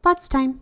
thoughts time.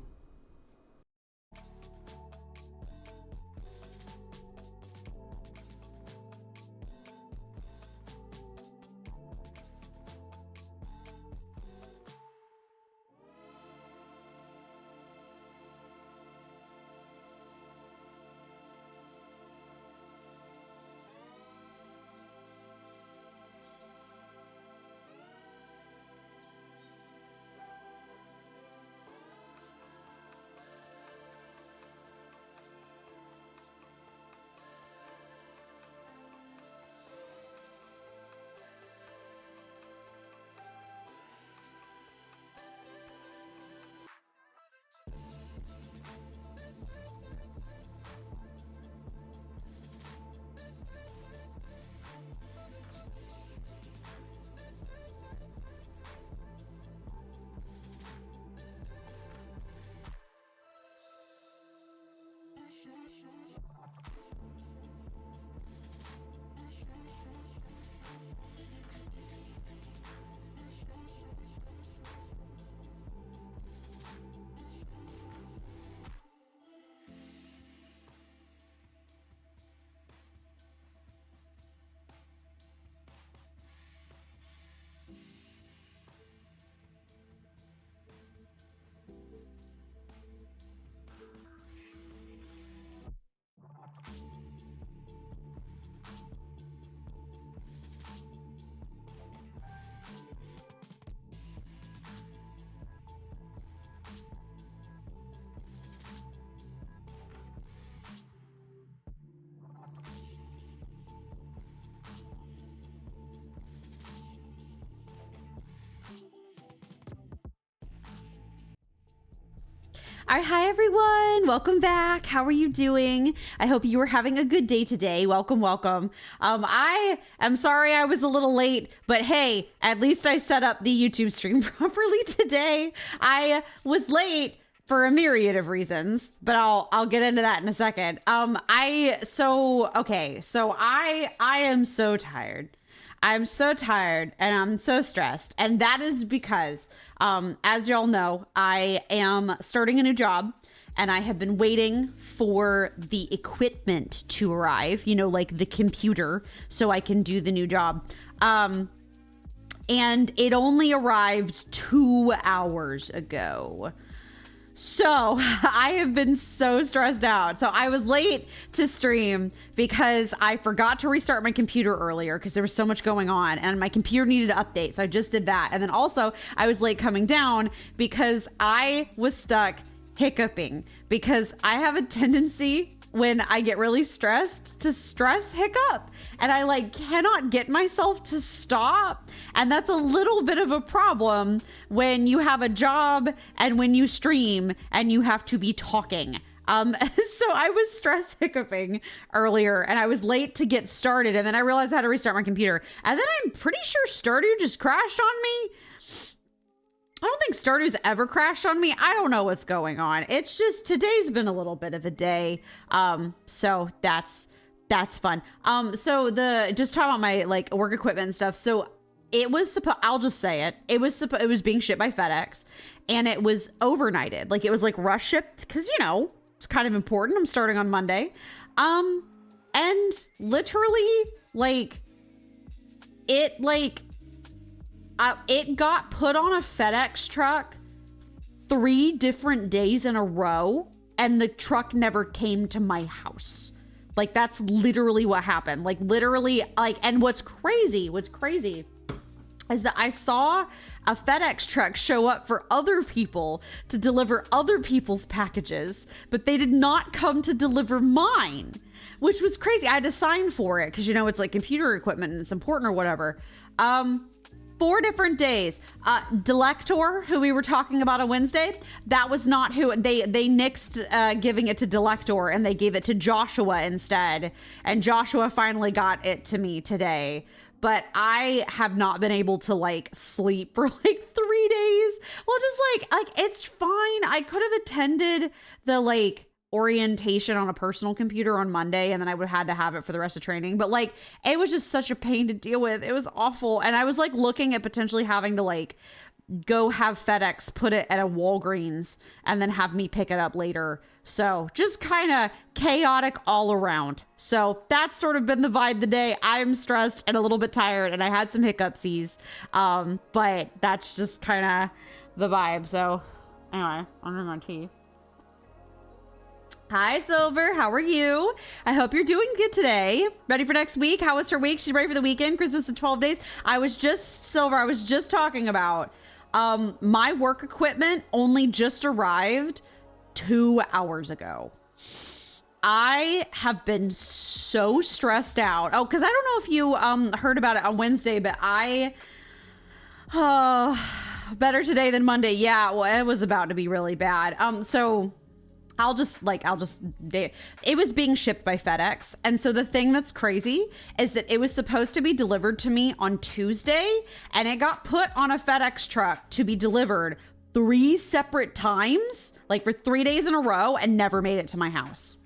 All right, hi everyone. Welcome back. How are you doing? I hope you are having a good day today. Welcome, welcome. I am sorry I was a little late, but hey, at least I set up the YouTube stream properly today. I was late for a myriad of reasons, but I'll get into that in a second. I am so tired. I'm so tired and I'm so stressed. And that is because, as y'all know, I am starting a new job and I have been waiting for the equipment to arrive, you know, like the computer, so I can do the new job. And it only arrived 2 hours ago. So I have been so stressed out. So I was late to stream because I forgot to restart my computer earlier because there was so much going on and my computer needed to update. So I just did that. And then also I was late coming down because I was stuck hiccuping because I have a tendency when I get really stressed to stress hiccup, and I cannot get myself to stop. And that's a little bit of a problem when you have a job and when you stream and you have to be talking. So I was stress hiccuping earlier and I was late to get started, and then I realized I had to restart my computer, and then I'm pretty sure Stardew just crashed on me. I don't think Stardew's ever crashed on me. I don't know what's going on. It's just today's been a little bit of a day. So that's fun. So just talking about my work equipment and stuff. So it was I'll just say it. It was being shipped by FedEx and it was overnighted. It was rush shipped because, you know, it's kind of important. I'm starting on Monday. And literally it got put on a FedEx truck 3 different days in a row, and the truck never came to my house. That's literally what happened. And what's crazy is that I saw a FedEx truck show up for other people to deliver other people's packages, but they did not come to deliver mine, which was crazy. I had to sign for it because, you know, it's computer equipment and it's important or whatever. 4 different days. Delector, who we were talking about on Wednesday, that was not who they nixed giving it to Delector, and they gave it to Joshua instead. And Joshua finally got it to me today. But I have not been able to sleep for 3 days. Well, just it's fine. I could have attended the orientation on a personal computer on Monday, and then I would have had to have it for the rest of training. But it was just such a pain to deal with. It was awful. And I was looking at potentially having to go have FedEx put it at a Walgreens and then have me pick it up later. So just kind of chaotic all around. So that's sort of been the vibe today. I'm stressed and a little bit tired, and I had some hiccupsies. But that's just kind of the vibe. So anyway, I'm drinking my tea. Hi, Silver. How are you? I hope you're doing good today. Ready for next week? How was her week? She's ready for the weekend. Christmas in 12 days. Silver, I was just talking about my work equipment only just arrived 2 hours ago. I have been so stressed out. Oh, because I don't know if you heard about it on Wednesday, but better today than Monday. Yeah, well, it was about to be really bad. So it was being shipped by FedEx. And so the thing that's crazy is that it was supposed to be delivered to me on Tuesday, and it got put on a FedEx truck to be delivered 3 separate times, like for 3 days in a row, and never made it to my house.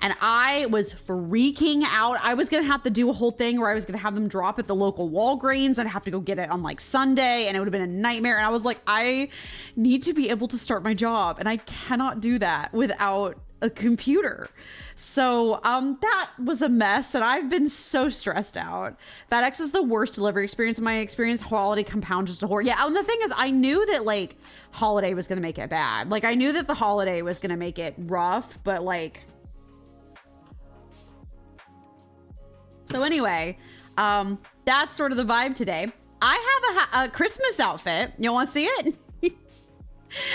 And I was freaking out. I was going to have to do a whole thing where I was going to have them drop at the local Walgreens. I'd have to go get it on like Sunday, and it would have been a nightmare. And I was like, I need to be able to start my job, and I cannot do that without a computer. So that was a mess, and I've been so stressed out. FedEx is the worst delivery experience in my experience. Quality compound just a horror. Yeah, and the thing is, I knew that like holiday was going to make it bad. Like I knew that the holiday was going to make it rough, but like... So anyway, that's sort of the vibe today. I have a Christmas outfit. You want to see it?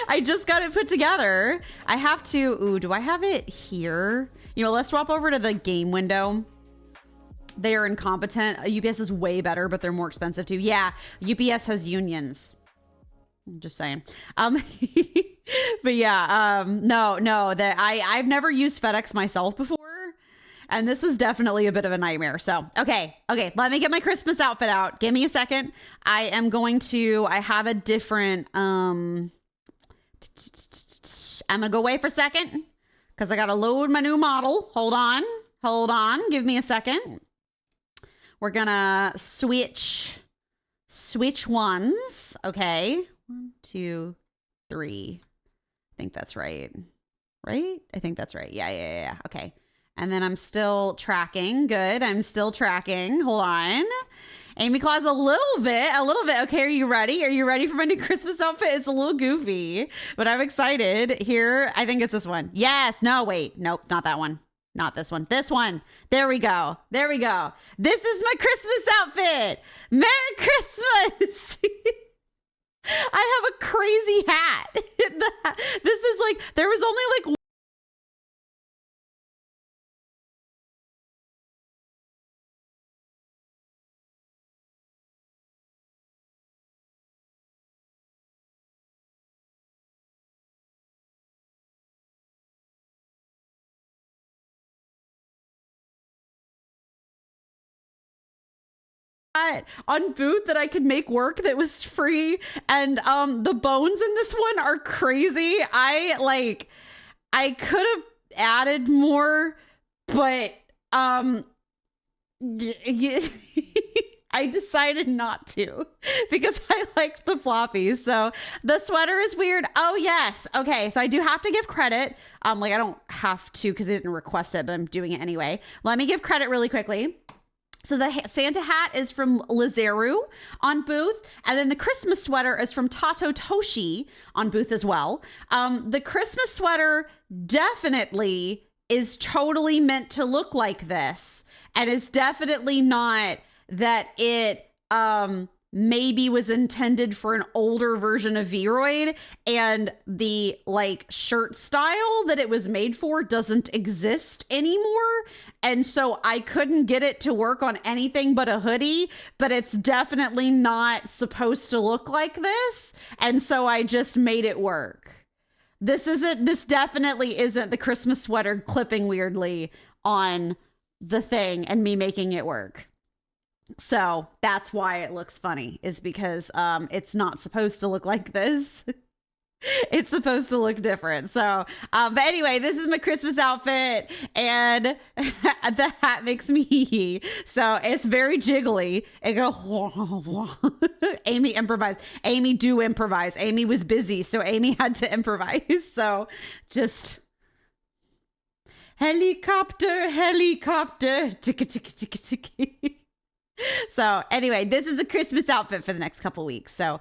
I just got it put together. I have to, ooh, do I have it here? You know, let's swap over to the game window. They are incompetent. UPS is way better, but they're more expensive too. Yeah, UPS has unions. I'm just saying. But yeah, I've never used FedEx myself before. And this was definitely a bit of a nightmare. So, okay. Let me get my Christmas outfit out. Give me a second. I have a different, I'm gonna go away for a second because I gotta load my new model. Hold on. Give me a second. We're gonna switch ones. Okay. 1, 2, 3. I think that's right. Right? I think that's right. Yeah. Okay. And then I'm still tracking. Good. I'm still tracking. Hold on. Amy Claus a little bit. Okay, are you ready? Are you ready for my new Christmas outfit? It's a little goofy, but I'm excited. Here, I think it's this one. Yes. No, wait. Nope, not that one. Not this one. This one. There we go. This is my Christmas outfit. Merry Christmas. I have a crazy hat. This is like, there was only like on Booth that I could make work that was free, and the bones in this one are crazy. I could have added more, but I decided not to because I liked the floppies. So the sweater is weird. Oh yes. Okay. So I do have to give credit. I don't have to because they didn't request it, but I'm doing it anyway. Let me give credit really quickly. So the Santa hat is from Lizaru on Booth. And then the Christmas sweater is from Tato Toshi on Booth as well. The Christmas sweater definitely is totally meant to look like this, and is definitely not that it maybe was intended for an older version of Vroid, and the shirt style that it was made for doesn't exist anymore. And so I couldn't get it to work on anything but a hoodie, but it's definitely not supposed to look like this. And so I just made it work. This definitely isn't the Christmas sweater clipping weirdly on the thing and me making it work. So that's why it looks funny, is because it's not supposed to look like this. It's supposed to look different. So, but anyway, this is my Christmas outfit, and the hat makes me hee hee. So it's very jiggly. It goes. Amy improvised. Amy do improvise. Amy was busy, so Amy had to improvise. So just helicopter, helicopter. So anyway, this is a Christmas outfit for the next couple weeks. So,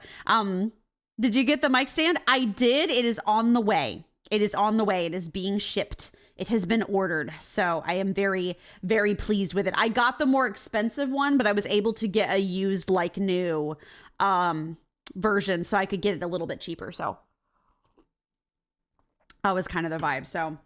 did you get the mic stand? I did. It is on the way. It is on the way. It is being shipped. It has been ordered. So I am very, very pleased with it. I got the more expensive one, but I was able to get a used like new version so I could get it a little bit cheaper. So that was kind of the vibe. So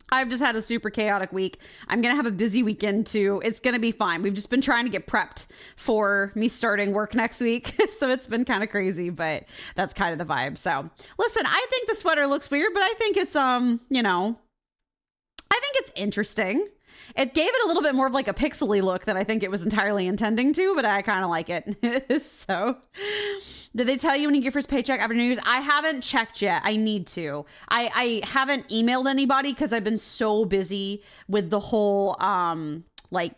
I've just had a super chaotic week. I'm going to have a busy weekend too. It's going to be fine. We've just been trying to get prepped for me starting work next week. So it's been kind of crazy, but that's kind of the vibe. So listen, I think the sweater looks weird, but I think it's, you know, I think it's interesting. It gave it a little bit more of like a pixely look than I think it was entirely intending to, but I kind of like it. So did they tell you when you get your first paycheck after New Year's? I haven't checked yet. I need to. I haven't emailed anybody because I've been so busy with the whole like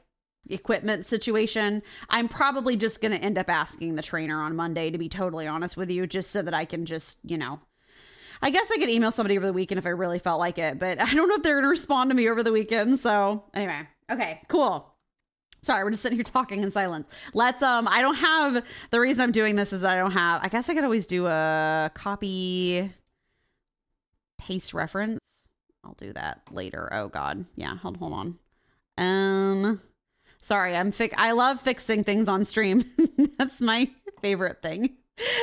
equipment situation. I'm probably just going to end up asking the trainer on Monday, to be totally honest with you, just so that I can just, you know, I guess I could email somebody over the weekend if I really felt like it, but I don't know if they're going to respond to me over the weekend. So anyway, okay, cool. Sorry, we're just sitting here talking in silence. Let's, I don't have, the reason I'm doing this is I don't have, I guess I could always do a copy paste reference. I'll do that later. Oh God. Yeah. Hold on. Sorry, I love fixing things on stream. That's my favorite thing.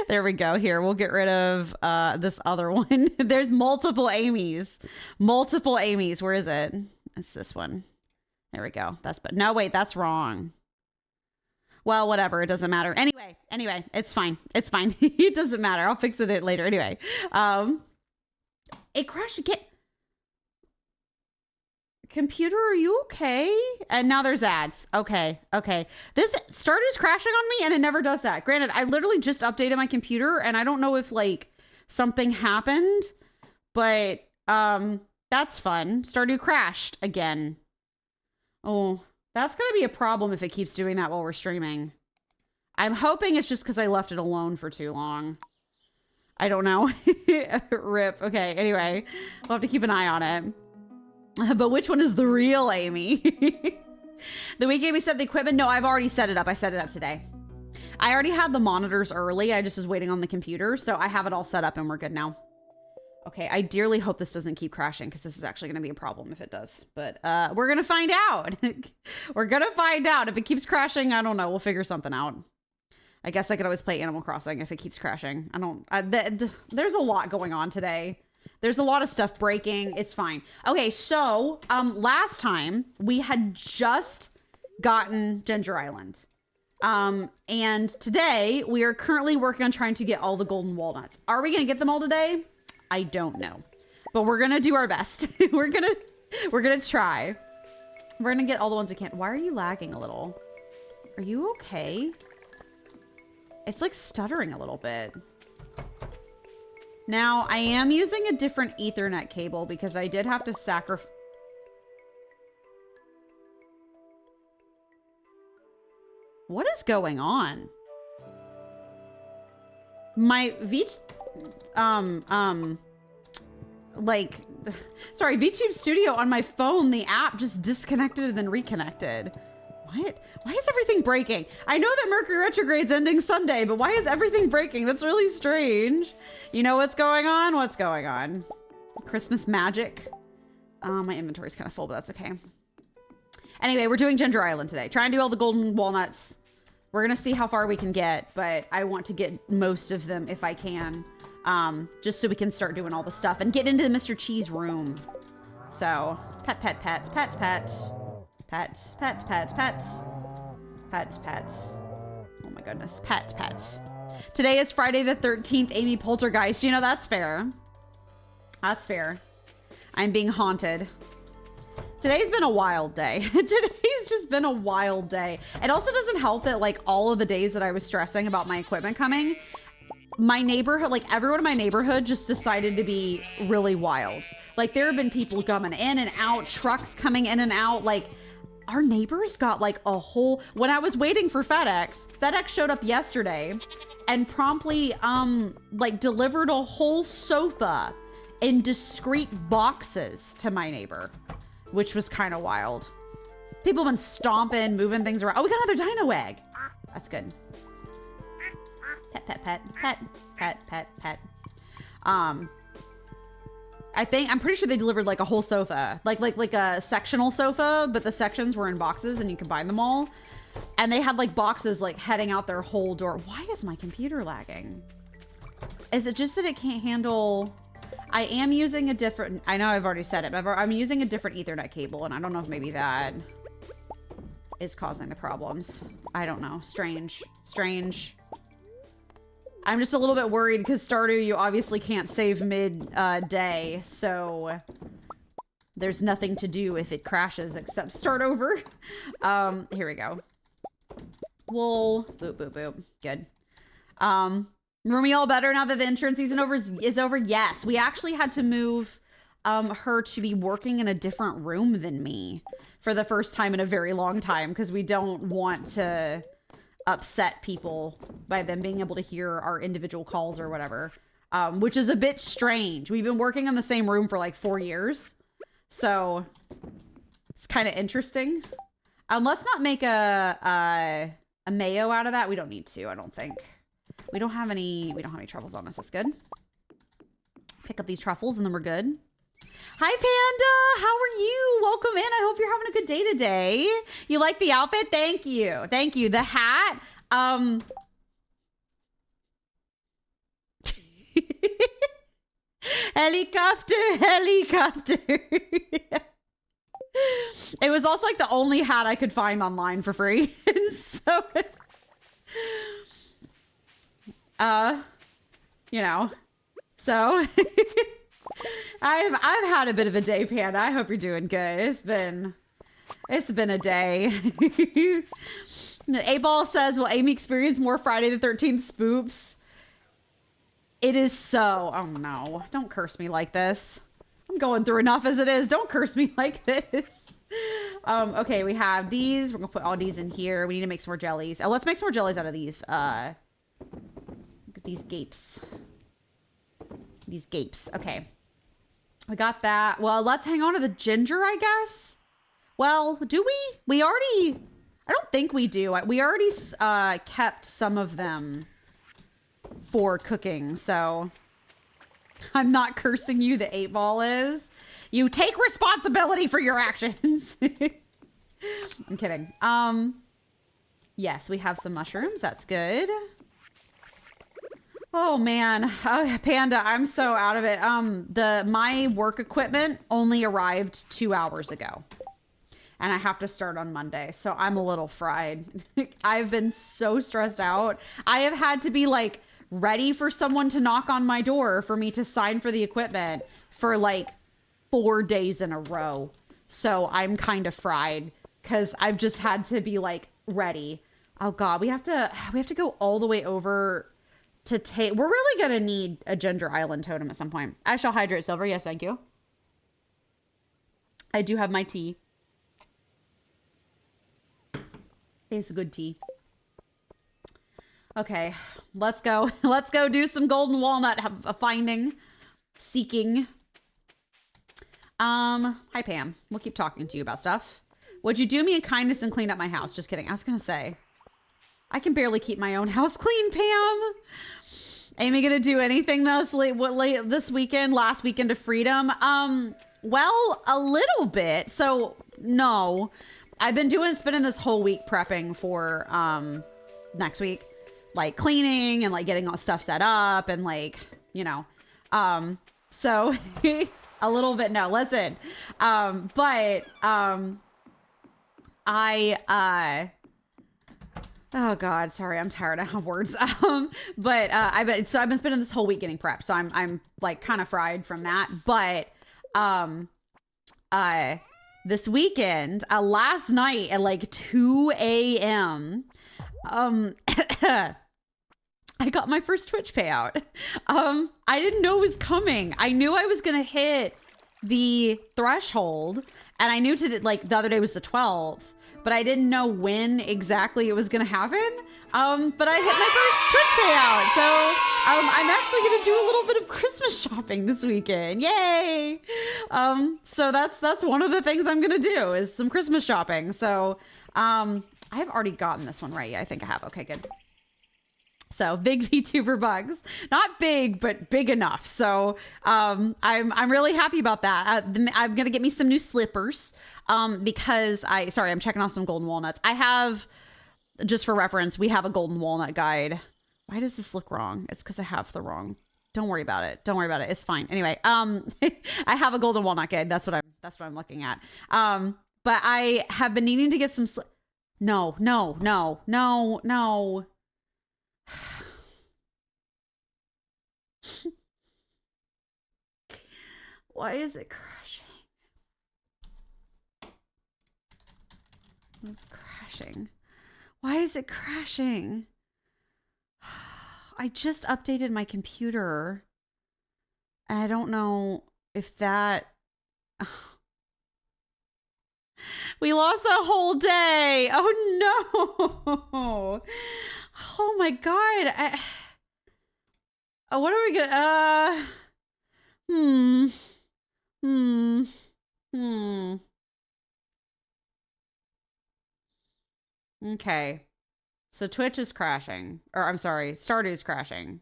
There we go. Here, we'll get rid of this other one. There's multiple Amy's. Multiple Amy's. Where is it? It's this one. There we go. No, wait, that's wrong. Well, whatever. It doesn't matter. Anyway, it's fine. It's fine. It doesn't matter. I'll fix it later. Anyway, it crashed again. Computer, are you okay? And now there's ads. Okay. This Stardew's crashing on me and it never does that. Granted, I literally just updated my computer and I don't know if like something happened, but that's fun. Stardew crashed again. Oh, that's going to be a problem if it keeps doing that while we're streaming. I'm hoping it's just because I left it alone for too long. I don't know. Rip. Okay, anyway, we'll have to keep an eye on it. But which one is the real Amy? The week Amy set the equipment? No, I've already set it up. I set it up today. I already had the monitors early. I just was waiting on the computer. So I have it all set up and we're good now. Okay, I dearly hope this doesn't keep crashing because this is actually going to be a problem if it does. But we're going to find out. We're going to find out. If it keeps crashing, I don't know. We'll figure something out. I guess I could always play Animal Crossing if it keeps crashing. There's a lot going on today. There's a lot of stuff breaking. It's fine. Okay, so last time we had just gotten Ginger Island. And today we are currently working on trying to get all the golden walnuts. Are we going to get them all today? I don't know. But we're going to do our best. We're going to try. We're going to get all the ones we can. Why are you lagging a little? Are you okay? It's like stuttering a little bit. Now, I am using a different Ethernet cable because I did have to sacrifice. What is going on? My VTube Studio on my phone, the app just disconnected and then reconnected. What? Why is everything breaking? I know that Mercury retrograde's ending Sunday, but why is everything breaking? That's really strange. You know what's going on? What's going on? Christmas magic. My inventory's kind of full, but that's okay. Anyway, we're doing Ginger Island today. Trying to do all the golden walnuts. We're going to see how far we can get, but I want to get most of them if I can. Just so we can start doing all the stuff and get into the Mr. Cheese room. So, pet. Oh my goodness, pet. Today is Friday the 13th, Amy Poltergeist. You know, that's fair. That's fair. I'm being haunted. Today's been a wild day. Today's just been a wild day. It also doesn't help that like all of the days that I was stressing about my equipment coming, my neighborhood, like everyone in my neighborhood just decided to be really wild. Like there have been people coming in and out, trucks coming in and out. Like our neighbors got like a whole, when I was waiting for FedEx showed up yesterday and promptly like delivered a whole sofa in discreet boxes to my neighbor, which was kind of wild. People have been stomping, moving things around. Oh, we got another dino egg. That's good. Pet, pet, pet, pet, pet, pet, pet. I'm pretty sure they delivered like a whole sofa, like a sectional sofa, but the sections were in boxes and you combine them all. And they had like boxes like heading out their whole door. Why is my computer lagging? Is it just that it can't handle? I am using a different, I know I've already said it, but I'm using a different Ethernet cable and I don't know if maybe that is causing the problems. I don't know. Strange. I'm just a little bit worried because Stardew, you obviously can't save mid-day, so there's nothing to do if it crashes except start over. Here we go. We'll boop, boop, boop. Good. Roomy all better now that the insurance season is over? Yes, we actually had to move her to be working in a different room than me for the first time in a very long time because we don't want to upset people by them being able to hear our individual calls or whatever, which is a bit strange. We've been working in the same room for like 4 years, so it's kind of interesting. Let's not make a mayo out of that. We don't need to, I don't think. We don't have any truffles on us. That's good. Pick up these truffles and then we're good. Hi, Panda. How are you? Welcome in. I hope you're having a good day today. You like the outfit? Thank you. Thank you. The hat. Helicopter. It was also like the only hat I could find online for free. So, you know, so I've had a bit of a day, Panda. I hope you're doing good. It's been a day. 8-Ball says, will Amy experience more Friday the 13th spoofs? It is so. Oh no, don't curse me like this. I'm going through enough as it is. Don't curse me like this. Okay, we have these. We're gonna put all these in here. We need to make some more jellies. Oh, let's make some more jellies out of these. These gapes. These gapes. Okay. We got that. Well, let's hang on to the ginger, I guess. Well, do we? We already... I don't think we do. We already kept some of them for cooking, so... I'm not cursing you, the 8-Ball is. You take responsibility for your actions. I'm kidding. Yes, we have some mushrooms. That's good. Oh man, oh, Panda, I'm so out of it. My work equipment only arrived 2 hours ago and I have to start on Monday. So I'm a little fried. I've been so stressed out. I have had to be like ready for someone to knock on my door for me to sign for the equipment for like 4 days in a row. So I'm kind of fried because I've just had to be like ready. Oh God, we have to go all the way over to take. We're really gonna need a ginger island totem at some point. I shall hydrate silver. Yes, thank you. I do have my tea. It's a good tea. Okay, let's go. Let's go do some golden walnut seeking. Hi Pam. We'll keep talking to you about stuff. Would you do me a kindness and clean up my house? Just kidding. I was gonna say, I can barely keep my own house clean, Pam. Amy gonna do anything this weekend, last weekend of freedom? Well, a little bit. So no, I've been spending this whole week prepping for next week, like cleaning and like getting all stuff set up and like, you know, so a little bit. No, listen, oh God, sorry, I'm tired. I have words. I've been spending this whole week getting prepped, so I'm like kind of fried from that. But this weekend, last night at like 2 a.m., I got my first Twitch payout. I didn't know it was coming. I knew I was gonna hit the threshold, and I knew like the other day was the 12th, but I didn't know when exactly it was gonna happen. But I hit my first Twitch payout, so I'm actually gonna do a little bit of Christmas shopping this weekend. Yay! So that's one of the things I'm gonna do is some Christmas shopping. So I have already gotten this one right. Yeah, I think I have. Okay, good. So big VTuber bugs, not big, but big enough. So I'm really happy about that. I'm gonna get me some new slippers because I'm checking off some golden walnuts. I have, just for reference, we have a golden walnut guide. Why does this look wrong? It's because I have the wrong. Don't worry about it. Don't worry about it. It's fine. Anyway, I have a golden walnut guide. That's what I'm looking at. But I have been needing to get some. No. Why is it crashing? It's crashing. Why is it crashing? I just updated my computer, and I don't know if that... We lost that whole day. Oh no. Oh my God. What are we gonna, Okay. So Twitch is crashing. Or I'm sorry, Stardew is crashing.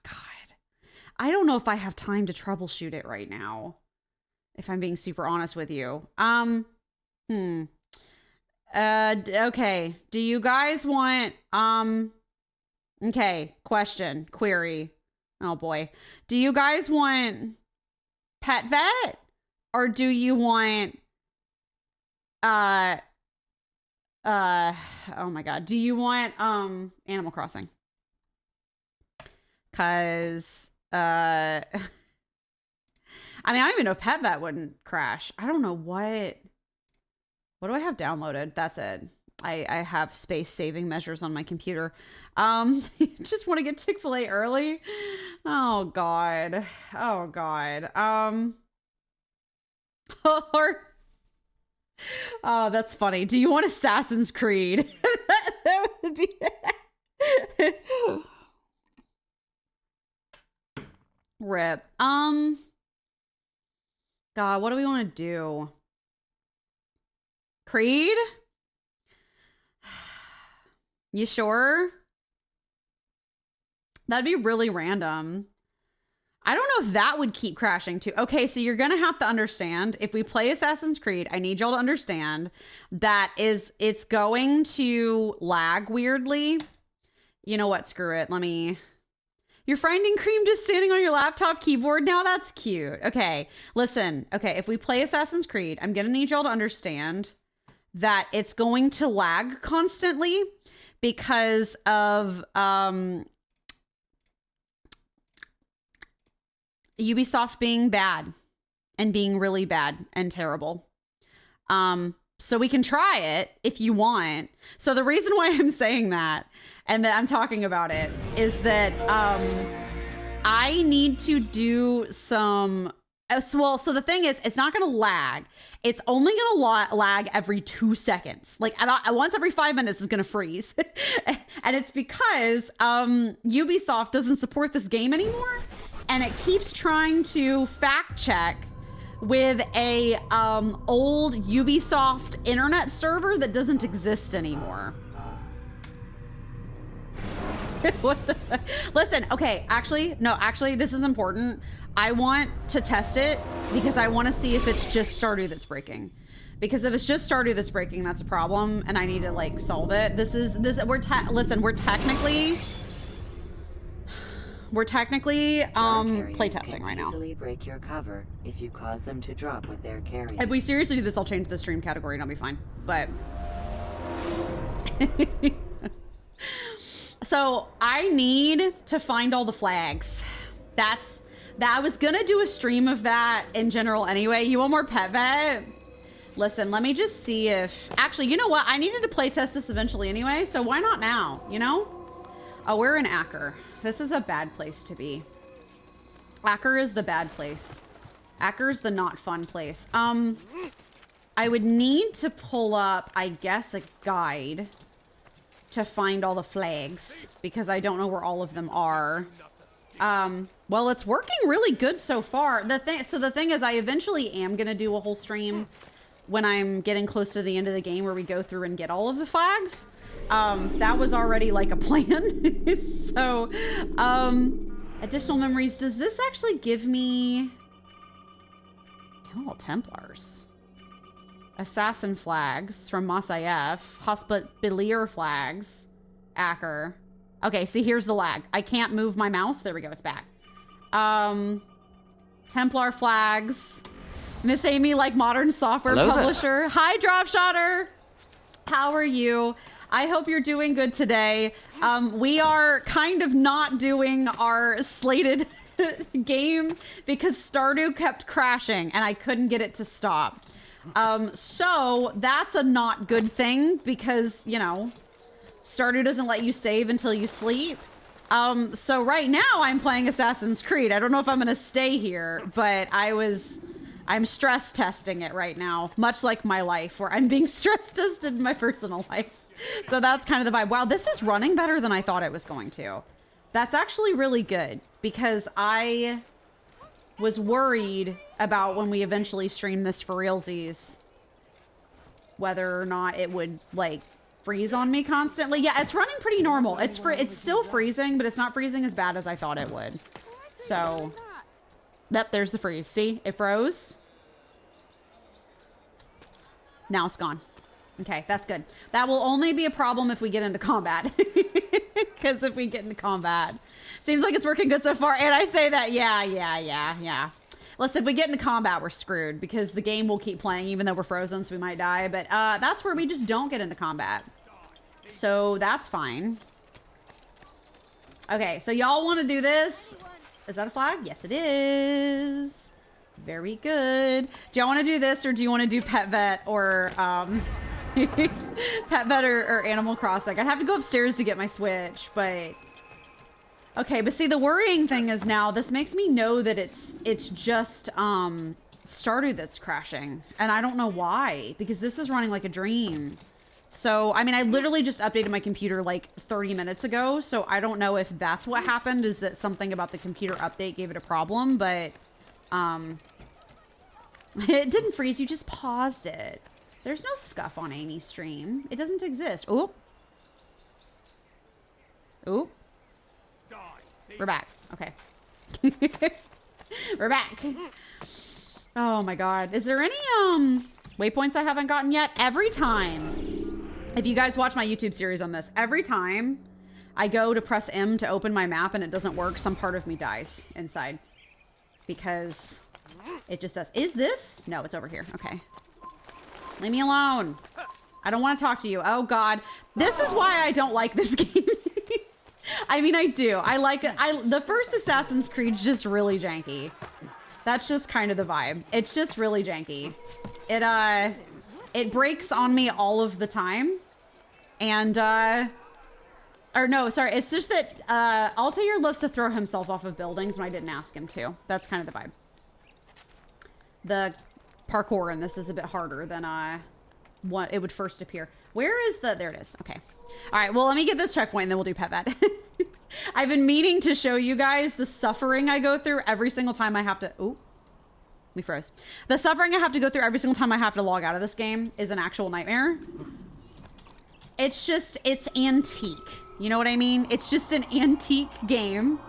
God. I don't know if I have time to troubleshoot it right now, if I'm being super honest with you. Okay. Do you guys want, okay, query. Oh boy. Do you guys want Pet Vet, or do you want, oh my God. Do you want, Animal Crossing? 'Cause, I mean, I don't even know if Pet Vet wouldn't crash. I don't know what do I have downloaded? That's it. I have space saving measures on my computer. Just want to get Chick-fil-A early. Oh God. Oh God. Oh, that's funny. Do you want Assassin's Creed? That would be Rip. God, what do we want to do? Creed? You sure? That'd be really random. I don't know if that would keep crashing too. Okay, so you're gonna have to understand, if we play Assassin's Creed, I need y'all to understand that it's going to lag weirdly. You know what? Screw it. You're finding cream just standing on your laptop keyboard now? That's cute. Okay, listen. Okay, if we play Assassin's Creed, I'm gonna need y'all to understand that it's going to lag constantly because of Ubisoft being bad and being really bad and terrible. So we can try it if you want. So the reason why I'm saying that and that I'm talking about it is that I need to do some... So the thing is, it's not going to lag. It's only going to lag every 2 seconds. Like about once every 5 minutes is going to freeze. And it's because Ubisoft doesn't support this game anymore. And it keeps trying to fact check with a old Ubisoft internet server that doesn't exist anymore. What the? Listen, okay, actually, this is important. I want to test it because I want to see if it's just Stardew that's breaking. Because if it's just Stardew that's breaking, that's a problem, and I need to like solve it. We're technically playtesting right now. Easily break your cover if you cause them to drop what they're carrying. If we seriously do this, I'll change the stream category and I'll be fine. But so I need to find all the flags. That's That I was gonna do a stream of that in general anyway. You want more pet vet? Listen, let me just see if... Actually, you know what? I needed to play test this eventually anyway, so why not now, you know? Oh, we're in Acker. This is a bad place to be. Acker is the bad place. Acker's the not fun place. I would need to pull up, I guess, a guide to find all the flags because I don't know where all of them are. Well, it's working really good so far. The thing is, I eventually am gonna do a whole stream when I'm getting close to the end of the game where we go through and get all of the flags. That was already like a plan. So, additional memories. Does this actually give me... Oh, Templars. Assassin flags from Masayef. Hospitalier flags. Acker. Okay, see, here's the lag. I can't move my mouse. There we go, it's back. Templar flags. Miss Amy, like modern software Hello publisher. there. Hi, Dropshotter. How are you? I hope you're doing good today. We are kind of not doing our slated game because Stardew kept crashing and I couldn't get it to stop. So that's a not good thing because, you know, Stardew doesn't let you save until you sleep. So right now I'm playing Assassin's Creed. I don't know if I'm gonna stay here, but I'm stress testing it right now, much like my life, where I'm being stress tested in my personal life. So that's kind of the vibe. Wow, this is running better than I thought it was going to. That's actually really good, because I was worried about when we eventually stream this for realsies, whether or not it would, like, freeze on me constantly. Yeah, it's running pretty normal. It's still freezing, but it's not freezing as bad as I thought it would. So... Yep, there's the freeze. See? It froze. Now it's gone. Okay, that's good. That will only be a problem if we get into combat. Because if we get into combat. Seems like it's working good so far. And I say that, yeah. Listen, if we get into combat, we're screwed. Because the game will keep playing even though we're frozen, so we might die. But that's where we just don't get into combat. So that's fine. Okay, so y'all want to do this? Is that a flag? Yes, it is. Very good. Do y'all want to do this or do you want to do Pet Vet or Pet Vet or Animal Crossing? I'd have to go upstairs to get my Switch, but... Okay, but see, the worrying thing is now this makes me know that it's just Stardew that's crashing. And I don't know why, because this is running like a dream. So, I mean, I literally just updated my computer like 30 minutes ago, so I don't know if that's what happened, is that something about the computer update gave it a problem, but, it didn't freeze, you just paused it. There's no scuff on Amy's stream. It doesn't exist. Oop. Oop. We're back. Okay. We're back. Oh my god. Is there any, waypoints I haven't gotten yet? Every time... If you guys watch my YouTube series on this, every time I go to press M to open my map and it doesn't work, some part of me dies inside. Because it just does. Is this? No, it's over here. Okay. Leave me alone. I don't want to talk to you. Oh, God. This is why I don't like this game. I mean, I do. I like it. The first Assassin's Creed is just really janky. That's just kind of the vibe. It's just really janky. It breaks on me all of the time. And, or no, sorry. It's just that, Altair loves to throw himself off of buildings when I didn't ask him to. That's kind of the vibe. The parkour in this is a bit harder than, what it would first appear. Where is there it is. Okay. All right. Well, let me get this checkpoint and then we'll do Pet Vet. I've been meaning to show you guys the suffering I go through every single time I have to, ooh. We froze. The suffering I have to go through every single time I have to log out of this game is an actual nightmare. It's just, it's antique. You know what I mean? It's just an antique game.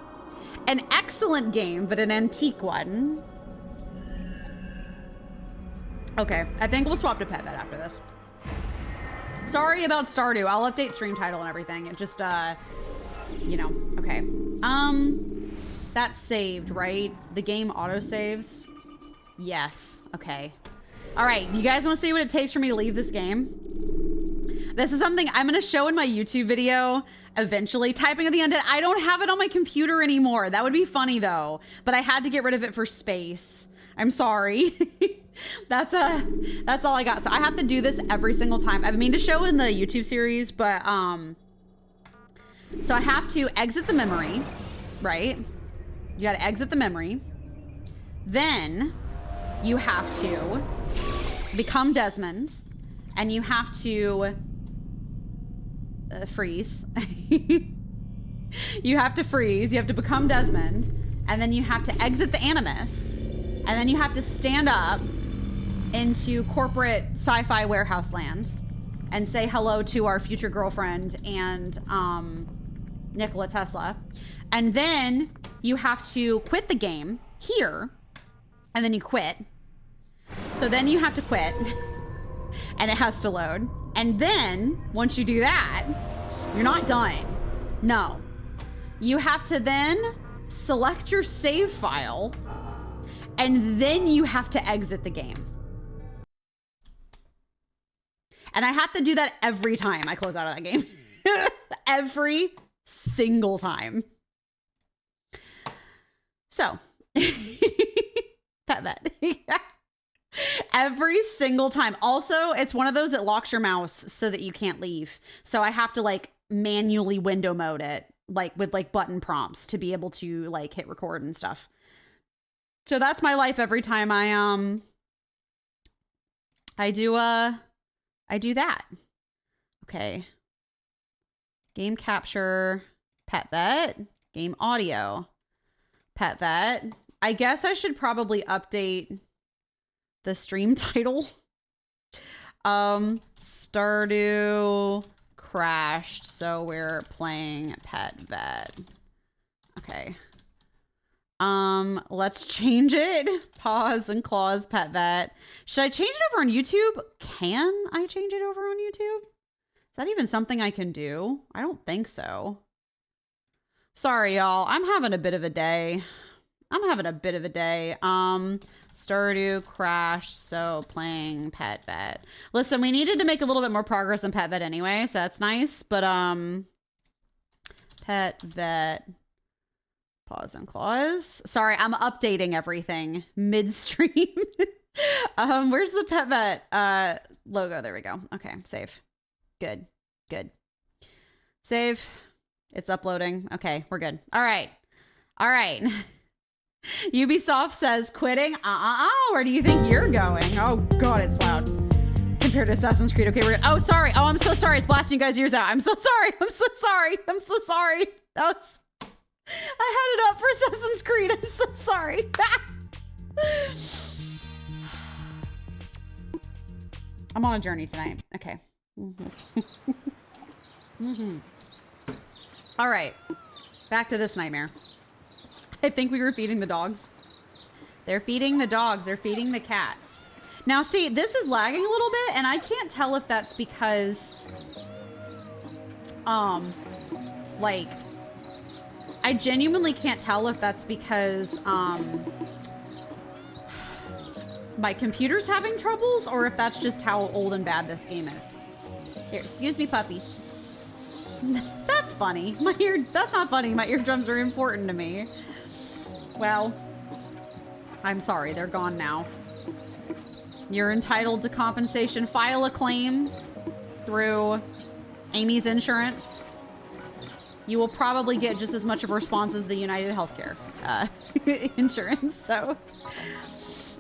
An excellent game, but an antique one. Okay, I think we'll swap to Pet Vet after this. Sorry about Stardew. I'll update stream title and everything. It just, you know, okay. That's saved, right? The game auto-saves. Yes. Okay. All right. You guys want to see what it takes for me to leave this game? This is something I'm gonna show in my YouTube video eventually. Typing at the end, I don't have it on my computer anymore. That would be funny though, but I had to get rid of it for space. I'm sorry. That's all I got. So I have to do this every single time. I mean to show in the YouTube series, but so I have to exit the memory, right? You gotta exit the memory. Then you have to become Desmond, and you have to freeze. You have to freeze, you have to become Desmond, and then you have to exit the Animus, and then you have to stand up into corporate sci-fi warehouse land and say hello to our future girlfriend and Nikola Tesla. And then you have to quit the game here, and then you quit. So then you have to quit and it has to load. And then once you do that, you're not done. No. You have to then select your save file, and then you have to exit the game. And I have to do that every time I close out of that game. Every single time. So, pet vet. Every single time. Also, it's one of those that locks your mouse so that you can't leave. So I have to like manually window mode it, like with like button prompts to be able to like hit record and stuff. So that's my life every time I do that. Okay. Game capture, pet vet, game audio, pet vet. I guess I should probably update the stream title. Stardew crashed, so we're playing pet vet. Okay. Let's change it. Pause and clause pet vet. Should I change it over on YouTube? Can I change it over on YouTube? Is that even something I can do? I don't think so. Sorry, y'all. I'm having a bit of a day. Stardew crash, so playing pet vet. Listen, we needed to make a little bit more progress on pet vet anyway, so that's nice. But pet vet. Pause and clause. Sorry, I'm updating everything midstream. Where's the pet vet logo? There we go. Okay, save. Good. Save. It's uploading. Okay, we're good. All right. Ubisoft says quitting. Where do you think you're going? Oh God, it's loud. Compared to Assassin's Creed. Okay, we're good. Oh, sorry. Oh, I'm so sorry. It's blasting you guys' ears out. I'm so sorry. That was... I had it up for Assassin's Creed. I'm so sorry. I'm on a journey tonight. Okay. All right. Back to this nightmare. I think we were feeding the dogs. They're feeding the dogs. They're feeding the cats. Now, see, this is lagging a little bit, and I can't tell if that's because, like... I genuinely can't tell if that's because my computer's having troubles or if that's just how old and bad this game is. Here, excuse me, puppies. That's funny. That's not funny. My eardrums are important to me. Well, I'm sorry. They're gone now. You're entitled to compensation. File a claim through Amy's insurance. You will probably get just as much of a response as the United Healthcare insurance. So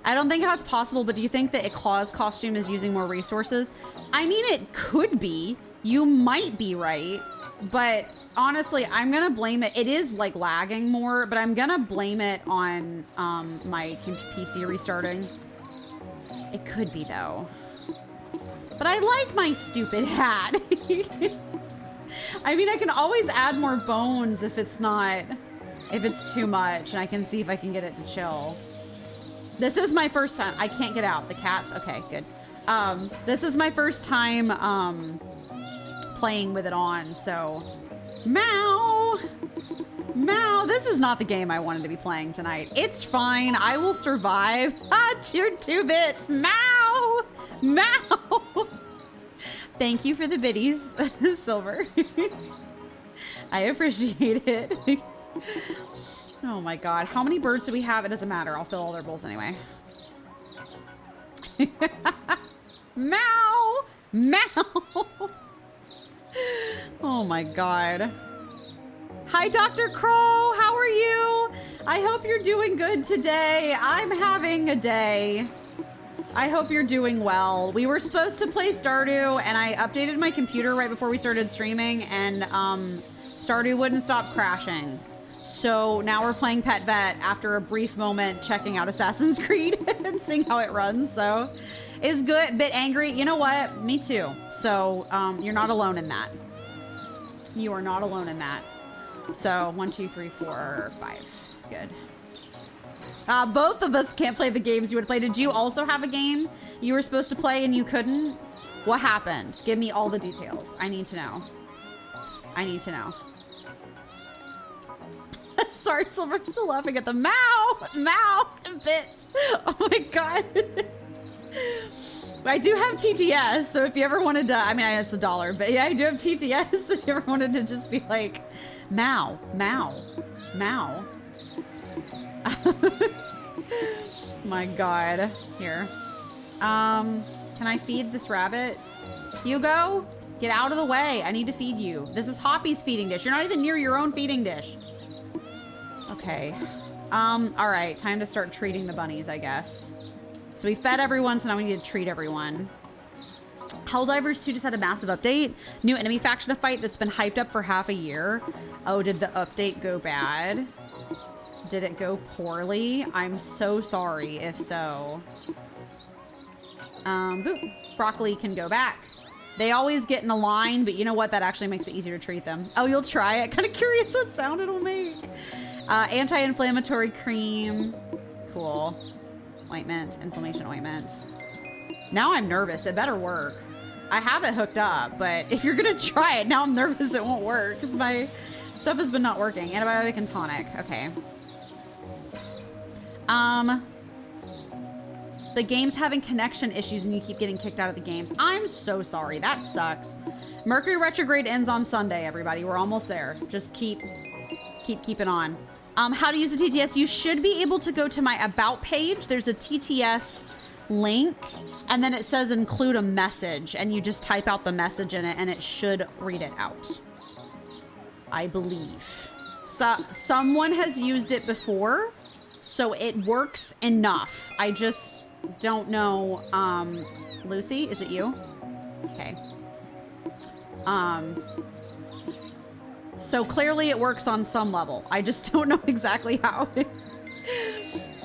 I don't think that's possible, but do you think that a Claus costume is using more resources? I mean, it could be. You might be right. But honestly, I'm going to blame it. It is like lagging more, but I'm going to blame it on my PC restarting. It could be though. But I like my stupid hat. I mean, I can always add more bones if it's too much, and I can see if I can get it to chill. This is my first time. I can't get out. The cats. Okay, good. This is my first time playing with it on, so meow. This is not the game I wanted to be playing tonight. It's fine. I will survive. Cheer 2 bits. Meow. Thank you for the biddies, Silver. I appreciate it. Oh my god. How many birds do we have? It doesn't matter. I'll fill all their bowls anyway. Meow! Meow! Oh my god. Hi, Dr. Crow. How are you? I hope you're doing good today. I'm having a day. I hope you're doing well. We were supposed to play Stardew, and I updated my computer right before we started streaming, and Stardew wouldn't stop crashing. So now we're playing Pet Vet after a brief moment checking out Assassin's Creed and seeing how it runs. So it's good. Bit angry. You know what? Me too. So you're not alone in that. You are not alone in that. So 1, 2, 3, 4, 5. Good. Both of us can't play the games you would play. Did you also have a game you were supposed to play and you couldn't? What happened? Give me all the details. I need to know. I need to know. Sorry, Silver, I'm still laughing at the Mao bits. Oh my god. I do have TTS, so if you ever wanted to, I mean, it's $1, but yeah, I do have TTS if you ever wanted to just be like, Mao. My god. Here. Can I feed this rabbit? Hugo, get out of the way. I need to feed you. This is Hoppy's feeding dish. You're not even near your own feeding dish. Okay. All right. Time to start treating the bunnies, I guess. So we fed everyone, so now we need to treat everyone. Helldivers 2 just had a massive update. New enemy faction to fight that's been hyped up for half a year. Oh, did the update go bad? Did it go poorly? I'm so sorry if so. Boop. Broccoli can go back. They always get in a line, but you know what? That actually makes it easier to treat them. Oh, you'll try it? Kind of curious what sound it'll make. Anti-inflammatory cream. Cool. Ointment. Inflammation ointment. Now I'm nervous. It better work. I have it hooked up, but if you're gonna try it, now I'm nervous it won't work because my stuff has been not working. Antibiotic and tonic. Okay. The game's having connection issues and you keep getting kicked out of the games. I'm so sorry. That sucks. Mercury retrograde ends on Sunday, everybody. We're almost there. Just keep keeping on. How to use the TTS. You should be able to go to my About page. There's a TTS link, and then it says include a message, and you just type out the message in it, and it should read it out. I believe. So someone has used it before, so it works enough. I just don't know. Lucy, is it you? Okay. So clearly it works on some level. I just don't know exactly how.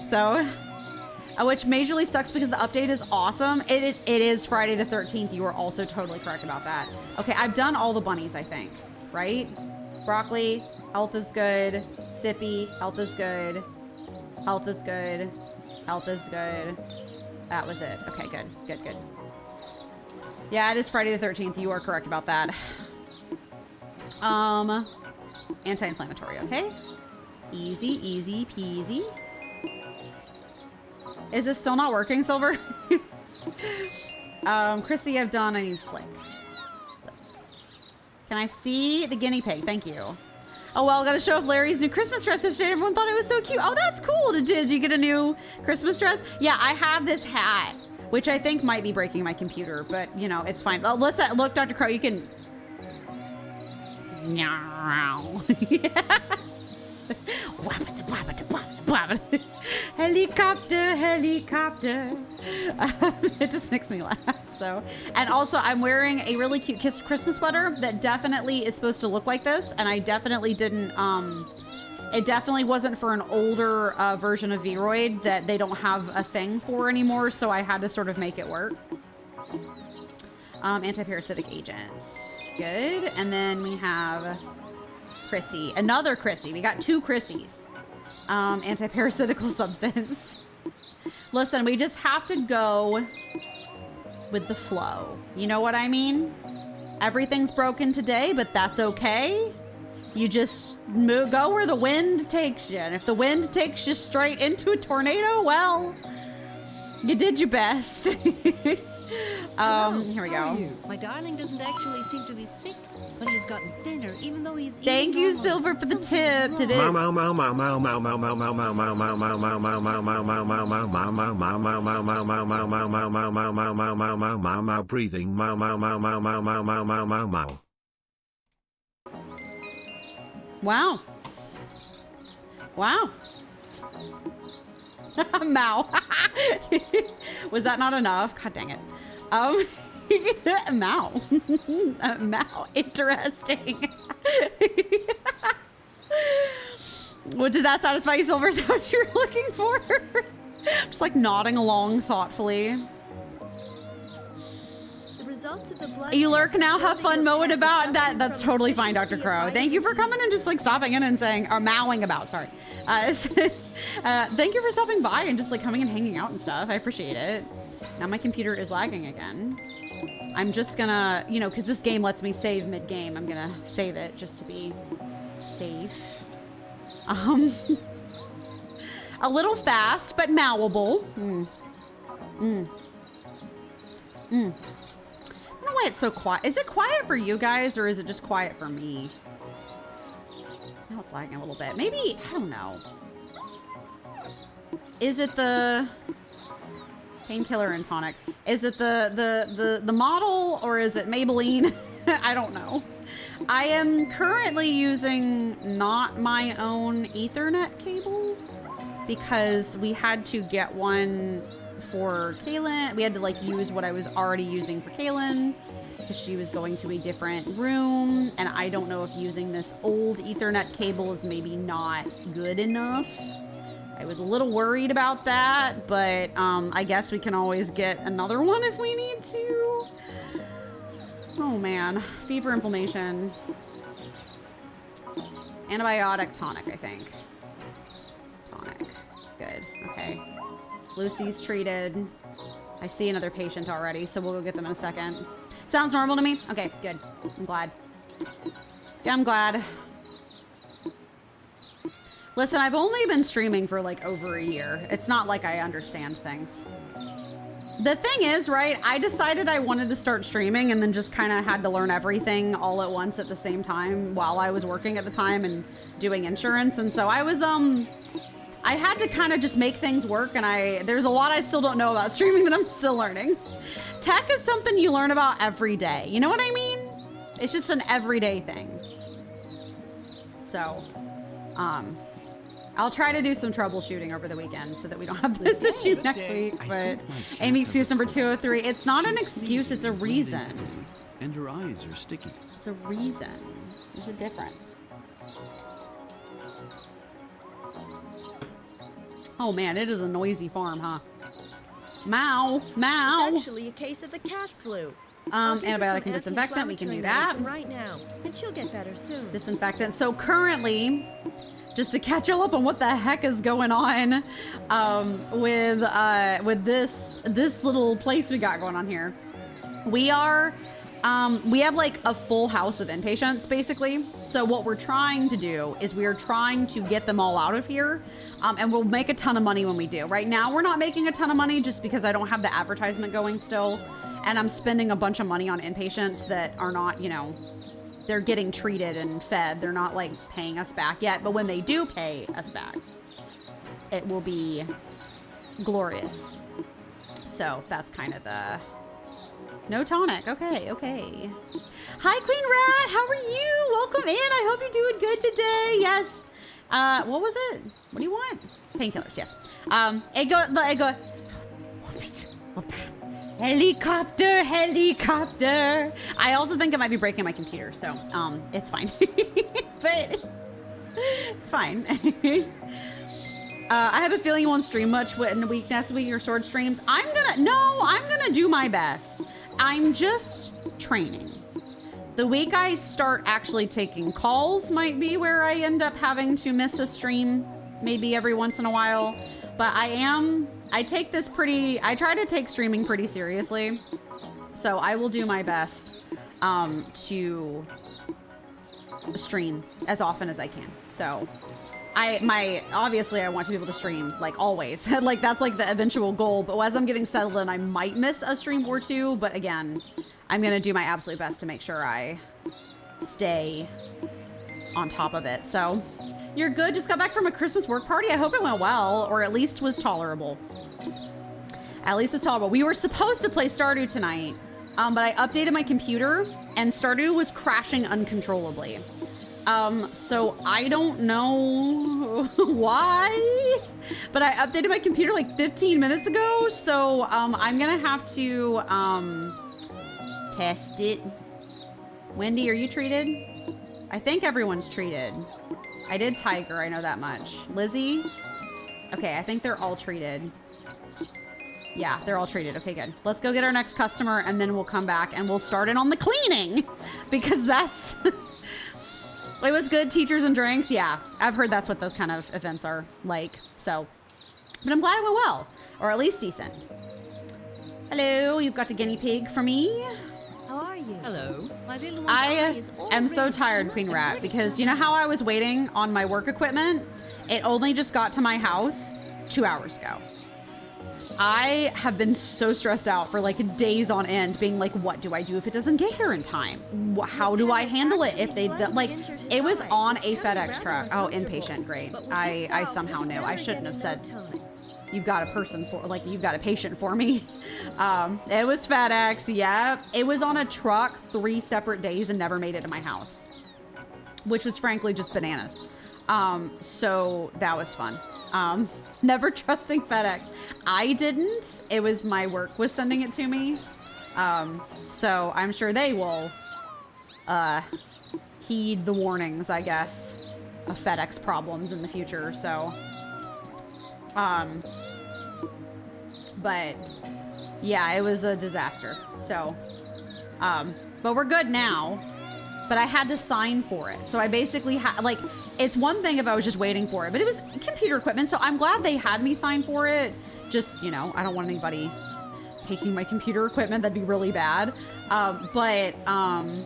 So, which majorly sucks because the update is awesome. It is Friday the 13th. You are also totally correct about that. Okay, I've done all the bunnies, I think, right? Broccoli, health is good. Sippy, health is good. Health is good. Health is good. That was it. Okay, good. Good. Yeah, it is Friday the 13th. You are correct about that. Anti-inflammatory, okay? Easy peasy. Is this still not working, Silver? Chrissy, I've done. I need flick. Can I see the guinea pig? Thank you. Oh, well, I gotta show off Larry's new Christmas dress yesterday. Everyone thought it was so cute. Oh, that's cool. Did you get a new Christmas dress? Yeah, I have this hat, which I think might be breaking my computer, but, you know, it's fine. Oh, listen, look, Dr. Crow, you can... Helicopter. It just makes me laugh. So, and also I'm wearing a really cute Christmas sweater that definitely is supposed to look like this, and I definitely didn't. It definitely wasn't for an older version of Vroid that they don't have a thing for anymore, so I had to sort of make it work. Anti-parasitic agent. Good. And then we have Chrissy. Another Chrissy. We got 2 Chrissies. Anti-parasitical substance. Listen, we just have to go with the flow. You know what I mean? Everything's broken today, but that's okay. You just go where the wind takes you. And if the wind takes you straight into a tornado, well, you did your best. Here we How are go. you? My darling doesn't actually seem to be sick, but he's gotten thinner, even though he's Thank eating you, normal. Silver, for the tip. Something's Did wrong. it breathing Wow. Wow. Mao. Was that not enough? God dang it. Mao. Mao. Interesting. What, did that satisfy you, Silver? Is that what you're looking for? Just like nodding along thoughtfully. The results of the blood You lurk test now, show have that fun your mowing pet is about. suffering That's from a totally fine, Dr. deficiency of Crow. Thank you for vitamin coming and just like stopping in and saying, or mowing about, sorry. Thank you for stopping by and just like coming and hanging out and stuff. I appreciate it. Now my computer is lagging again. I'm just gonna, you know, because this game lets me save mid-game. I'm gonna save it just to be safe. A little fast, but mowable. I don't know why it's so quiet. Is it quiet for you guys or is it just quiet for me? Now it's lagging a little bit. Maybe, I don't know. Is it the painkiller and tonic? Is it the model or is it Maybelline? I don't know. I am currently using not my own Ethernet cable because we had to get one for Kaylin. We had to like use what I was already using for Kaylin because she was going to a different room, and I don't know if using this old Ethernet cable is maybe not good enough. I was a little worried about that, but I guess we can always get another one if we need to. Oh man, fever, inflammation, antibiotic, tonic, I think. Tonic, good, okay. Lucy's treated. I see another patient already, so we'll go get them in a second. Sounds normal to me? Okay, good. I'm glad. Yeah, I'm glad. Listen, I've only been streaming for like over a year. It's not like I understand things. The thing is, right, I decided I wanted to start streaming and then just kind of had to learn everything all at once at the same time while I was working at the time and doing insurance. And so I was, I had to kind of just make things work, and there's a lot I still don't know about streaming that I'm still learning. Tech is something you learn about every day. You know what I mean? It's just an everyday thing. So, I'll try to do some troubleshooting over the weekend so that we don't have this issue next week. But Amy, excuse number 203. It's not an excuse, it's a reason. And her eyes are sticky. It's a reason. There's a difference. Oh man, it is a noisy farm, huh? Mow, mow. It's actually a case of the cat flu. I'll give her Antibiotic some and disinfectant, we can do anti-inflammatory that. medicine right now, and she'll get better soon. Disinfectant. So currently, just to catch you up on what the heck is going on with this little place we got going on here, we have like a full house of inpatients basically. So what we're trying to do is we are trying to get them all out of here, and we'll make a ton of money when we do. Right now we're not making a ton of money just because I don't have the advertisement going still, and I'm spending a bunch of money on inpatients that are not, you know, they're getting treated and fed. They're not like paying us back yet, but when they do pay us back, it will be glorious. So that's kind of the no tonic. Okay, okay. Hi, Queen Rat. How are you? Welcome in. I hope you're doing good today. Yes. What was it? What do you want? Painkillers. Yes. Ego. Helicopter, helicopter. I also think it might be breaking my computer, so it's fine. But it's fine. I have a feeling you won't stream much in the week next week, your sword streams. I'm gonna do my best. I'm just training. The week I start actually taking calls might be where I end up having to miss a stream, maybe every once in a while. But I try to take streaming pretty seriously. So I will do my best to stream as often as I can. So Obviously I want to be able to stream, like, always. Like, that's like the eventual goal, but as I'm getting settled in, I might miss a stream or two, but again, I'm gonna do my absolute best to make sure I stay on top of it. So, you're good? Just got back from a Christmas work party? I hope it went well, or at least was tolerable. At least it's tolerable. We were supposed to play Stardew tonight, but I updated my computer, and Stardew was crashing uncontrollably. So I don't know why, but I updated my computer like 15 minutes ago, so I'm gonna have to test it. Wendy, are you treated? I think everyone's treated. I did Tiger, I know that much. Lizzie? Okay, I think they're all treated. Yeah, they're all treated. Okay, good. Let's go get our next customer, and then we'll come back and we'll start in on the cleaning, because that's... It was good, teachers and drinks. Yeah, I've heard that's what those kind of events are like. So, but I'm glad it went well, or at least decent. Hello, you've got a guinea pig for me. How are you? Hello. My little I am so tired, Queen Rat, because you know how I was waiting on my work equipment? It only just got to my house 2 hours ago. I have been so stressed out for like days on end, being like, what do I do if it doesn't get here in time? How do I handle it if they, like, it was on a FedEx truck. Oh, inpatient, great. I somehow knew. I shouldn't have said, you've got a person for, like, you've got a patient for me. It was FedEx, yeah. It was on a truck 3 separate days and never made it to my house, which was frankly just bananas. So that was fun. Never trusting FedEx. I didn't. It was my work was sending it to me. So I'm sure they will heed the warnings, I guess, of FedEx problems in the future. So, but yeah, it was a disaster. So, but we're good now. But I had to sign for it. So I basically had, like, it's one thing if I was just waiting for it, but it was computer equipment. So I'm glad they had me sign for it. Just, you know, I don't want anybody taking my computer equipment. That'd be really bad. But I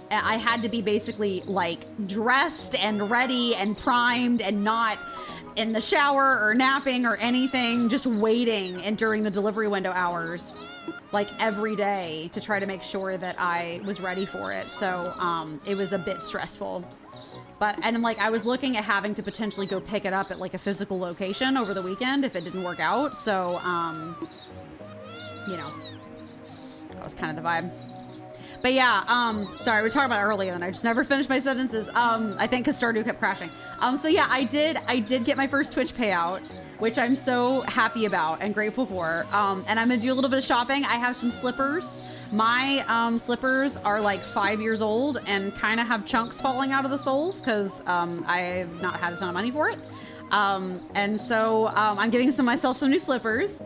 had to be basically like dressed and ready and primed and not in the shower or napping or anything, just waiting and during the delivery window hours, like every day, to try to make sure that I was ready for it. So it was a bit stressful. But, and like, I was looking at having to potentially go pick it up at like a physical location over the weekend if it didn't work out. So, you know, that was kind of the vibe. But yeah, sorry, we were talking about it earlier and I just never finished my sentences. I think because Stardew kept crashing. So yeah, I did get my first Twitch payout, which I'm so happy about and grateful for. And I'm gonna do a little bit of shopping. I have some slippers. My slippers are like 5 years old and kind of have chunks falling out of the soles because I've not had a ton of money for it. And so I'm getting myself some new slippers.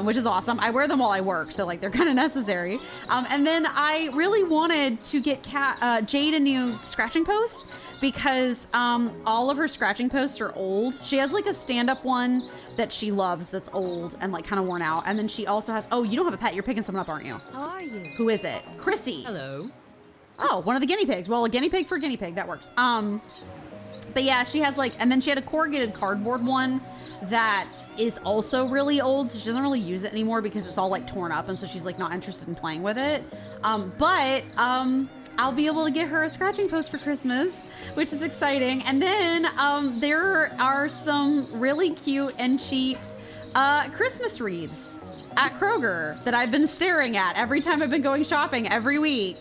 Which is awesome. I wear them while I work, so like they're kind of necessary. And then I really wanted to get Jade a new scratching post because all of her scratching posts are old. She has like a stand-up one that she loves that's old and like kind of worn out. And then she also has, oh, you don't have a pet. You're picking someone up, aren't you? How are you? Who is it? Chrissy. Hello. Oh, one of the guinea pigs. Well, a guinea pig for a guinea pig. That works. But yeah, she has like, and then she had a corrugated cardboard one that is also really old, so she doesn't really use it anymore because it's all like torn up, and so she's like not interested in playing with it. But I'll be able to get her a scratching post for Christmas, which is exciting. And then there are some really cute and cheap Christmas wreaths at Kroger that I've been staring at every time I've been going shopping every week.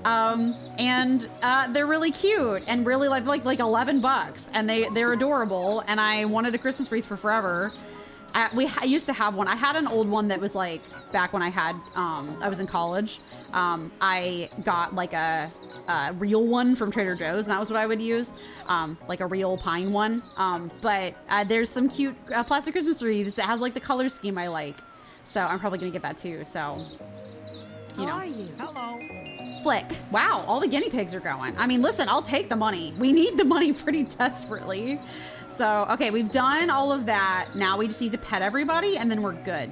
And they're really cute and really like $11, and they're adorable. And I wanted a Christmas wreath for forever. I used to have one. I had an old one that was like back when I had I was in college. I got like a real one from Trader Joe's, and that was what I would use, like a real pine one. But there's some cute plastic Christmas wreaths that has like the color scheme I like, so I'm probably gonna get that too. So, you know. How are you? Hello. Flick. Wow, all the guinea pigs are going. I mean, listen, I'll take the money. We need the money pretty desperately. So, okay, we've done all of that. Now we just need to pet everybody and then we're good.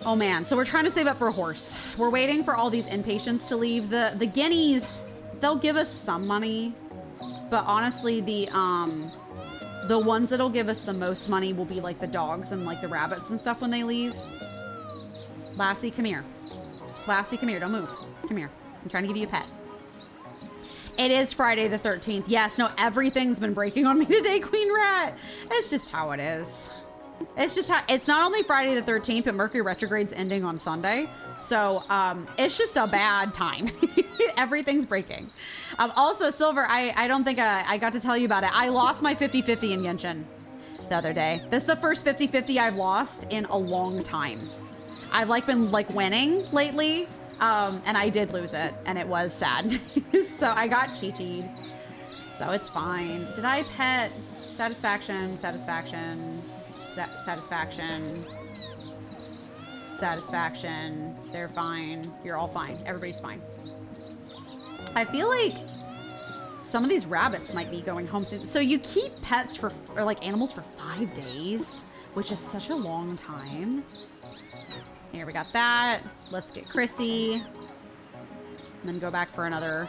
Oh man, so we're trying to save up for a horse. We're waiting for all these inpatients to leave. The guineas, they'll give us some money, But honestly, the ones that'll give us the most money will be like the dogs and like the rabbits and stuff when they leave. Lassie, come here. Lassie, come here. Don't move. Come here. I'm trying to give you a pet. It is Friday the 13th. Yes, no, everything's been breaking on me today, Queen Rat. It's just how it is. It's just how, it's not only Friday the 13th, but Mercury retrograde's ending on Sunday. So, it's just a bad time. Everything's breaking. Also, Silver, I don't think I got to tell you about it. I lost my 50-50 in Genshin the other day. This is the first 50-50 I've lost in a long time. I've like been like winning lately. And I did lose it, and it was sad. So I got chi-chi'd. So it's fine. Did I pet? Satisfaction, satisfaction, satisfaction, satisfaction. They're fine. You're all fine. Everybody's fine. I feel like some of these rabbits might be going home soon. So you keep pets for, or like animals for 5 days, which is such a long time. Here, we got that. Let's get Chrissy. And then go back for another.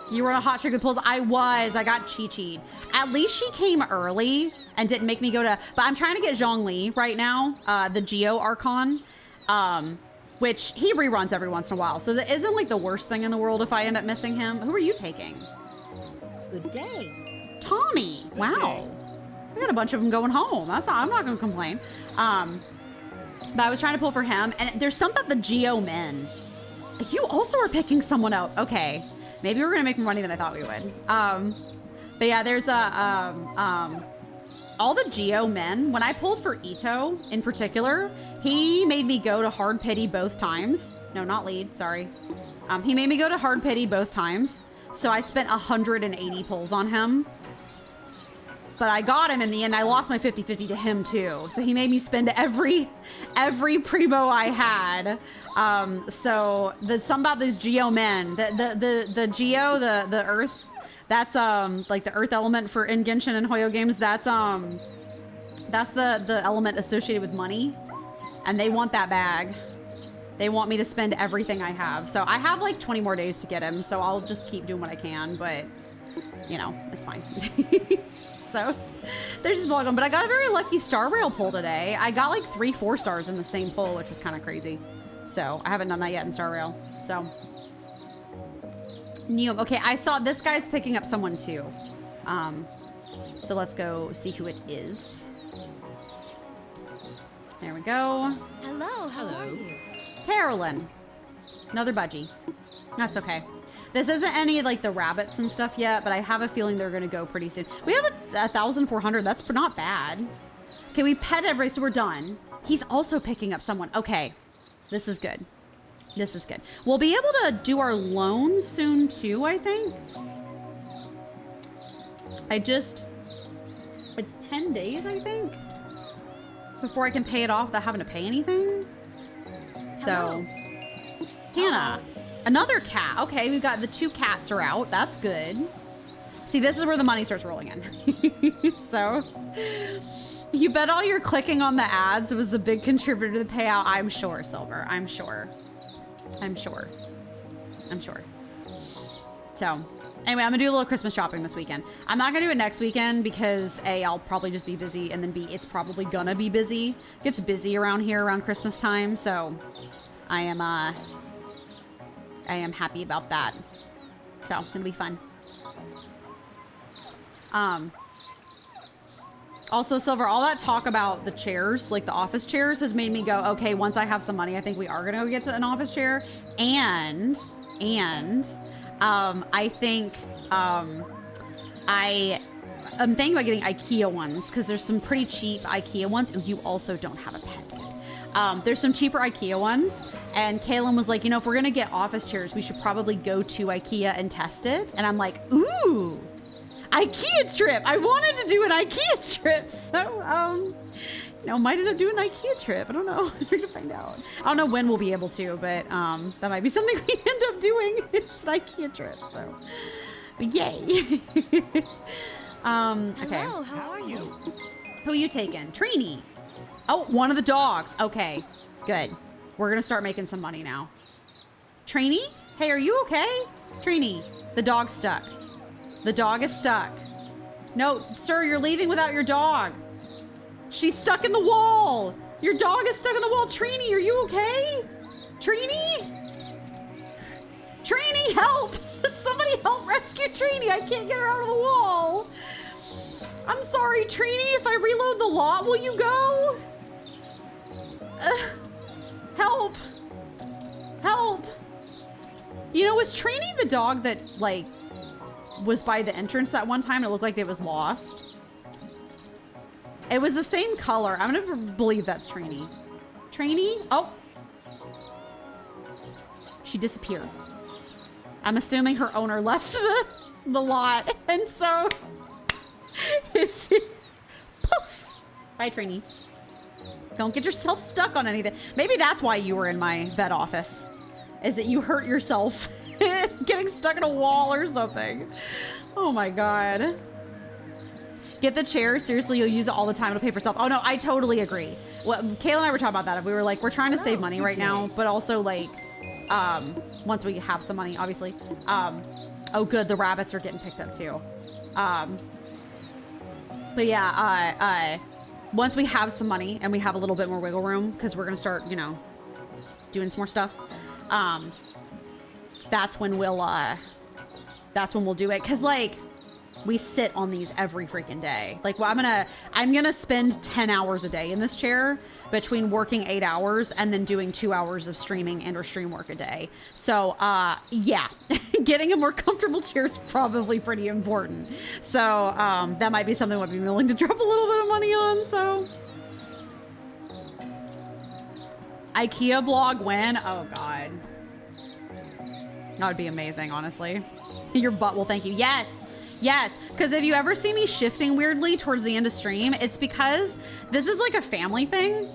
You were a hot sugar pulls. I was. I got Chi-Chi'd. At least she came early and didn't make me go to... But I'm trying to get Zhongli right now. The Geo Archon. Which he reruns every once in a while. So that isn't like the worst thing in the world if I end up missing him. Who are you taking? Good day. Tommy. Wow. We got a bunch of them going home. That's not, I'm not going to complain. But I was trying to pull for him, and there's something about the Geo men. You also are picking someone out. Okay, maybe we're gonna make more money than I thought we would. But yeah, there's all the Geo men. When I pulled for Ito in particular, he made me go to hard pity both times. No, not lead. Sorry. He made me go to hard pity both times. So I spent 180 pulls on him. But I got him in the end. I lost my 50-50 to him too. So he made me spend every primo I had. So there's something about these Geo men. The Geo, the Earth, that's like the Earth element for in Genshin and Hoyo games. That's the element associated with money, and they want that bag. They want me to spend everything I have. So I have like 20 more days to get him. So I'll just keep doing what I can. But you know, it's fine. So they're just vlogging. But I got a very lucky Star Rail pull today. I got like 3 4 stars in the same pull, which was kind of crazy. So I haven't done that yet in Star Rail. So Neum. Okay, I saw this guy's picking up someone too. So let's go see who it is. There we go. Hello, how are you? Carolyn. Another budgie. That's okay. This isn't any like the rabbits and stuff yet, but I have a feeling they're gonna go pretty soon. We have 1,400. That's not bad. Okay, we pet everybody, so we're done. He's also picking up someone. Okay, this is good. This is good. We'll be able to do our loan soon too, I think. It's 10 days, I think, before I can pay it off without having to pay anything. So, Hannah. Another cat. Okay, we've got the 2 cats are out. That's good. See, this is where the money starts rolling in. So, you bet all your clicking on the ads was a big contributor to the payout. I'm sure, Silver. I'm sure. I'm sure. I'm sure. So, anyway, I'm gonna do a little Christmas shopping this weekend. I'm not gonna do it next weekend because A, I'll probably just be busy, and then B, it's probably gonna be busy. It gets busy around here around Christmas time, so I am happy about that. So, it'll be fun. Also, Silver, all that talk about the chairs, like the office chairs, has made me go, okay, once I have some money, I think we are gonna go get to an office chair. And I think I'm thinking about getting IKEA ones because there's some pretty cheap IKEA ones. And you also don't have a pet. There's some cheaper IKEA ones. And Kaylin was like, you know, if we're going to get office chairs, we should probably go to IKEA and test it. And I'm like, ooh, IKEA trip. I wanted to do an IKEA trip. So, you know, might end up doing an IKEA trip. I don't know. We're going to find out. I don't know when we'll be able to, but that might be something we end up doing. It's an IKEA trip. So, yay. Okay. Hello, how are you? Who are you taking? Trini. Oh, one of the dogs. Okay, good. We're gonna start making some money now. Trini? Hey, are you okay? Trini, the dog's stuck. The dog is stuck. No, sir, you're leaving without your dog. She's stuck in the wall. Your dog is stuck in the wall. Trini, are you okay? Trini? Trini, help! Somebody help rescue Trini. I can't get her out of the wall. I'm sorry, Trini. If I reload the lot, will you go? Help. Help. You know, was Trini the dog that, like, was by the entrance that one time and it looked like it was lost? It was the same color. I'm gonna believe that's Trini. Trini? Oh. She disappeared. I'm assuming her owner left the lot, and so she, poof. Bye, Trini. Don't get yourself stuck on anything. Maybe that's why you were in my vet office, is that you hurt yourself getting stuck in a wall or something. Oh my God. Get the chair. Seriously, you'll use it all the time. It'll pay for itself. Oh no, I totally agree. Well, Kayla and I were talking about that. We were like, we're trying to save money right now, but also like, once we have some money, obviously. Oh good, the rabbits are getting picked up too. But yeah, once we have some money and we have a little bit more wiggle room, because we're gonna start, you know, doing some more stuff. That's when we'll do it. Cause like, we sit on these every freaking day. Like, well, I'm gonna spend 10 hours a day in this chair between working 8 hours and then doing 2 hours of streaming and or stream work a day. So, yeah, getting a more comfortable chair is probably pretty important. So, that might be something I'd be willing to drop a little bit of money on, so. IKEA blog when? Oh God. That would be amazing, honestly. Your butt will thank you. Yes. Yes, because if you ever see me shifting weirdly towards the end of stream, it's because this is like a family thing.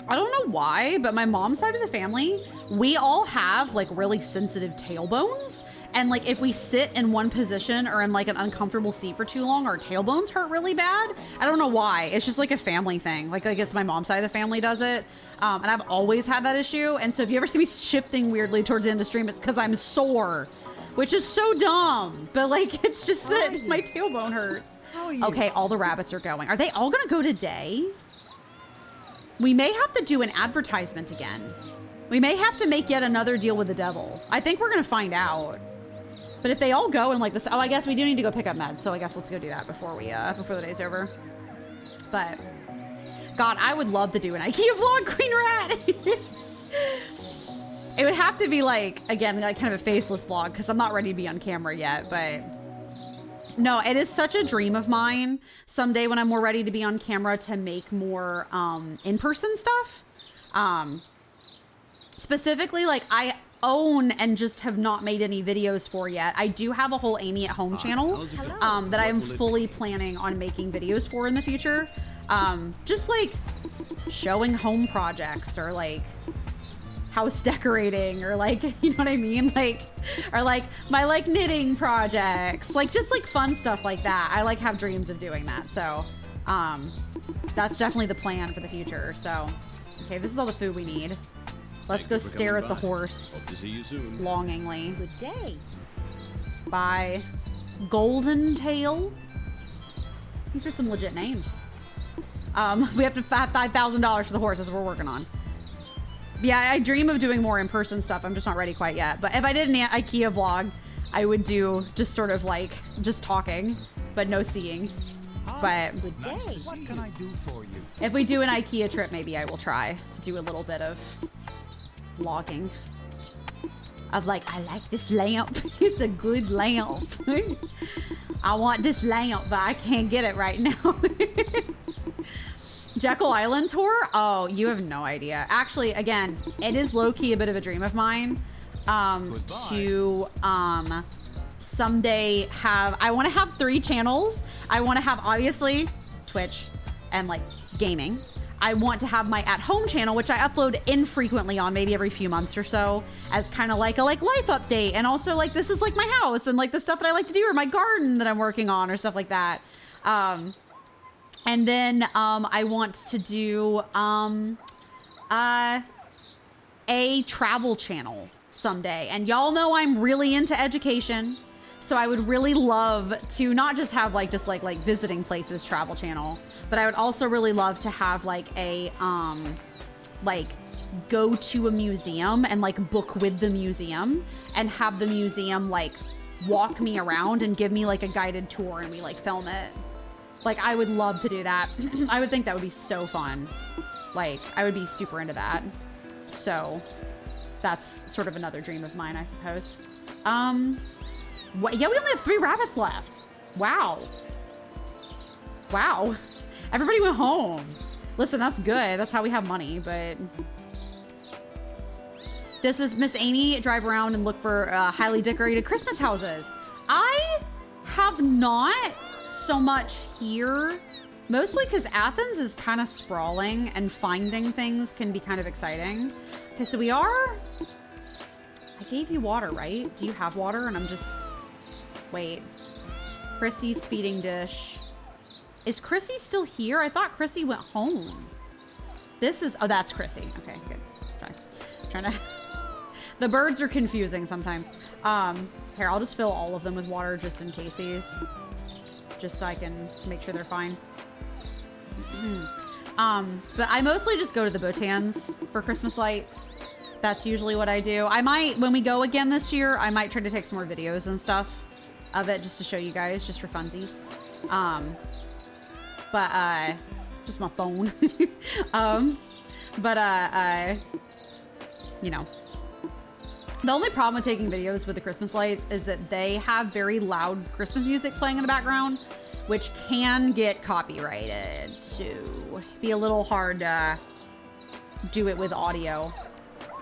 I don't know why, but my mom's side of the family, we all have like really sensitive tailbones. And like if we sit in one position or in like an uncomfortable seat for too long, our tailbones hurt really bad. I don't know why. It's just like a family thing. Like I guess my mom's side of the family does it. And I've always had that issue. And so if you ever see me shifting weirdly towards the end of stream, it's because I'm sore. Which is so dumb, but like, it's just that my tailbone hurts. How are you? Okay, all the rabbits are going. Are they all gonna go today? We may have to do an advertisement again. We may have to make yet another deal with the devil. I think we're gonna find out. But if they all go and like this, oh, I guess we do need to go pick up meds. So I guess let's go do that before the day's over. But God, I would love to do an IKEA vlog, Queen Rat. It would have to be like, again, like kind of a faceless vlog because I'm not ready to be on camera yet, but no, it is such a dream of mine someday when I'm more ready to be on camera to make more in-person stuff. Specifically, like I own and just have not made any videos for yet. I do have a whole Amy at Home channel that I'm fully planning on making videos for in the future. Just like showing home projects or like house decorating or like, you know what I mean? Like, or like my like knitting projects, like just like fun stuff like that. I like have dreams of doing that. So, that's definitely the plan for the future. So, okay, this is all the food we need. Let's go stare at the horse Hope to see you soon. longingly. Good day. Bye. Golden Tail. These are some legit names. We have to have $5,000 for the horse. That's what we're working on. Yeah, I dream of doing more in-person stuff. I'm just not ready quite yet. But if I did an IKEA vlog, I would do just sort of like just talking, but no seeing. But Good day. What can I do for you? if we do an IKEA trip, maybe I will try to do a little bit of vlogging. Of like, I like this lamp. It's a good lamp. I want this lamp, but I can't get it right now. Jekyll Island tour? Oh, you have no idea. Actually, again, it is low-key a bit of a dream of mine to someday have... I want to have 3 channels. I want to have, obviously, Twitch and, like, gaming. I want to have my at-home channel, which I upload infrequently on, maybe every few months or so, as kind of like a life update. And also, like, this is, like, my house and, like, the stuff that I like to do or my garden that I'm working on or stuff like that. And then I want to do a travel channel someday. And y'all know I'm really into education. So I would really love to not just have like visiting places travel channel, but I would also really love to have like a like go to a museum and like book with the museum and have the museum like walk me around and give me like a guided tour and we like film it. Like I would love to do that. I would think that would be so fun. Like I would be super into that. So that's sort of another dream of mine, I suppose. What? Yeah, we only have 3 rabbits left. Wow. Wow. Everybody went home. Listen, that's good. That's how we have money, but... This is Miss Amy. Drive around and look for highly decorated Christmas houses. I have not so much here. Mostly because Athens is kind of sprawling and finding things can be kind of exciting. Okay, so we are... I gave you water, right? Do you have water? And I'm just... Wait. Chrissy's feeding dish. Is Chrissy still here? I thought Chrissy went home. This is... Oh, that's Chrissy. Okay, good. Trying to... The birds are confusing sometimes. Here, I'll just fill all of them with water just in cases. Just so I can make sure they're fine. But I mostly just go to the Botans for Christmas lights. That's usually what I do. I might, when we go again this year, I might try to take some more videos and stuff of it just to show you guys, just for funsies. Just my phone. You know. The only problem with taking videos with the Christmas lights is that they have very loud Christmas music playing in the background, which can get copyrighted. So it'd be a little hard to do it with audio.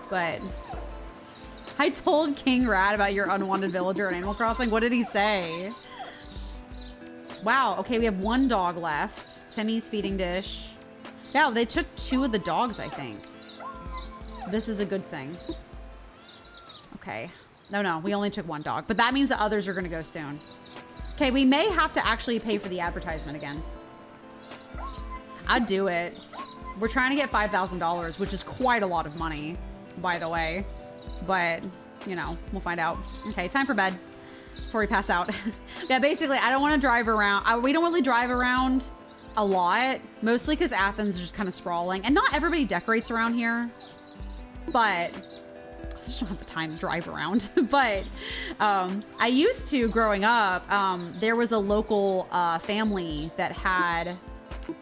But I told King Rat about your unwanted villager in Animal Crossing. What did he say? Wow. Okay, we have 1 dog left. Timmy's feeding dish. Yeah, they took 2 of the dogs, I think. This is a good thing. Okay. No, we only took 1 dog, but that means the others are going to go soon. Okay, we may have to actually pay for the advertisement again. I'd do it. We're trying to get $5,000, which is quite a lot of money, by the way. But, you know, we'll find out. Okay, time for bed before we pass out. Yeah, basically, I don't want to drive around. We don't really drive around a lot, mostly because Athens is just kind of sprawling. And not everybody decorates around here, but... I just don't have the time to drive around. But I used to, growing up, there was a local family that had... Oh,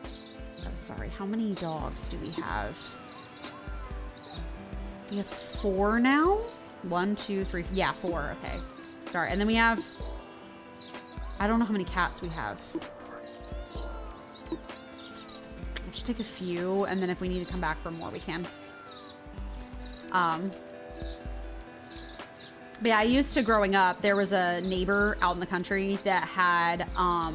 sorry. How many dogs do we have? We have 4 now? 1, 2, 3... Yeah, 4. Okay. Sorry. And then we have... I don't know how many cats we have. We'll just take a few, and then if we need to come back for more, we can. But yeah, I used to, growing up, there was a neighbor out in the country that had a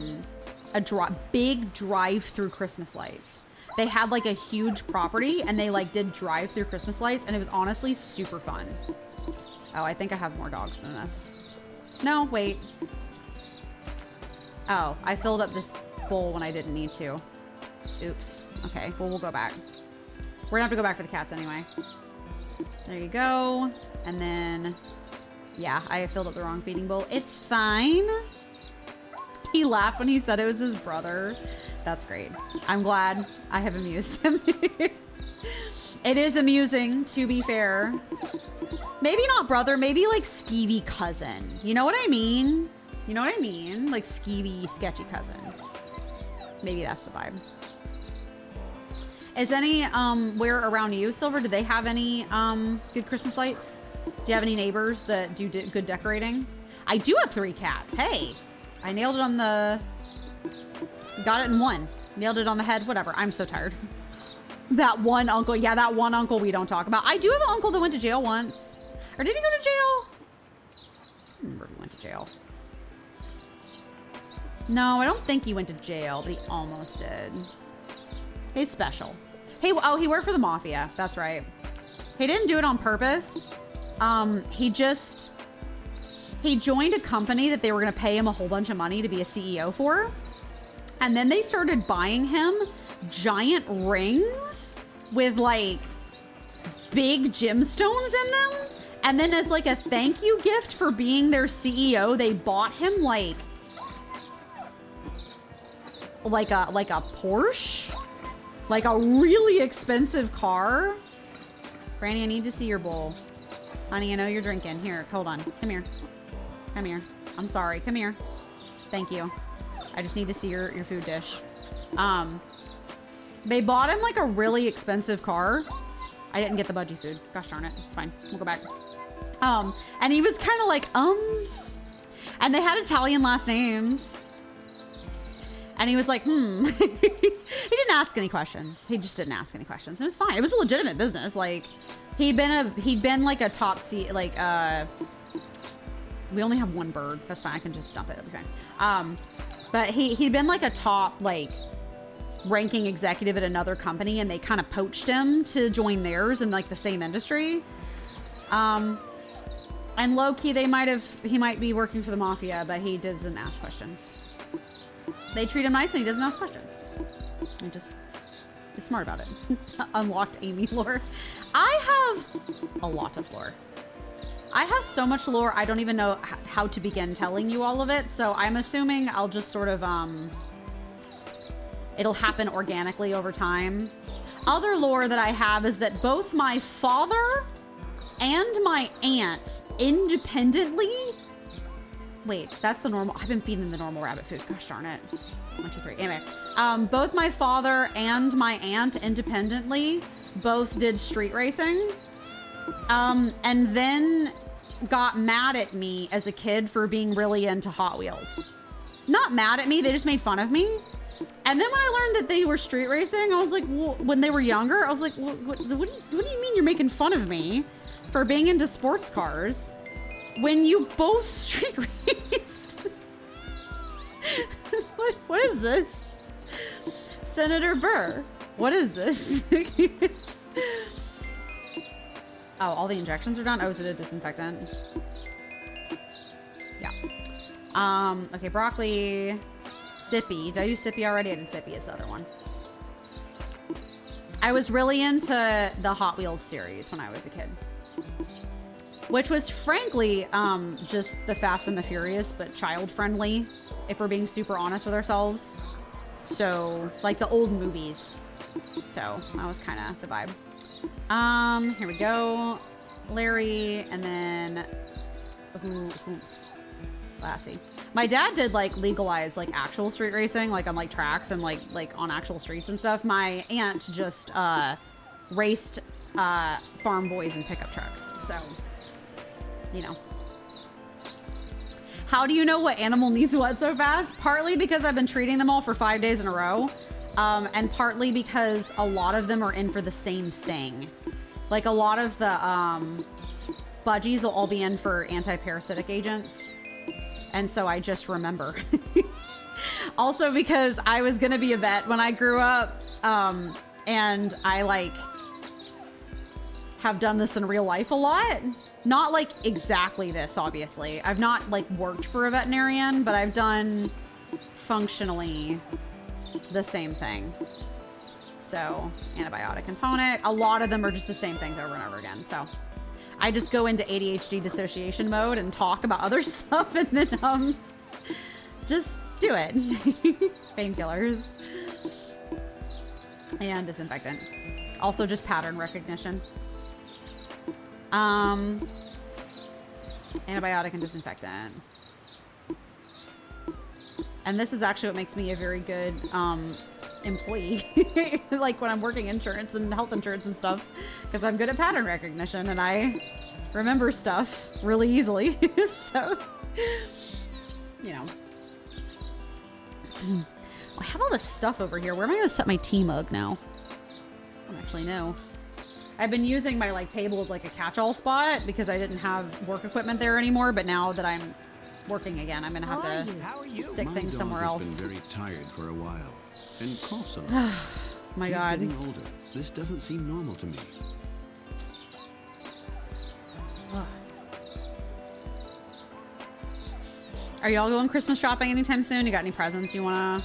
big drive-through Christmas lights. They had like a huge property and they like did drive-through Christmas lights, and it was honestly super fun. Oh, I think I have more dogs than this. No, wait. Oh, I filled up this bowl when I didn't need to. Oops. Okay, well, we'll go back. We're gonna have to go back for the cats anyway. There you go. And then... Yeah, I filled up the wrong feeding bowl. It's fine. He laughed when he said it was his brother. That's great. I'm glad I have amused him. It is amusing, to be fair. Maybe not brother, maybe like skeevy cousin. You know what I mean? You know what I mean? Like skeevy, sketchy cousin. Maybe that's the vibe. Is any, where around you, Silver, do they have any, good Christmas lights? Do you have any neighbors that do good decorating? I do have 3 cats. Hey, I nailed it on the... Got it in 1. Nailed it on the head. Whatever. I'm so tired. That one uncle. Yeah, that one uncle we don't talk about. I do have an uncle that went to jail once. Or did he go to jail? I remember he went to jail. No, I don't think he went to jail, but he almost did. He's special. Hey, oh, he worked for the mafia. That's right. He didn't do it on purpose. He joined a company that they were going to pay him a whole bunch of money to be a CEO for. And then they started buying him giant rings with like big gemstones in them. And then as like a thank you gift for being their CEO, they bought him like a Porsche, like a really expensive car. Granny, I need to see your bowl. Honey, I know you're drinking. Here, hold on. Come here. Come here. I'm sorry. Come here. Thank you. I just need to see your food dish. They bought him like a really expensive car. I didn't get the budgie food. Gosh darn it. It's fine. We'll go back. And he was kind of like, and they had Italian last names. And he was like, He didn't ask any questions. He just didn't ask any questions. It was fine. It was a legitimate business. Like, he'd been like a top seat, like, we only have one bird. That's fine. I can just dump it. Okay. But he'd been like a top, like, ranking executive at another company, and they kind of poached him to join theirs in like the same industry. And low-key, he might be working for the mafia, but he doesn't ask questions. They treat him nicely. He doesn't ask questions. He just is smart about it. Unlocked Amy lore. I have a lot of lore. I have so much lore, I don't even know how to begin telling you all of it. So I'm assuming I'll just sort of, it'll happen organically over time. Other lore that I have is that both my father and my aunt independently... Wait, that's the normal... I've been feeding the normal rabbit food. Gosh darn it. 1, 2, 3. Anyway, both my father and my aunt independently both did street racing. And then got mad at me as a kid for being really into Hot Wheels. Not mad at me, they just made fun of me. And then when I learned that they were street racing, I was like, well, when they were younger, I was like, what do you mean you're making fun of me for being into sports cars when you both street raced? What is this? Senator Burr, what is this? Oh, all the injections are done? Oh, is it a disinfectant? Yeah. Okay, broccoli. Sippy. Did I do Sippy already? I did Sippy as the other one. I was really into the Hot Wheels series when I was a kid. Which was frankly just the Fast and the Furious, but child-friendly, if we're being super honest with ourselves. So, like the old movies. So, that was kind of the vibe. Here we go. Larry, and then who's Lassie. My dad did like legalize like actual street racing, like on like tracks and like on actual streets and stuff. My aunt just raced farm boys and pickup trucks. So, you know. How do you know what animal needs what so fast? Partly because I've been treating them all for 5 days in a row. And partly because a lot of them are in for the same thing. Like a lot of the budgies will all be in for anti-parasitic agents. And so I just remember. Also because I was gonna be a vet when I grew up. And I like have done this in real life a lot. Not like exactly this, obviously. I've not like worked for a veterinarian, but I've done functionally the same thing. So antibiotic and tonic, a lot of them are just the same things over and over again. So I just go into ADHD dissociation mode and talk about other stuff and then just do it. Painkillers and disinfectant. Also just pattern recognition. Antibiotic and disinfectant. And this is actually what makes me a very good employee. Like when I'm working insurance and health insurance and stuff, because I'm good at pattern recognition and I remember stuff really easily. So, you know. I have all this stuff over here. Where am I going to set my tea mug now? I don't actually know. I've been using my like table as like a catch-all spot because I didn't have work equipment there anymore. But now that I'm working again, I'm gonna have to stick things somewhere else. My dog has been very tired for a while and coughs a lot. My He's God. getting older. This doesn't seem normal to me. Are y'all going Christmas shopping anytime soon? You got any presents you wanna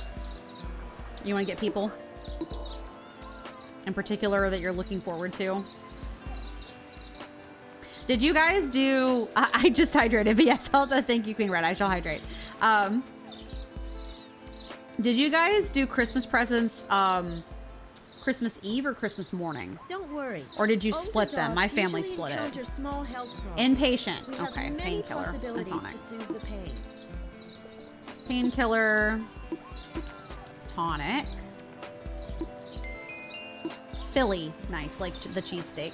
get people in particular that you're looking forward to? Did you guys do, I just hydrated, but yes, thank you, Queen Red, I shall hydrate. Did you guys do Christmas presents, Christmas Eve or Christmas morning? Don't worry. Or did you Older split them? My dogs family usually split encounter it. small health problems. Inpatient. We have Okay, many painkiller and possibilities tonic. to soothe the pain. Painkiller, tonic. Philly, nice, like the cheesesteak.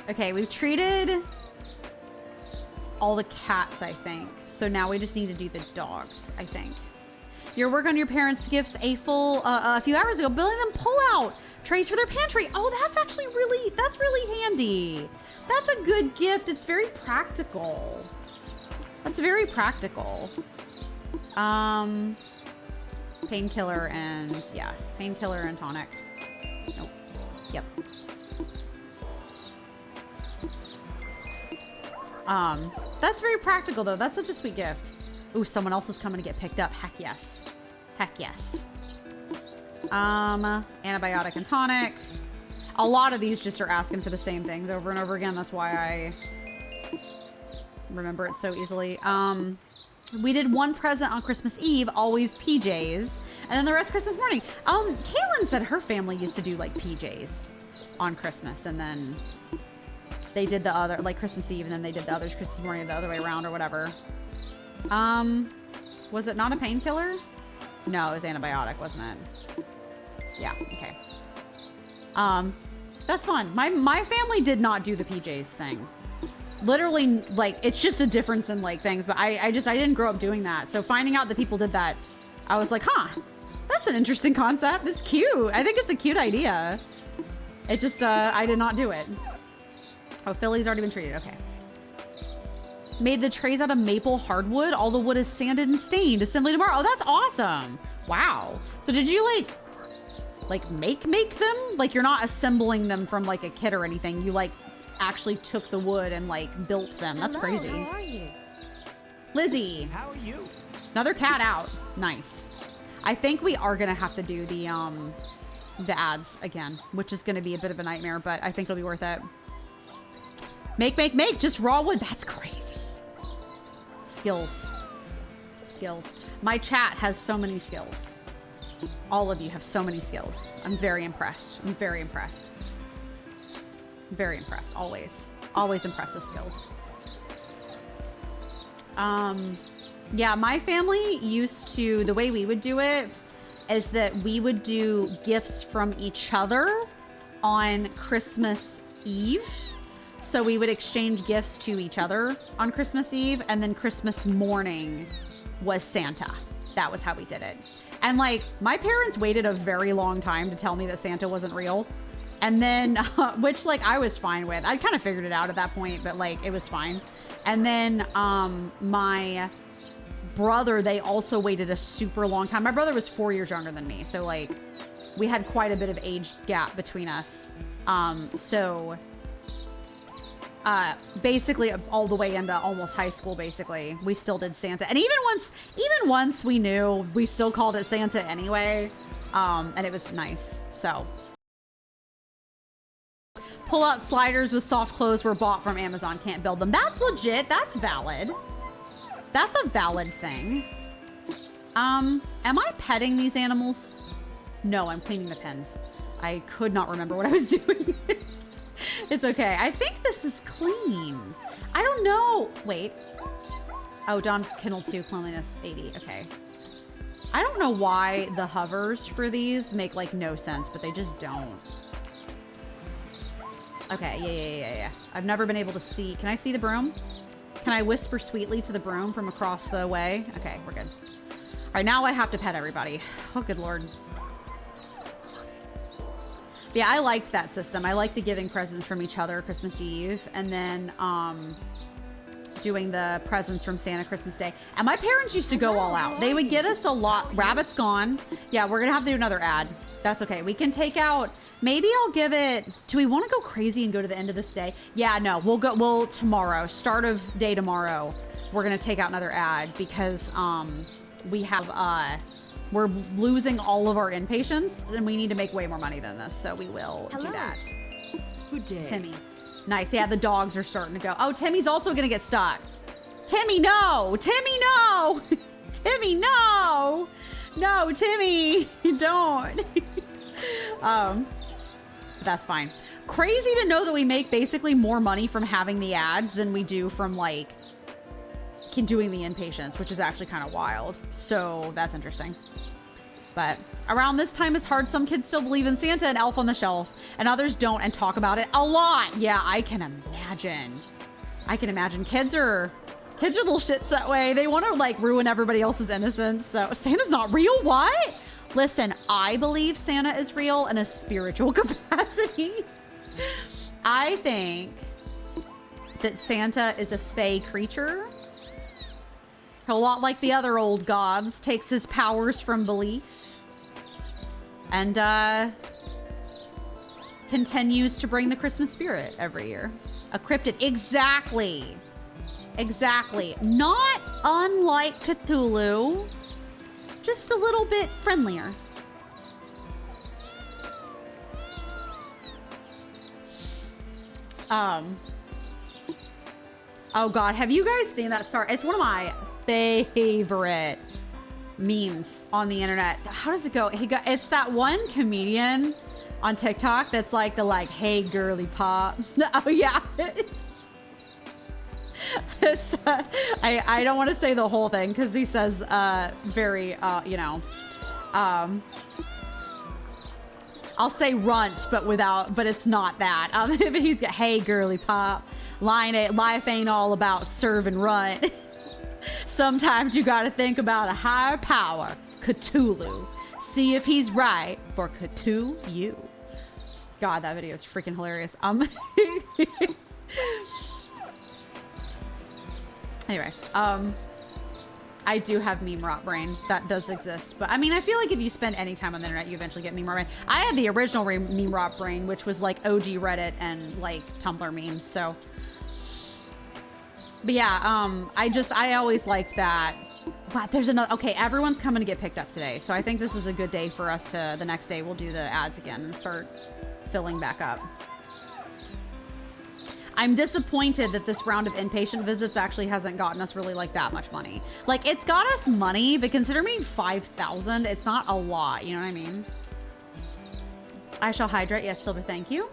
Okay, we've treated all the cats, I think. So now we just need to do the dogs, I think. Your work on your parents' gifts a few hours ago, building them pull-out trays for their pantry. Oh, that's actually that's really handy. That's a good gift. It's very practical. That's very practical. Painkiller and, yeah, painkiller and tonic. Nope. Yep. That's very practical though. That's such a sweet gift. Ooh, someone else is coming to get picked up. Heck yes. Heck yes. Antibiotic and tonic. A lot of these just are asking for the same things over and over again. That's why I remember it so easily. We did one present on Christmas Eve, always PJs, and then the rest Christmas morning. Kaylin said her family used to do like PJs on Christmas, and then they did the other, like Christmas Eve, and then they did the others Christmas morning the other way around or whatever. Was it not a painkiller? No, it was antibiotic, wasn't it? Yeah, okay. That's fun. My family did not do the PJs thing. Literally, like, it's just a difference in like things, but I didn't grow up doing that. So finding out that people did that, I was like, huh, that's an interesting concept. It's cute. I think it's a cute idea. It just, I did not do it. Oh, Philly's already been treated. Okay. Made the trays out of maple hardwood. All the wood is sanded and stained. Assembly tomorrow. Oh, that's awesome. Wow. So did you like make them? Like you're not assembling them from like a kit or anything. You like actually took the wood and like built them. That's Hello, crazy. How are you? Lizzie. How are you? Another cat out. Nice. I think we are gonna have to do the ads again, which is gonna be a bit of a nightmare, but I think it'll be worth it. Make. Just raw wood. That's crazy. Skills. My chat has so many skills. All of you have so many skills. I'm very impressed. Very impressed. Always impressed with skills. Yeah, my family used to, the way we would do it is that we would do gifts from each other on Christmas Eve. So we would exchange gifts to each other on Christmas Eve, and then Christmas morning was Santa. That was how we did it. And like, my parents waited a very long time to tell me that Santa wasn't real. And then, which like I was fine with. I kind of figured it out at that point, but like it was fine. And then my brother, they also waited a super long time. My brother was 4 years younger than me. So like we had quite a bit of age gap between us. Basically all the way into almost high school, basically, we still did Santa. And even once we knew, we still called it Santa anyway. And it was nice. So pull-out sliders with soft clothes were bought from Amazon. Can't build them. That's legit. That's valid. That's a valid thing. Am I petting these animals? No, I'm cleaning the pens. I could not remember what I was doing. It's okay. I think this is clean. I don't know. Wait. Oh, Dawn Kennel 2, cleanliness 80. Okay. I don't know why the hovers for these make like no sense, but they just don't. Okay, yeah. I've never been able to see. Can I see the broom? Can I whisper sweetly to the broom from across the way? Okay, we're good. All right, now I have to pet everybody. Oh, good Lord. Yeah, I liked that system. I liked the giving presents from each other Christmas Eve, and then doing the presents from Santa Christmas Day. And my parents used to go all out. They would get us a lot. Rabbit's gone. Yeah, we're gonna have to do another ad. That's okay. We can take out, maybe I'll give it, do we want to go crazy and go to the end of this day? Yeah, no, we'll tomorrow, start of day tomorrow, we're gonna take out another ad because we have we're losing all of our inpatients and we need to make way more money than this, so we will do that. Good day. Timmy. Nice. Yeah, the dogs are starting to go. Oh, Timmy's also gonna get stuck. Timmy, no! Timmy, no! Timmy, no! No, Timmy, don't. That's fine. Crazy to know that we make basically more money from having the ads than we do from like doing the inpatients, which is actually kind of wild. So that's interesting. But around this time, it's hard. Some kids still believe in Santa and Elf on the Shelf, and others don't and talk about it a lot. Yeah, I can imagine. I can imagine. Kids are little shits that way. They want to like ruin everybody else's innocence. So Santa's not real? What? Listen, I believe Santa is real in a spiritual capacity. I think that Santa is a fey creature. A lot like the other old gods, takes his powers from belief and continues to bring the Christmas spirit every year. A cryptid, exactly. Exactly. Not unlike Cthulhu, just a little bit friendlier. Oh God, have you guys seen that star? It's one of my favorite memes on the internet. How does it go? It's that one comedian on TikTok that's like hey girly pop. Oh yeah. It's, I don't want to say the whole thing because he says very I'll say runt but it's not that. He's got hey girly pop. Life ain't all about serve and run. Sometimes you gotta think about a higher power, Cthulhu. See if he's right for Cthulhu. God, that video is freaking hilarious. Anyway, I do have meme rot brain. That does exist. But I mean, I feel like if you spend any time on the internet, you eventually get meme rot brain. I had the original meme rot brain, which was like OG Reddit and like Tumblr memes. So, but yeah, I always liked that. But there's another, okay, everyone's coming to get picked up today. So I think this is a good day for us to, the next day we'll do the ads again and start filling back up. I'm disappointed that this round of inpatient visits actually hasn't gotten us really like that much money. Like it's got us money, but considering 5,000, it's not a lot. You know what I mean? I shall hydrate. Yes, Silver, thank you.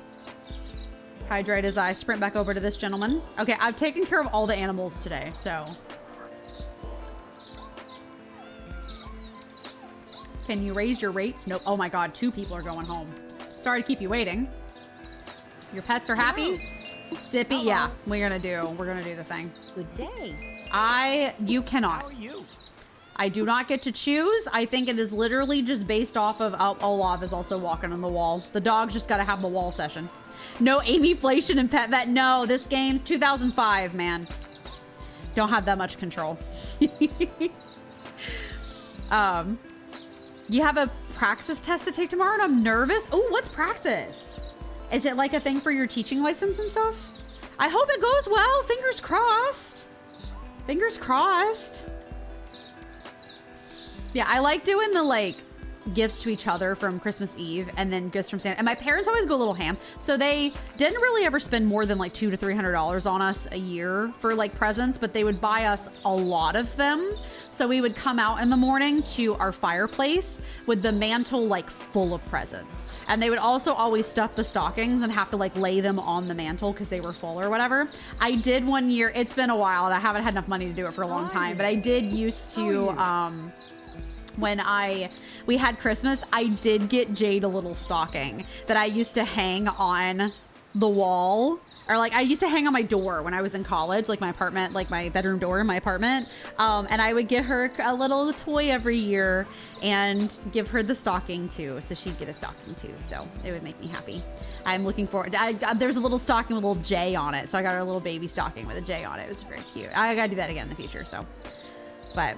Hydrate as I sprint back over to this gentleman. Okay, I've taken care of all the animals today, so. Can you raise your rates? Nope. Oh my God, 2 people are going home. Sorry to keep you waiting. Your pets are happy? Sippy, yeah, we're gonna do the thing. Good day. You cannot. How are you? I do not get to choose. I think it is literally just based off of, Olaf is also walking on the wall. The dog's just gotta have the wall session. No Amyflation and Pet Vet. No, this game, 2005, man. Don't have that much control. You have a praxis test to take tomorrow and I'm nervous. Oh, what's praxis? Is it like a thing for your teaching license and stuff? I hope it goes well. Fingers crossed. Fingers crossed. Yeah, I like doing the like gifts to each other from Christmas Eve and then gifts from Santa. And my parents always go a little ham. So they didn't really ever spend more than like $200 to $300 on us a year for like presents, but they would buy us a lot of them. So we would come out in the morning to our fireplace with the mantle like full of presents. And they would also always stuff the stockings and have to like lay them on the mantle because they were full or whatever. I did one year, it's been a while and I haven't had enough money to do it for a long time, but I did used to, when we had Christmas, I did get Jade a little stocking that I used to hang on the wall, or like I used to hang on my door when I was in college, like my apartment, like my bedroom door in my apartment. And I would get her a little toy every year and give her the stocking too. So she'd get a stocking too. So it would make me happy. I'm looking forward. There's a little stocking with a little J on it. So I got her a little baby stocking with a J on it. It was very cute. I gotta do that again in the future. So, but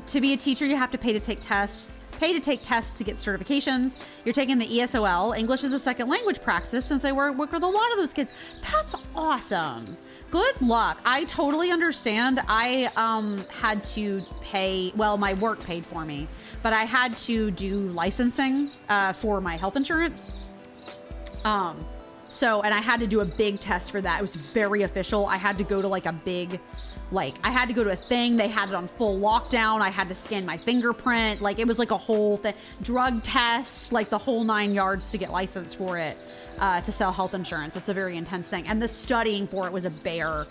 to be a teacher, you have to pay to take tests to get certifications. You're taking the ESOL, English as a second language praxis, since I work with a lot of those kids. That's awesome. Good luck. I totally understand. I had to pay, well, my work paid for me, but I had to do licensing for my health insurance. So, and I had to do a big test for that. It was very official. I had to go to like a big, like, I had to go to a thing. They had it on full lockdown. I had to scan my fingerprint. Like, it was like a whole thing. Drug test, like the whole 9 yards to get licensed for it, to sell health insurance. It's a very intense thing. And the studying for it was a bear.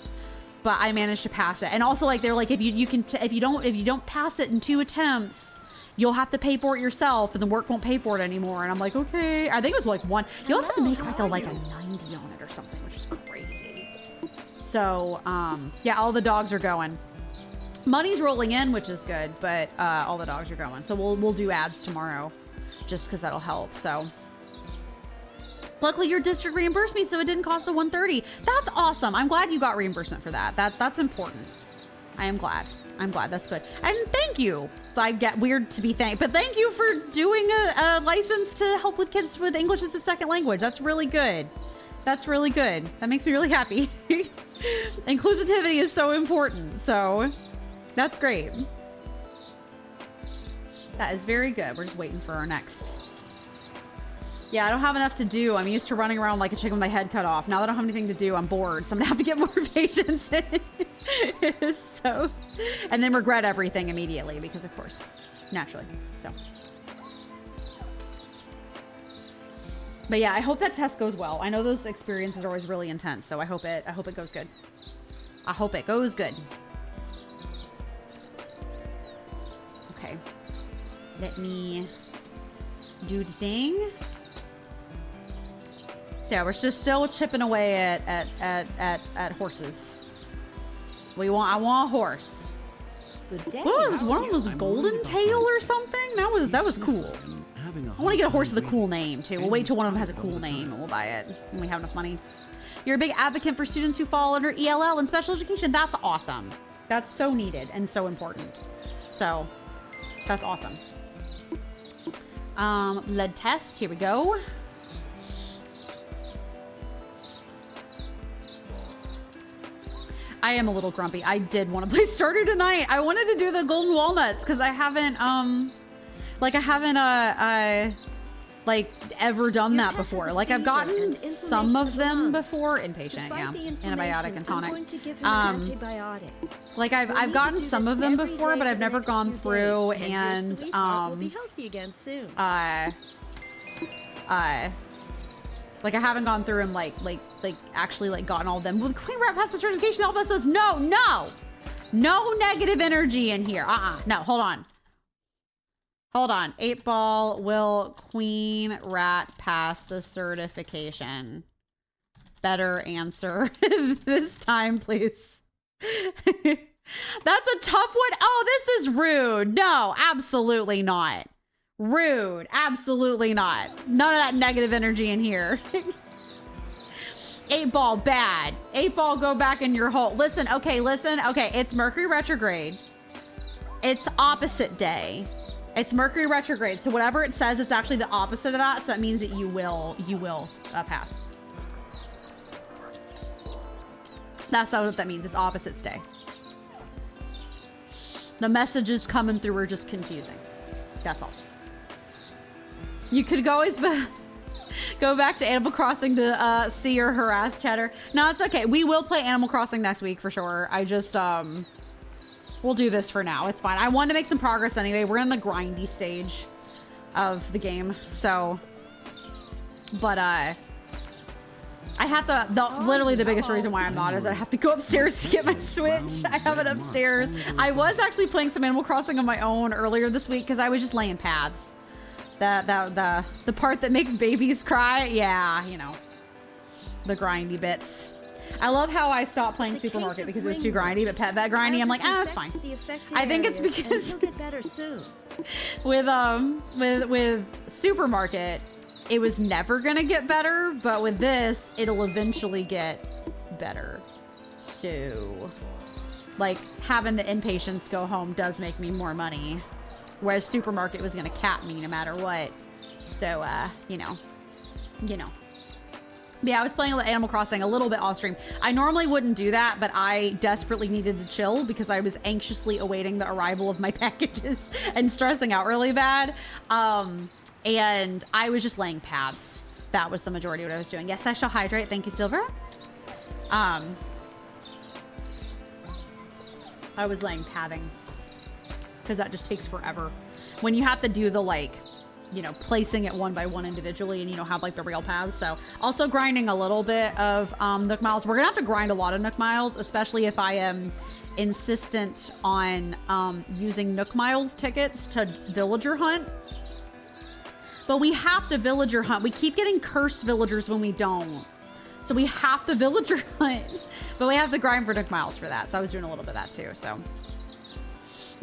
But I managed to pass it. And also, like, they're like, if you don't pass it in 2 attempts, you'll have to pay for it yourself, and the work won't pay for it anymore. And I'm like, okay. I think it was like 1. You also have to make like a 90 on it or something, which is crazy. So, yeah, all the dogs are going. Money's rolling in, which is good, but all the dogs are going. So we'll do ads tomorrow, just because that'll help. So. Luckily, your district reimbursed me, so it didn't cost the $130. That's awesome. I'm glad you got reimbursement for that. That's important. I am glad. I'm glad. That's good. And thank you. I get weird to be thanked, but thank you for doing a license to help with kids with English as a second language. That's really good. That's really good. That makes me really happy. Inclusivity is so important. So that's great. That is very good. We're just waiting for our next. Yeah, I don't have enough to do. I'm used to running around like a chicken with my head cut off. Now that I don't have anything to do, I'm bored. So I'm gonna have to get more patience in. So, and then regret everything immediately because, of course, naturally. So, but yeah, I hope that test goes well. I know those experiences are always really intense, so I hope it goes good. I hope it goes good. Okay, let me do the thing. So yeah, we're just still chipping away at horses. I want a horse. Good day. Oh, it was one of them was Golden Tail or something. That was cool. I want to get a horse with a cool name too. We'll wait till one of them has a cool name and we'll buy it when we have enough money. You're a big advocate for students who fall under ELL and special education. That's awesome. That's so needed and so important. So that's awesome. Lead test. Here we go. I am a little grumpy. I did want to play Stardew tonight. I wanted to do the golden walnuts because I haven't like ever done that before. Like I've gotten some of them before. Inpatient, yeah, antibiotic and tonic. Like I've gotten some of them before, but I've never gone through and we'll be healthy again soon. Like I haven't gone through and like actually like gotten all of them. Will the Queen Rat pass the certification? Alpha says no negative energy in here. No, hold on. 8 Ball, will Queen Rat pass the certification? Better answer this time, please. That's a tough one. Oh, this is rude. No, absolutely not. Rude. Absolutely not. None of that negative energy in here. 8 Ball, bad. 8 Ball, go back in your hole. Listen. Okay. It's Mercury retrograde. It's opposite day. It's Mercury retrograde. So whatever it says, it's actually the opposite of that. So that means that you will pass. That's not what that means. It's opposites day. The messages coming through are just confusing. That's all. You could always go back to Animal Crossing to see or harass chatter. No, it's okay. We will play Animal Crossing next week for sure. I just, we'll do this for now. It's fine. I wanted to make some progress anyway. We're in the grindy stage of the game. So, but, I have to, literally the biggest reason why I'm not is that I have to go upstairs to get my Switch. I have it upstairs. I was actually playing some Animal Crossing on my own earlier this week because I was just laying paths. The part that makes babies cry, yeah, you know, the grindy bits. I love how I stopped playing Supermarket because it was too grindy, but Pet Vet grindy, I'm like, it's fine. I think it's because with Supermarket, it was never gonna get better, but with this, it'll eventually get better. So, like, having the inpatients go home does make me more money. Whereas Supermarket was gonna cap me no matter what. So, you know. Yeah, I was playing Animal Crossing a little bit off stream. I normally wouldn't do that, but I desperately needed to chill because I was anxiously awaiting the arrival of my packages and stressing out really bad. And I was just laying paths That was the majority of what I was doing. Yes, I shall hydrate. Thank you, Silver. I was laying padding because that just takes forever. When you have to do the, like, you know, placing it one by one individually and you don't have like the rail paths. So also grinding a little bit of Nook Miles. We're gonna have to grind a lot of Nook Miles, especially if I am insistent on using Nook Miles tickets to villager hunt. But we have to villager hunt. We keep getting cursed villagers when we don't. So we have to villager hunt. But we have to grind for Nook Miles for that. So I was doing a little bit of that too, so.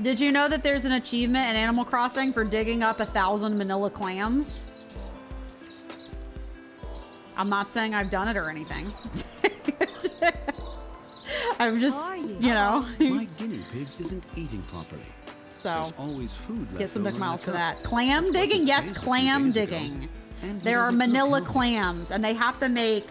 Did you know that there's an achievement in Animal Crossing for digging up 1,000 manila clams? I'm not saying I've done it or anything. I'm just, you know. My guinea pig isn't eating properly. So, there's always food left get some Nook over in Miles the for cup. that. Clam That's what digging? he Yes, tasted a few clam days ago. digging. And he There are doesn't look manila healthy. clams, and they have to make...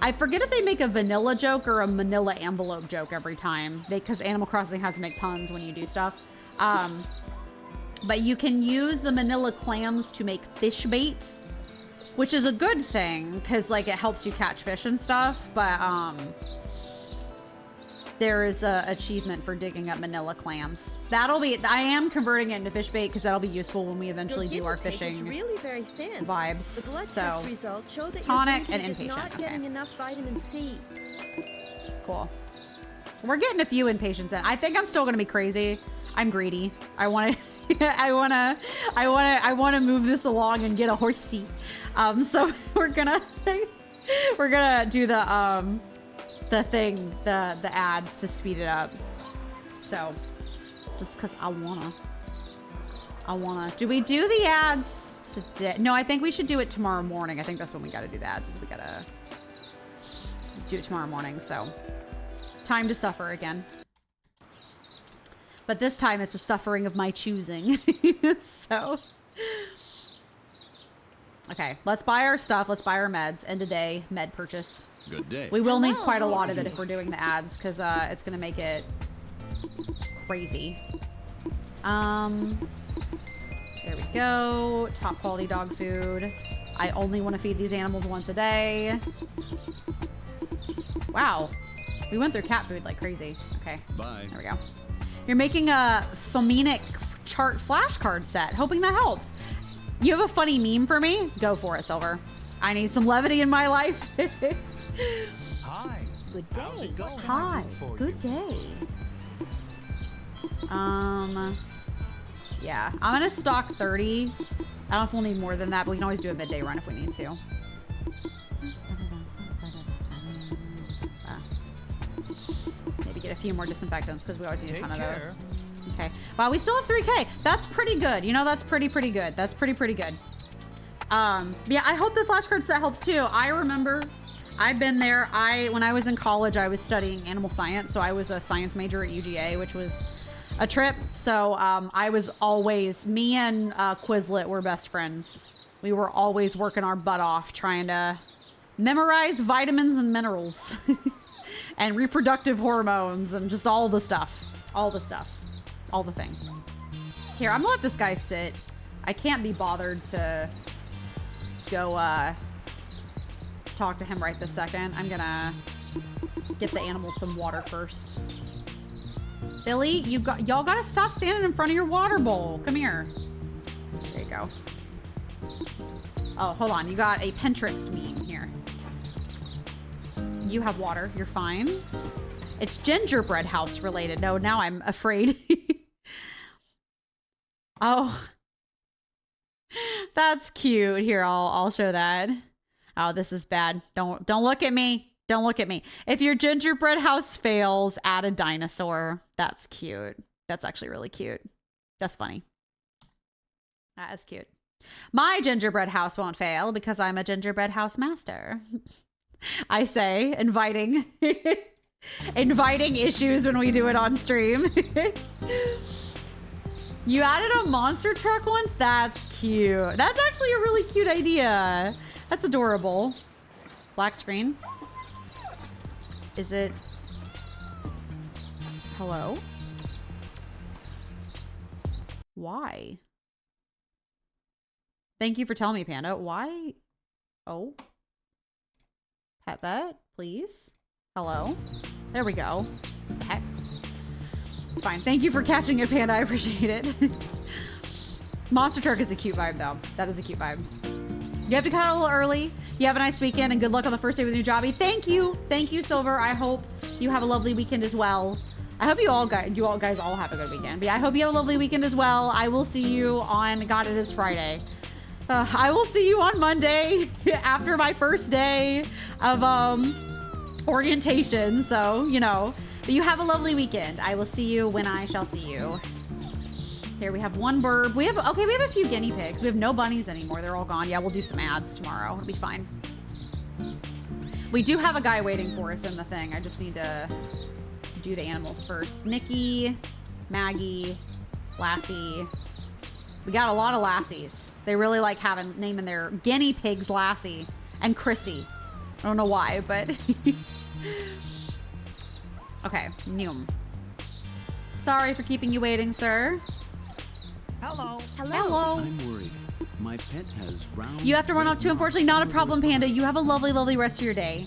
I forget if they make a vanilla joke or a manila envelope joke every time. Because Animal Crossing has to make puns when you do stuff. But you can use the manila clams to make fish bait, which is a good thing because like it helps you catch fish and stuff. But there is a achievement for digging up manila clams. That'll be, I am converting it into fish bait because that'll be useful when we eventually do our fishing really very thin. vibes. The blood So test results show that tonic your and is impatient. not getting enough vitamin C. Cool. We're getting a few impatience in. I think I'm still gonna be crazy. I'm greedy. I want to, I want to move this along and get a horsey. So we're gonna do the thing, the ads to speed it up. So just cause I wanna. Do we do the ads today? No, I think we should do it tomorrow morning. I think that's when we gotta do the ads, is we gotta do it tomorrow morning. So time to suffer again. But this time it's a suffering of my choosing. So. Okay, let's buy our stuff. Let's buy our meds. End of day, med purchase. Good day. We will need quite a lot of it if we're doing the ads, because it's going to make it crazy. There we go. Top quality dog food. I only want to feed these animals once a day. Wow. We went through cat food like crazy. Okay. Bye. There we go. You're making a phonemic chart flashcard set. Hoping that helps. You have a funny meme for me? Go for it, Silver. I need some levity in my life. Hi. Good How's day. it going? Hi. Good day. Yeah. I'm gonna stock 30. I don't know if we'll need more than that, but we can always do a midday run if we need to. Maybe get a few more disinfectants because we always need a ton of those. Okay. Wow, we still have 3K. That's pretty good. You know, that's pretty good. That's pretty good. Yeah, I hope the flashcard set helps too. I remember I've been there. When I was in college, I was studying animal science. So I was a science major at UGA, which was a trip. So I was always, me and Quizlet were best friends. We were always working our butt off trying to memorize vitamins and minerals and reproductive hormones and just all the stuff. All the stuff. All the things. Here, I'm gonna let this guy sit. I can't be bothered to go talk to him right this second. I'm gonna get the animals some water first. Billy, y'all gotta stop standing in front of your water bowl. Come here. There you go. Oh, hold on. You got a Pinterest meme here. You have water. You're fine. It's gingerbread house related. No, now I'm afraid. Oh, that's cute. Here, I'll show that. Oh, this is bad. Don't look at me. Don't look at me. If your gingerbread house fails, add a dinosaur. That's cute. That's actually really cute. That's funny. That is cute. My gingerbread house won't fail because I'm a gingerbread house master. I say, inviting issues when we do it on stream. You added a monster truck once? That's cute. That's actually a really cute idea. That's adorable. Black screen. Is it? Hello? Why? Thank you for telling me, Panda. Why Oh. Pet vet, please. Hello. There we go. What the heck? It's fine. Thank you for catching it, Panda. I appreciate it. Monster truck is a cute vibe, though. That is a cute vibe. You have to cut out a little early. You have a nice weekend, and good luck on the first day with your jobby. Thank you. Thank you, Silver. I hope you have a lovely weekend as well. I hope you guys all have a good weekend. But yeah, I hope you have a lovely weekend as well. I will see you on, God, it is Friday. I will see you on Monday after my first day of orientation. So, you know, but you have a lovely weekend. I will see you when I shall see you. Here we have one bird. We have a few guinea pigs. We have no bunnies anymore. They're all gone. Yeah, we'll do some ads tomorrow. It'll be fine. We do have a guy waiting for us in the thing. I just need to do the animals first. Nikki, Maggie, Lassie. We got a lot of Lassies. They really like naming their guinea pigs Lassie and Chrissy. I don't know why, but okay. Noom. Sorry for keeping you waiting, sir. Hello. Hello. I'm worried. My pet has round. You have to run off too. Unfortunately, not a problem, Panda. You have a lovely, lovely rest of your day.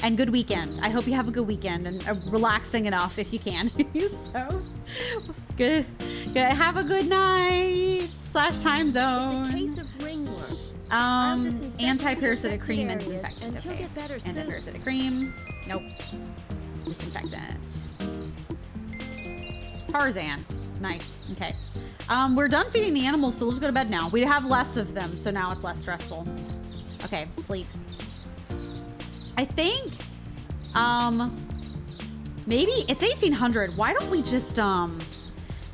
And good weekend. I hope you have a good weekend and relaxing enough if you can. So, good. Have a good night / time zone. It's a case of ringworm. I'll disinfect Anti-parasitic cream and areas, disinfectant. and he'll Okay. get better soon. Anti-parasitic cream. Nope. Disinfectant. Tarzan. Nice. Okay. We're done feeding the animals, so we'll just go to bed now. We have less of them, so now it's less stressful. Okay, sleep. I think, maybe it's 1800. Why don't we just, well,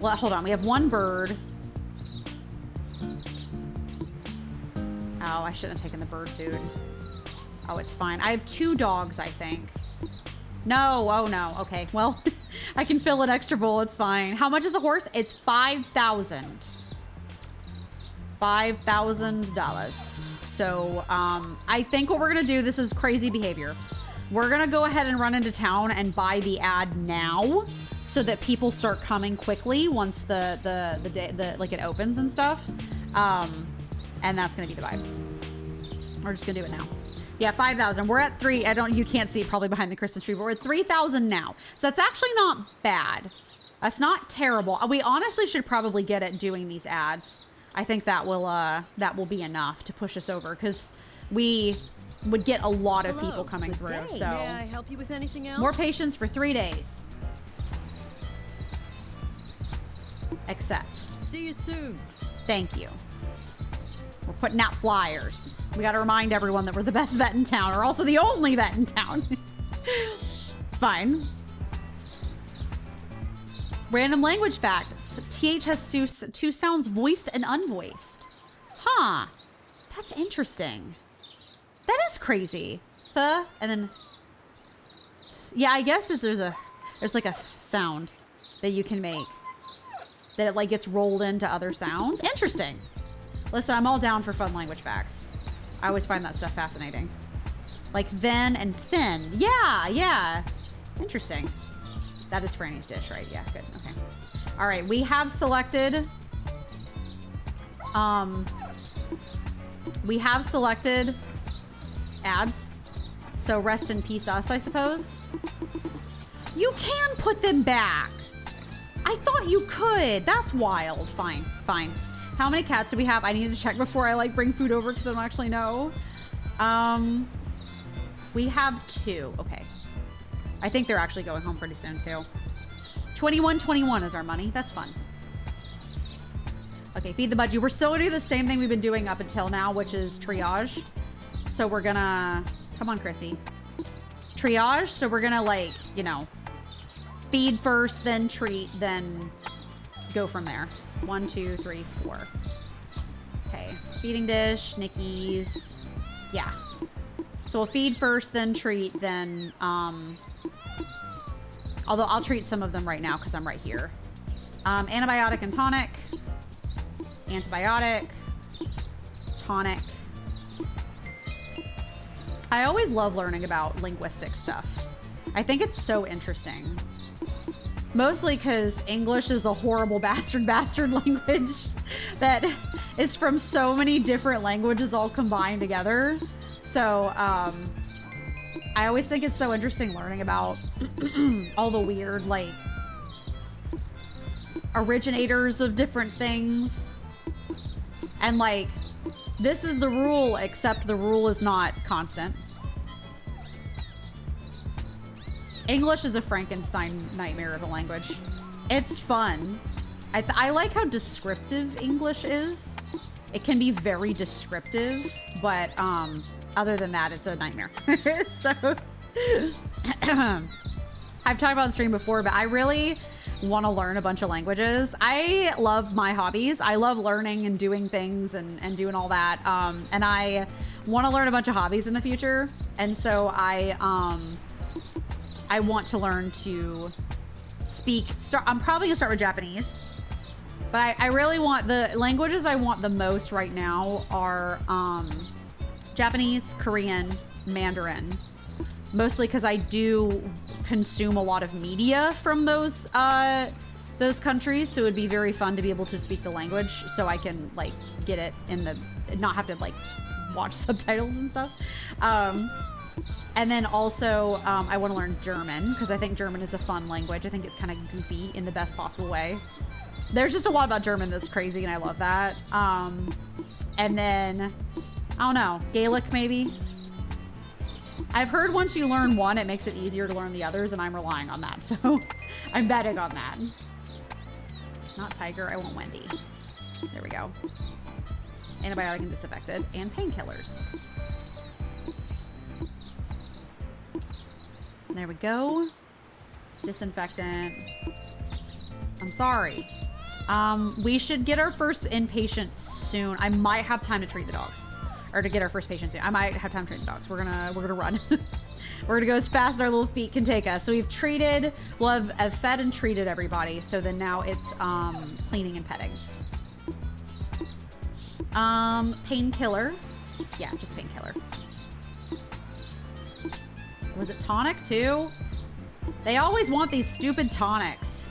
hold on. We have one bird. Oh, I shouldn't have taken the bird food. Oh, it's fine. I have 2 dogs, I think. No, oh no. Okay, well, I can fill an extra bowl. It's fine. How much is a horse? It's $5,000. $5,000. So, I think what we're gonna do, this is crazy behavior. We're gonna go ahead and run into town and buy the ad now so that people start coming quickly once the day, like it opens and stuff. And that's gonna be the vibe. We're just gonna do it now. Yeah, 5,000. We're at 3. You can't see it probably behind the Christmas tree, but we're at 3,000 now. So that's actually not bad. That's not terrible. We honestly should probably get at doing these ads. I think that will be enough to push us over because we would get a lot of people coming through. Day. So May I help you with anything else? more patience for 3 days. Accept. See you soon. Thank you. We're putting out flyers. We got to remind everyone that we're the best vet in town, or also the only vet in town. It's fine. Random language fact. TH has 2 sounds, voiced and unvoiced. Huh. That's interesting. That is crazy. The, and then... Yeah, I guess there's like a sound that you can make. That it like gets rolled into other sounds. Interesting. Listen, I'm all down for fun language facts. I always find that stuff fascinating. Like then and thin. Yeah. Interesting. That is Franny's dish, right? Yeah, good. Okay. All right, we have selected ads. So rest in peace us, I suppose. You can put them back. I thought you could. That's wild. Fine. How many cats do we have? I need to check before I like bring food over because I don't actually know. We have 2. Okay. I think they're actually going home pretty soon too. 21.21 is our money. That's fun. Okay, feed the budgie. We're still gonna do the same thing we've been doing up until now, which is triage. So we're gonna, come on, Chrissy. Triage. So we're gonna like, you know, feed first, then treat, then go from there. 1, 2, 3, 4. Okay, feeding dish, Nikki's. Yeah. So we'll feed first, then treat, then, although I'll treat some of them right now because I'm right here. Antibiotic and tonic. Antibiotic. Tonic. I always love learning about linguistic stuff. I think it's so interesting. Mostly because English is a horrible bastard language that is from so many different languages all combined together. So, I always think it's so interesting learning about all the weird, like, originators of different things. And, like, this is the rule, except the rule is not constant. English is a Frankenstein nightmare of a language. It's fun. I like how descriptive English is. It can be very descriptive, but other than that, it's a nightmare. So, I've talked about on stream before, but I really want to learn a bunch of languages. I love my hobbies. I love learning and doing things and doing all that. And I want to learn a bunch of hobbies in the future. And so I want to learn to speak. I'm probably gonna start with Japanese, but I really want the languages I want the most right now are Japanese, Korean, Mandarin, mostly because I do consume a lot of media from those countries, so it would be very fun to be able to speak the language so I can like get it in the not have to like watch subtitles and stuff. And then also, I want to learn German because I think German is a fun language. I think it's kind of goofy in the best possible way. There's just a lot about German that's crazy, and I love that. And then, I don't know, Gaelic maybe? I've heard once you learn one, it makes it easier to learn the others, and I'm relying on that, so I'm betting on that. Not Tiger, I want Wendy. There we go. Antibiotic and disaffected, and painkillers. There we go. Disinfectant. I'm sorry. We should get our first inpatient soon. I might have time to treat the dogs. Or to get our first patient soon. I might have time to treat the dogs. We're gonna run. We're gonna go as fast as our little feet can take us. So we've treated, we'll have fed and treated everybody. So then now it's cleaning and petting. Painkiller. Yeah, just painkiller. Was it tonic too? They always want these stupid tonics.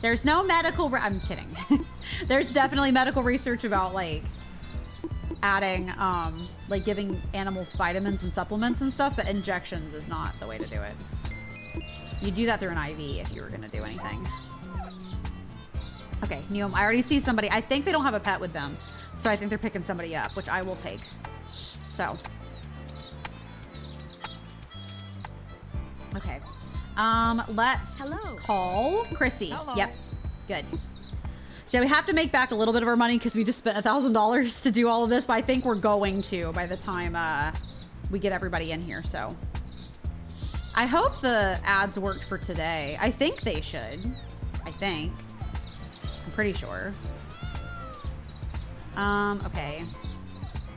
There's no medical, I'm kidding. There's definitely medical research about like adding, like giving animals vitamins and supplements and stuff, but injections is not the way to do it. You do that through an IV if you were gonna do anything. Okay, Neom, I already see somebody. I think they don't have a pet with them. So I think they're picking somebody up, which I will take. So. Okay. Let's call Chrissy. Hello. Yep. Good. So we have to make back a little bit of our money because we just spent $1,000 to do all of this, but I think we're going to by the time we get everybody in here. So I hope the ads worked for today. I think they should. I think. I'm pretty sure. Okay.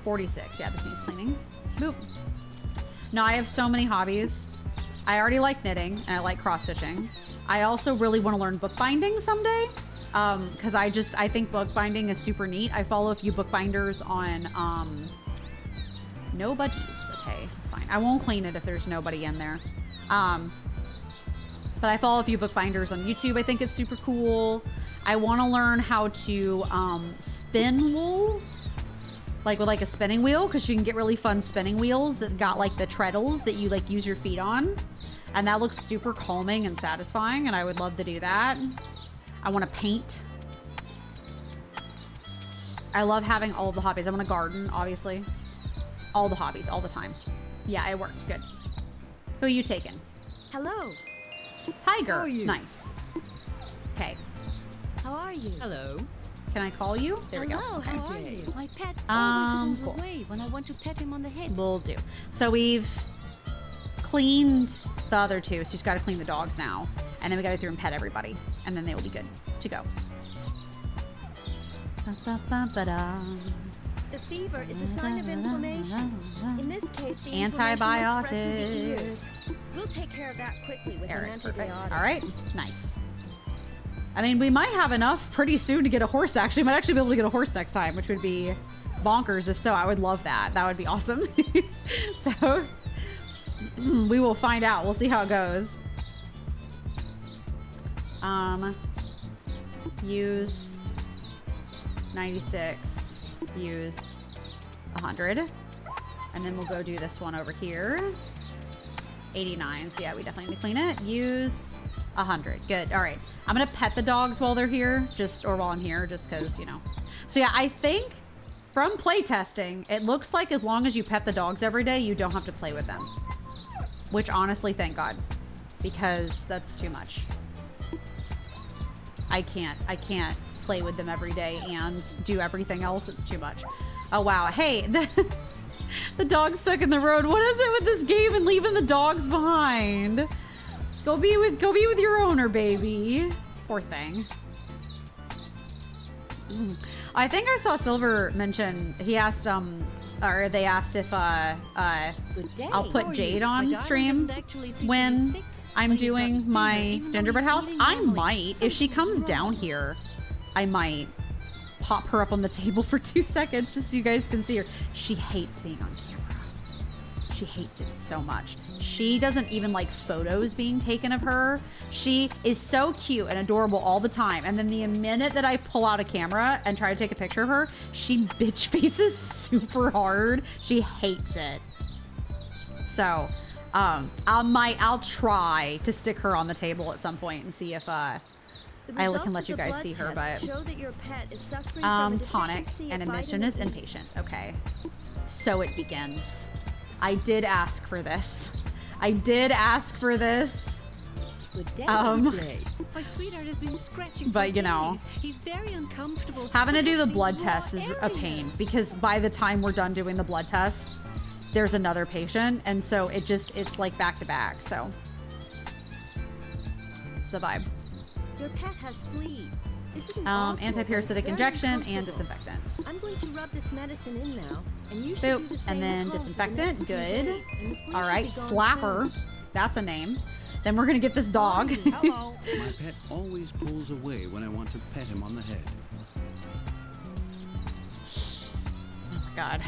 46. Yeah, this needs cleaning. Boop. No, I have so many hobbies. I already like knitting and I like cross-stitching. I also really want to learn bookbinding someday. Because I think bookbinding is super neat. I follow a few bookbinders on, no budgies. Okay, that's fine. I won't clean it if there's nobody in there. But I follow a few bookbinders on YouTube. I think it's super cool. I want to learn how to spin wool. Like with like a spinning wheel, because you can get really fun spinning wheels that got like the treadles that you like use your feet on. And that looks super calming and satisfying, and I would love to do that. I want to paint. I love having all of the hobbies. I want to garden, obviously. All the hobbies, all the time. Yeah, it worked. Good. Who are you taking? Hello. Tiger. How are you? Nice. Okay. How are you? Hello. Can I call you? There we go. Hello, Okay. how are you? My pet always cool. goes away when I want to pet him on the head. Will do. So we've cleaned the other two, so we've got to clean the dogs now. And then we got to go through and pet everybody. And then they will be good to go. The fever is a sign of inflammation. In this case, the inflammation will spread through the ears. We'll take care of that quickly with Eric, an perfect. antibiotic. All right, nice. I mean, we might have enough pretty soon to get a horse, actually. We might actually be able to get a horse next time, which would be bonkers. If so, I would love that. That would be awesome. So, we will find out. We'll see how it goes. Use 96. Use 100. And then we'll go do this one over here. 89. So yeah, we definitely need to clean it. Use 100. Good. All right. I'm going to pet the dogs while they're here, or while I'm here, just because, you know. So yeah, I think from playtesting, it looks like as long as you pet the dogs every day, you don't have to play with them. Which honestly, thank God, because that's too much. I can't play with them every day and do everything else. It's too much. Oh wow. Hey, the dog's stuck in the road. What is it with this game and leaving the dogs behind? Go be with your owner, baby. Poor thing. I think I saw Silver mention, he asked, or they asked if I'll put Jade on stream when I'm doing my gingerbread house. I might. If she comes down here, I might pop her up on the table for 2 seconds just so you guys can see her. She hates being on camera. She hates it so much. She doesn't even like photos being taken of her. She is so cute and adorable all the time. And then the minute that I pull out a camera and try to take a picture of her, she bitch faces super hard. She hates it. So, I'll try to stick her on the table at some point and see if I can let you guys see her, but tonic and admission is inpatient. Okay, so it begins. I did ask for this. I did ask for this. My sweetheart has been scratching but for you know, days. He's very uncomfortable. having to do the These blood raw test is a pain areas. because by the time we're done doing the blood test, there's another patient, and so it's like back to back. So it's the vibe. Your pet has fleas. This isn't awful, Anti-parasitic but it's injection very and uncomfortable. disinfectant. I'm going to rub this medicine in now, and you should Boop. do the same And then at home for the disinfectant. next few Good. days, and the fleas All should right, be gone Slapper. soon. That's a name. Then we're gonna get this dog. Hello. My pet always pulls away when I want to pet him on the head. Oh my God.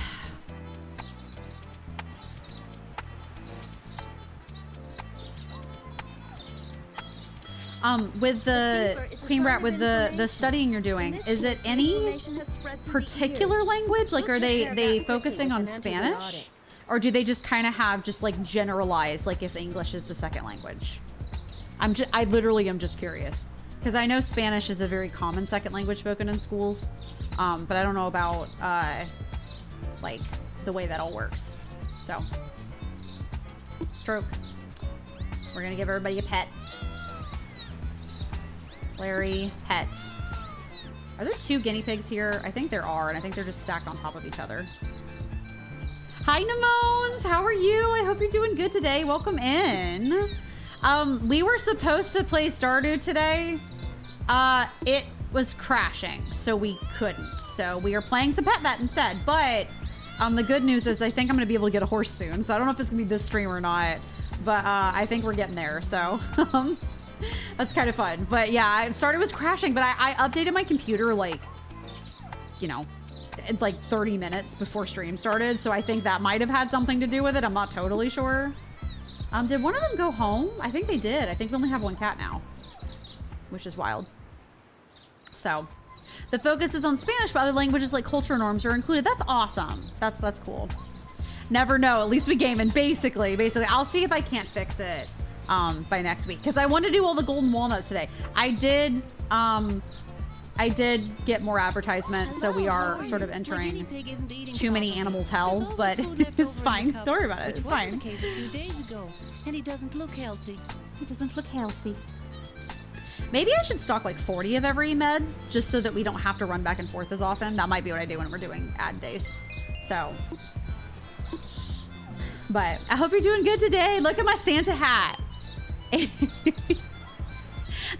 With the Queen Rat, with the studying you're doing, is it any particular language? Like, are they focusing on Spanish, or do they just kind of have just like generalized, like if English is the second language? I literally am just curious because I know Spanish is a very common second language spoken in schools, but I don't know about like the way that all works. So, stroke. We're gonna give everybody a pet. Larry, pet. Are there 2 guinea pigs here? I think there are, and I think they're just stacked on top of each other. Hi, Nemones! How are you? I hope you're doing good today. Welcome in. We were supposed to play Stardew today. It was crashing, so we couldn't. So we are playing some Pet Vet instead. But the good news is I think I'm going to be able to get a horse soon. So I don't know if it's going to be this stream or not. But I think we're getting there. So that's kind of fun. But yeah, Stardew was crashing. But I updated my computer like, you know, like 30 minutes before stream started. So I think that might have had something to do with it. I'm not totally sure. Did one of them go home? I think they did. I think we only have 1 cat now, which is wild. So the focus is on Spanish, but other languages like culture norms are included. That's awesome. That's cool. Never know. At least we game. And basically, I'll see if I can't fix it by next week because I want to do all the golden walnuts today. I did get more advertisements, so we are sort of entering too many animals hell, but it's fine. Don't worry about it. It's fine. The case a few days ago, and he doesn't look healthy. He doesn't look healthy. Maybe I should stock like 40 of every med just so that we don't have to run back and forth as often. That might be what I do when we're doing ad days. So, but I hope you're doing good today. Look at my Santa hat.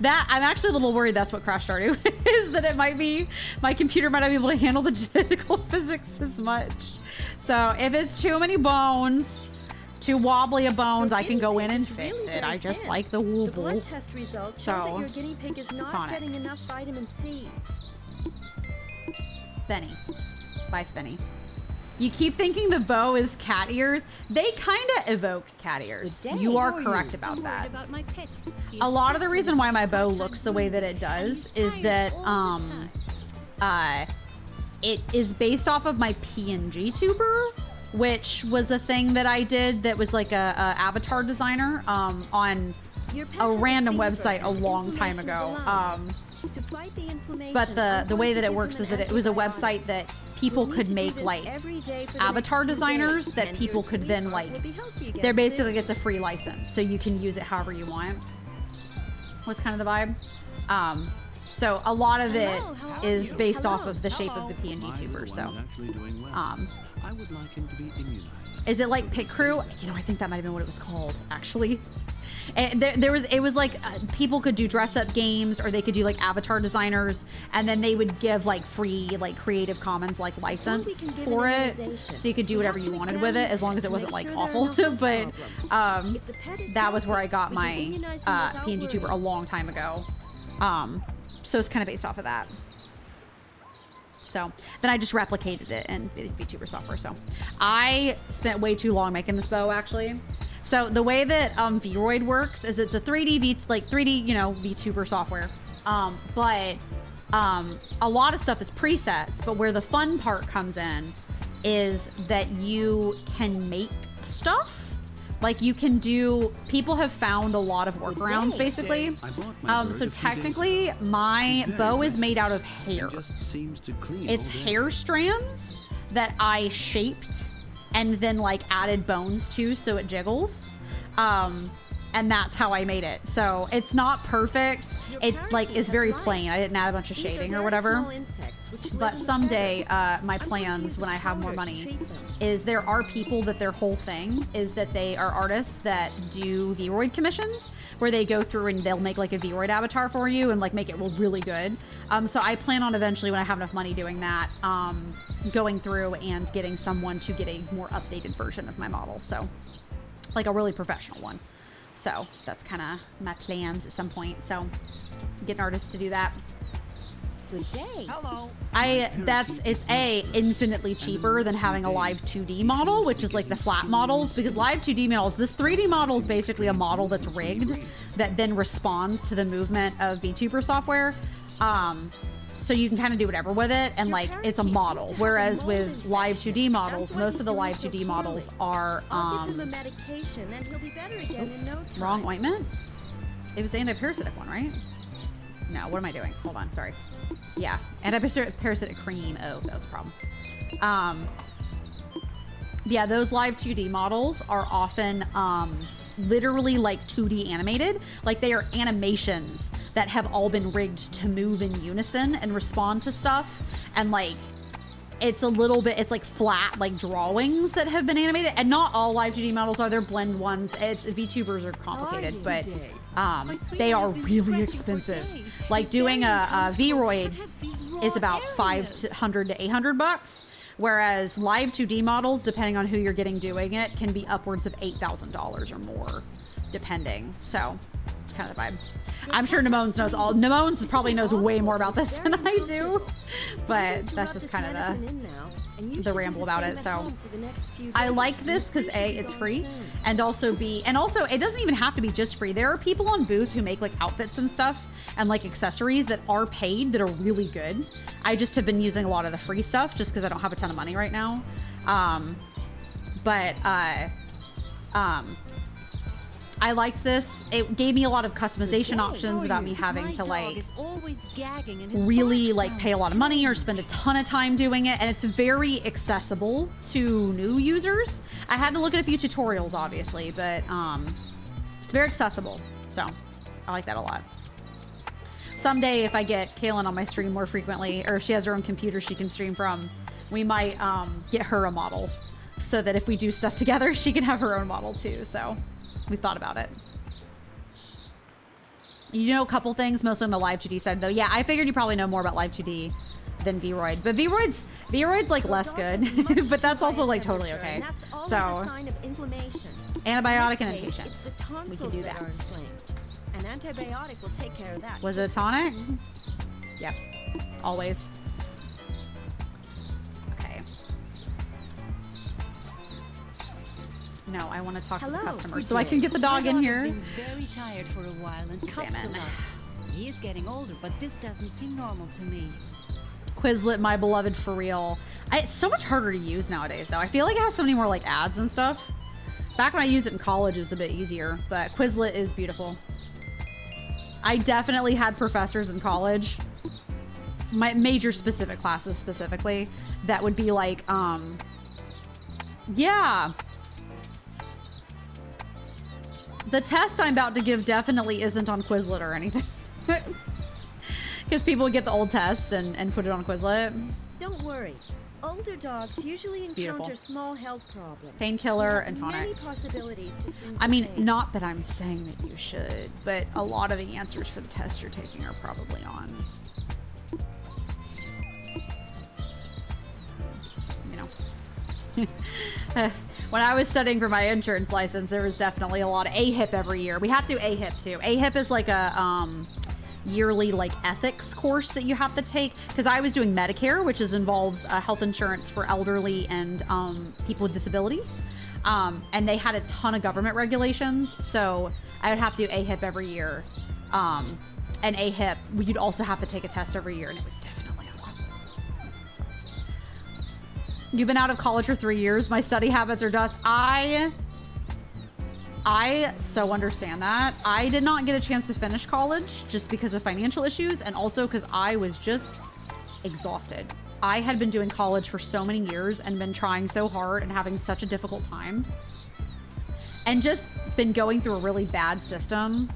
That I'm actually a little worried that's what Crash Stardew is, that it might be my computer might not be able to handle the genetical physics as much. So if it's too many bones, too wobbly of bones, I can go in and fix it. I just like the The wooble. blood test results show that your guinea pig is not tonic. getting enough vitamin C. Spenny. Bye, Spenny. You keep thinking the bow is cat ears. They kind of evoke cat ears. You are correct about I'm that. worried about my pet. He A is lot of the suffering reason why my from bow contact looks the way that it wounds, and does he's is tired that all the time. it is based off of my PNG tuber. which was a thing that I did that was like a avatar designer on Your pet a has random fever website a and long time inflammation ago. of the lungs. To fight the inflammation, But the way that it I'm going works to is give that him it was a an website that people You'll need could to do make this like every day for the avatar next few designers days, that and people your could then sweetheart like, will be healthy again they're basically, soon. it's a free license, so you can use it however you want. Was kind of the vibe. So a lot of it Hello, how are is you? based off Hello. of the shape of Hello. the PNG My tuber. little So one is actually doing well. I would like him to be immunized. is it like Pit Crew? You know, I think that might have been what it was called, actually. And it was like people could do dress up games, or they could do like avatar designers, and then they would give like free like Creative Commons like license can give for an it, immunization. so you could do We whatever have you to wanted with it, examine as long as to it wasn't make like sure there are awful. no health But problems. If the pet is that was where I healthy, got we can my immunize them without PNG tuber a worrying. long time ago. So it's kind of based off of that. So then I just replicated it in VTuber software. So I spent way too long making this bow, actually. So the way that Vroid works is it's a 3D, you know, VTuber software. But a lot of stuff is presets. But where the fun part comes in is that you can make stuff. Like you can do, people have found a lot of workarounds basically. I bought my bird So a few days technically ago. my He's very bow is restless made out of and hair. just seems to clean It's all day. hair strands that I shaped and then like added bones to so it jiggles. And that's how I made it. So it's not perfect. It like is very plain. I didn't add a bunch of These are shading or very whatever. small insects which live But in the someday, feathers. my I'm going to plans use when the I have more powder to money treat them. is there are people that their whole thing is that they are artists that do Vroid commissions where they go through and they'll make like a Vroid avatar for you and like make it really good. So I plan on eventually when I have enough money doing that, going through and getting someone to get a more updated version of my model. So like a really professional one. So that's kind of my plans at some point. So get an artist to do that. Good day. Hello. It's infinitely cheaper than having a live 2D model, which is like the flat models, because live 2D models, this 3D model is basically a model that's rigged that then responds to the movement of VTuber software. So you can kind of do whatever with it, and like it's a model. Whereas with live 2D models, most of the live 2D models are I'll give him a medication and he'll be better again in no time. wrong ointment. It was the anti-parasitic one, right? No, what am I doing? Hold on, sorry. Yeah, anti-parasitic cream. Oh, that was a problem. Yeah, those live 2D models are often literally like 2D animated. Like they are animations that have all been rigged to move in unison and respond to stuff. And like, it's a little bit, it's like flat, like drawings that have been animated. And not all live 2D models are, they're blend ones. VTubers are complicated, but they are really expensive. Like doing a Vroid is about $500 to $800. Whereas live 2D models, depending on who you're getting doing it, can be upwards of $8,000 or more, depending. So it's kind of the vibe. I'm sure Nemones probably knows way more about this than I do, but that's just kind of the ramble about it. So I like this because A, it's free, and also B, and also it doesn't even have to be just free. There are people on booth who make like outfits and stuff and like accessories that are paid that are really good. I just have been using a lot of the free stuff just because I don't have a ton of money right now. I liked this. It gave me a lot of customization options without me having to like really like pay a lot of money or spend a ton of time doing it, and it's very accessible to new users. I had to look at a few tutorials obviously, but it's very accessible, so I like that a lot. Someday if I get Kaylin on my stream more frequently, or if she has her own computer she can stream from, we might get her a model so that if we do stuff together she can have her own model too. So we've thought about it. You know a couple things, mostly on the live 2D side though. Yeah, I figured you probably know more about live 2D than Vroid, but Vroid's like less good, but that's also like totally okay. So antibiotic and inpatient, we can do that. An antibiotic will take care of that. Was it a tonic? Yep, always. Okay. No, I want to talk to the customer so I can get the dog in here. He's been very tired for a while and cups a Examine. lot. He is getting older, but this doesn't seem normal to me. Quizlet, my beloved, for real. It's so much harder to use nowadays, though. I feel like I have so many more like ads and stuff. Back when I used it in college, it was a bit easier, but Quizlet is beautiful. I definitely had professors in college, my major specific classes specifically, that would be like, yeah. The test I'm about to give definitely isn't on Quizlet or anything. Because people would get the old test and put it on Quizlet. Don't worry. Older dogs usually beautiful. encounter small health problems. Painkiller and tonic. Many possibilities to soothe I mean, pain. not that I'm saying that you should, but a lot of the answers for the test you're taking are probably on. You know. When I was studying for my insurance license, there was definitely a lot of AHIP every year. We have to do AHIP too. AHIP is like a yearly like ethics course that you have to take, because I was doing Medicare, which involves health insurance for elderly and people with disabilities, and they had a ton of government regulations, so I would have to do AHIP every year, and AHIP you'd also have to take a test every year, and it was definitely on Christmas. You've been out of college for 3 years. My study habits are dust. I so understand that. I did not get a chance to finish college just because of financial issues, and also because I was just exhausted. I had been doing college for so many years and been trying so hard and having such a difficult time, and just been going through a really bad system.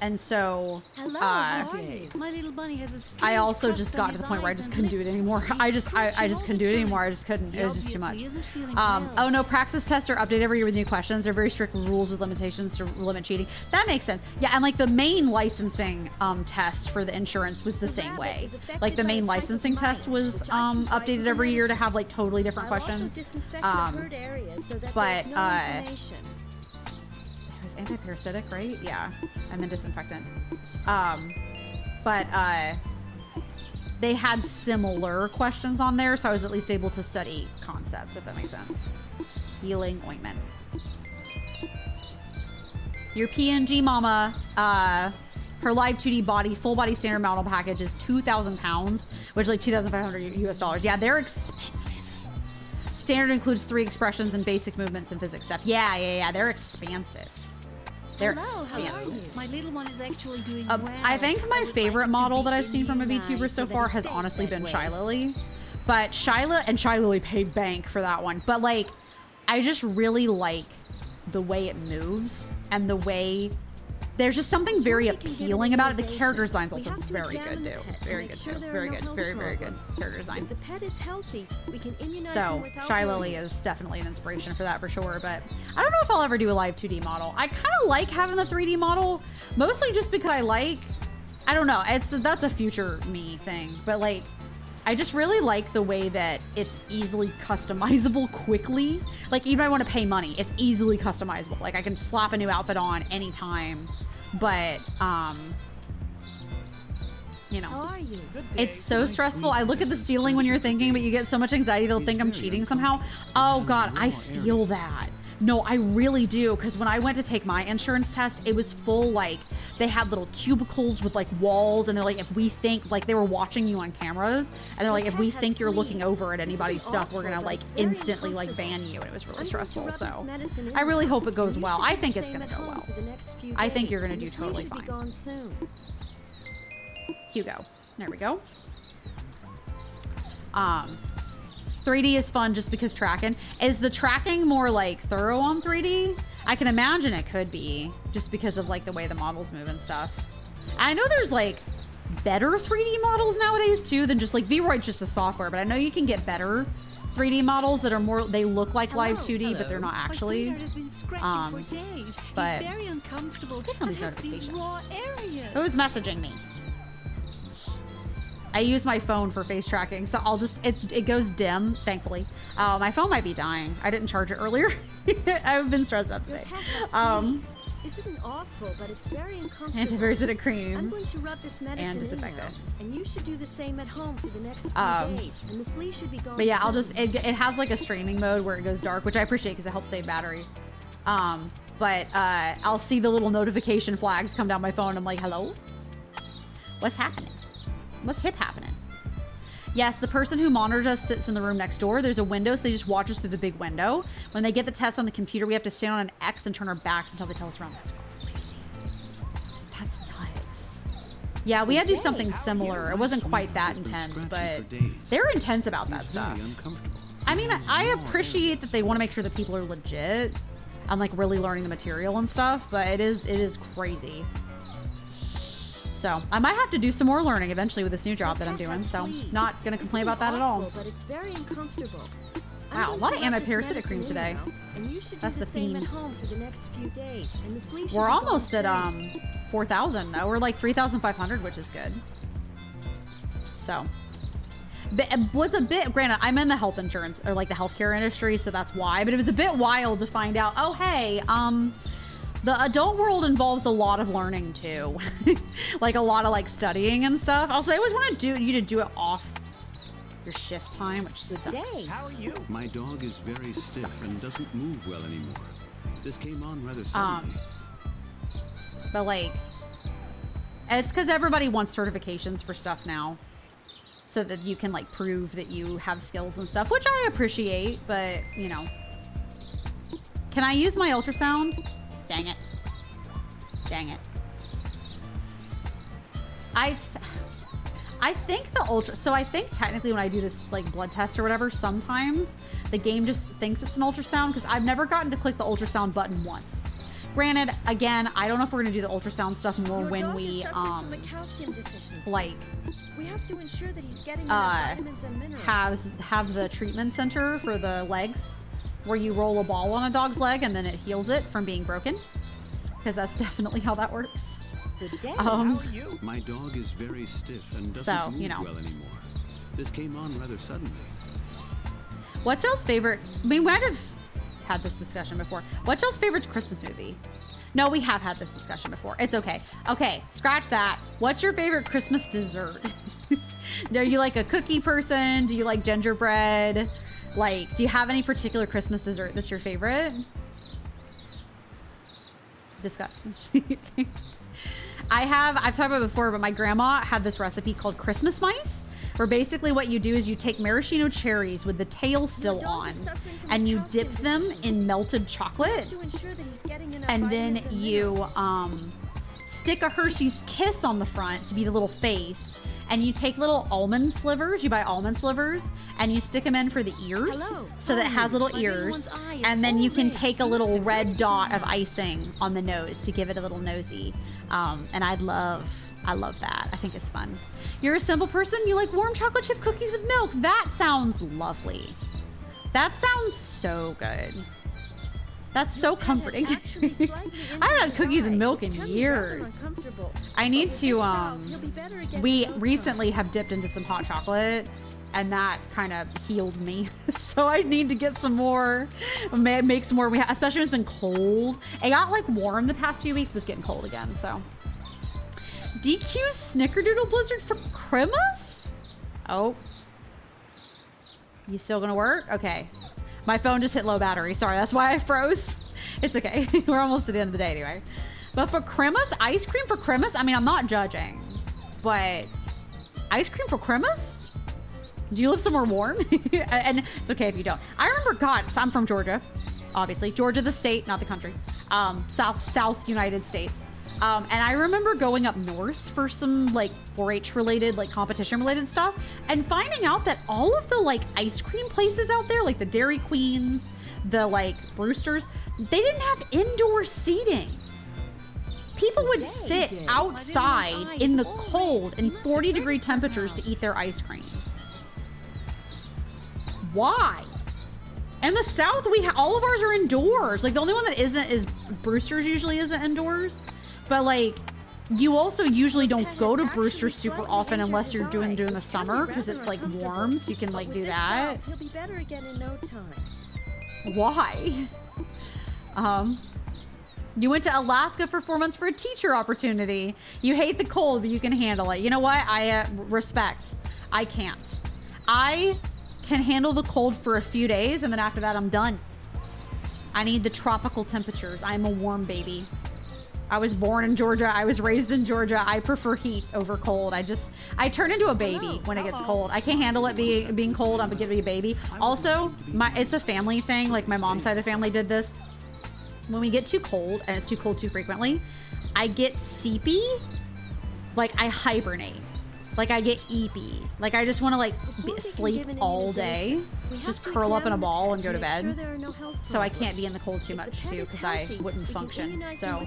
And so Hello, how are Hey, you? my little bunny has a I strange also crust just on got to his the point where I eyes just and couldn't do it lips. anymore. He's I just scratching couldn't do it all the anymore. I time. just couldn't. It was just too much. He obviously isn't feeling Oh well. no, praxis tests are updated every year with new questions. They're very strict rules with limitations to limit cheating. That makes sense. Yeah, and like the main licensing test for the insurance was the same way. Like the main licensing test was updated every year to have like totally different I'll also questions. disinfect the hurt areas so that but, there's no inflammation. It was antiparasitic, right? Yeah, and then disinfectant. But they had similar questions on there, so I was at least able to study concepts, if that makes sense. Healing ointment. Your PNG mama, her live 2D body, full body standard model package is 2,000 pounds, which is like 2,500 US dollars. Yeah, they're expensive. Standard includes 3 expressions and basic movements and physics stuff. Yeah, they're expensive. They're Hello, how are expensive. you? My little one is actually doing well. I think my would favorite like to model be that I've seen from a VTuber immunized so that far he has stays honestly that been way. Shy Lily. But Shy Lily paid bank for that one. But like, I just really like the way it moves and the way there's just something very Before we can get appealing about it. The immunization, character design's we also have to very examine good the too. pet to Very make good sure too. there are Very no good. health Very good problems. character design. If the pet is healthy, we can immunize him So without Shy worrying. Lily is definitely an inspiration for that for sure. But I don't know if I'll ever do a live 2D model. I kind of like having the 3D model, mostly just because I don't know. That's a future me thing. But like, I just really like the way that it's easily customizable quickly. Like, even if I want to pay money, it's easily customizable. Like, I can slap a new outfit on anytime. But you know. How are you? It's so stressful. I look at the ceiling when you're thinking, but you get so much anxiety they'll think I'm cheating somehow. Oh God, I feel that. No, I really do. Because when I went to take my insurance test, it was full, like, they had little cubicles with like walls, and they're like, if we think, like, they were watching you on cameras, and they're like, if we think you're looking over at anybody's stuff, we're gonna like instantly like ban you. And it was really stressful. So I really hope it goes well. I think it's gonna go well. I think you're gonna do totally fine. Hugo. There we go. 3D is fun just because tracking. Is the tracking more like thorough on 3D? I can imagine it could be, just because of like the way the models move and stuff. I know there's like better 3D models nowadays too than just like Vroid's just a software, but I know you can get better 3D models that are more, they look like live 2D, but they're not actually. My sweetheart has been scratching for days. but- He's very uncomfortable Get on and these has these notifications. raw areas. Who's messaging me? I use my phone for face tracking, so I'll just, it goes dim, thankfully. My phone might be dying. I didn't charge it earlier. I've been stressed out today. This isn't awful, but it's very uncomfortable. Antiparasitic I'm cream. going to rub this medicine and in disinfectant. now, and you should do the same at home for the next few days, and the flea should be gone But yeah, I'll soon. just, it has like a streaming mode where it goes dark, which I appreciate because it helps save battery. But I'll see the little notification flags come down my phone. I'm like, hello? What's happening? What's hip happening? Yes, the person who monitors us sits in the room next door. There's a window, so they just watch us through the big window. When they get the test on the computer, we have to stand on an X and turn our backs until they tell us around. That's crazy. That's nuts. Yeah, we had to do something similar. It wasn't quite that intense, but they're intense about that stuff. I mean, I appreciate that they want to make sure that people are legit. I'm like really learning the material and stuff, but it is crazy. So I might have to do some more learning eventually with this new job that I'm doing. So not gonna complain about that at all. But it's very uncomfortable. Wow, a lot of anti-parasitic cream today. And you should That's do the same theme. at home for the next few days. And the flea should We're be almost gone at soon. 4,000 though. We're like 3,500, which is good. So, but it was a bit. Granted, I'm in the health insurance or like the healthcare industry, so that's why. But it was a bit wild to find out. Oh, hey, the adult world involves a lot of learning too, like a lot of like studying and stuff. Also, they always want you to do it off your shift time, which sucks. How are you? My dog is very stiff and doesn't move well anymore. This came on rather suddenly. But like, it's because everybody wants certifications for stuff now, so that you can like prove that you have skills and stuff, which I appreciate. But you know, can I use my ultrasound? Dang it! Dang it! I think the So I think technically when I do this like blood test or whatever, sometimes the game just thinks it's an ultrasound because I've never gotten to click the ultrasound button once. Granted, again, I don't know if we're gonna do the ultrasound stuff more Your when dog we is suffering from a calcium deficiency. like We have to ensure that he's getting enough vitamins and minerals. have the treatment center for the legs where you roll a ball on a dog's leg and then it heals it from being broken, because that's definitely how that works. Good day. How are you? My dog is very stiff and doesn't So, move you know. well anymore. This came on rather suddenly. What's y'all's favorite? We might have had this discussion before. What's y'all's favorite Christmas movie? No, we have had this discussion before. It's okay. Okay, scratch that. What's your favorite Christmas dessert? Are you like a cookie person? Do you like gingerbread? Like, do you have any particular Christmas dessert that's your favorite? Discuss. I've talked about it before, but my grandma had this recipe called Christmas mice, where basically what you do is you take maraschino cherries with the tail still Your dog on, is suffering from and you calcium dip them deficiency. in melted We chocolate, have to ensure that he's getting enough and then vitamins and you minerals. stick a Hershey's Kiss on the front to be the little face, and you take little almond slivers. You buy almond slivers, and you stick them in for the ears, Hello. so that it has little My little ears, one's eye is and then you all can red. take a He little looks to red break dot of something. icing on the nose to give it a little nosy. And I love that. I think it's fun. You're a simple person. You like warm chocolate chip cookies with milk. That sounds lovely. That sounds so good. That's so comforting. Actually slightly I haven't had injured cookies his and eye, milk which in can be rather years. uncomfortable. I But need with to this salve, he'll be better again we in no time. recently have dipped into some hot chocolate, and that kind of healed me. So I need to get some more, make some more. Especially when it's been cold. It got like warm the past few weeks, but it's getting cold again. So DQ's Snickerdoodle Blizzard for Christmas? Oh, you still gonna work? Okay. My phone just hit low battery. Sorry, that's why I froze. It's okay. We're almost to the end of the day anyway. But for Christmas, ice cream for Christmas? I mean, I'm not judging, but ice cream for Christmas? Do you live somewhere warm? And it's okay if you don't. I remember, God, so I'm from Georgia, obviously. Georgia, the state, not the country. South United States. And I remember going up north for some like 4-H related, like competition related stuff, and finding out that all of the like ice cream places out there, like the Dairy Queens, the like Brewsters, they didn't have indoor seating. People would sit outside in the cold in 40-degree temperatures to eat their ice cream. Why? In the South, all of ours are indoors. Like the only one that isn't is Brewster's. Usually isn't indoors, but like you also usually don't go to Brewster's super often unless you're doing during the summer because it's like warm, so you can like do that. He'll be better again in no time. Why? You went to Alaska for 4 months for a teacher opportunity. You hate the cold, but you can handle it. You know what? I respect. I can't. I can handle the cold for a few days, and then after that, I'm done. I need the tropical temperatures. I'm a warm baby. I was born in Georgia. I was raised in Georgia. I prefer heat over cold. I turn into a baby when it gets cold. I can't handle it being cold. I'm gonna be a baby. Also, it's a family thing. Like my mom's side of the family did this. When we get too cold and it's too cold too frequently, I get seepy. Like I hibernate. Like I get eepy. Like I just want to like sleep all day. Just curl up in a ball and go to bed. So I can't be in the cold too much too because I wouldn't function. So,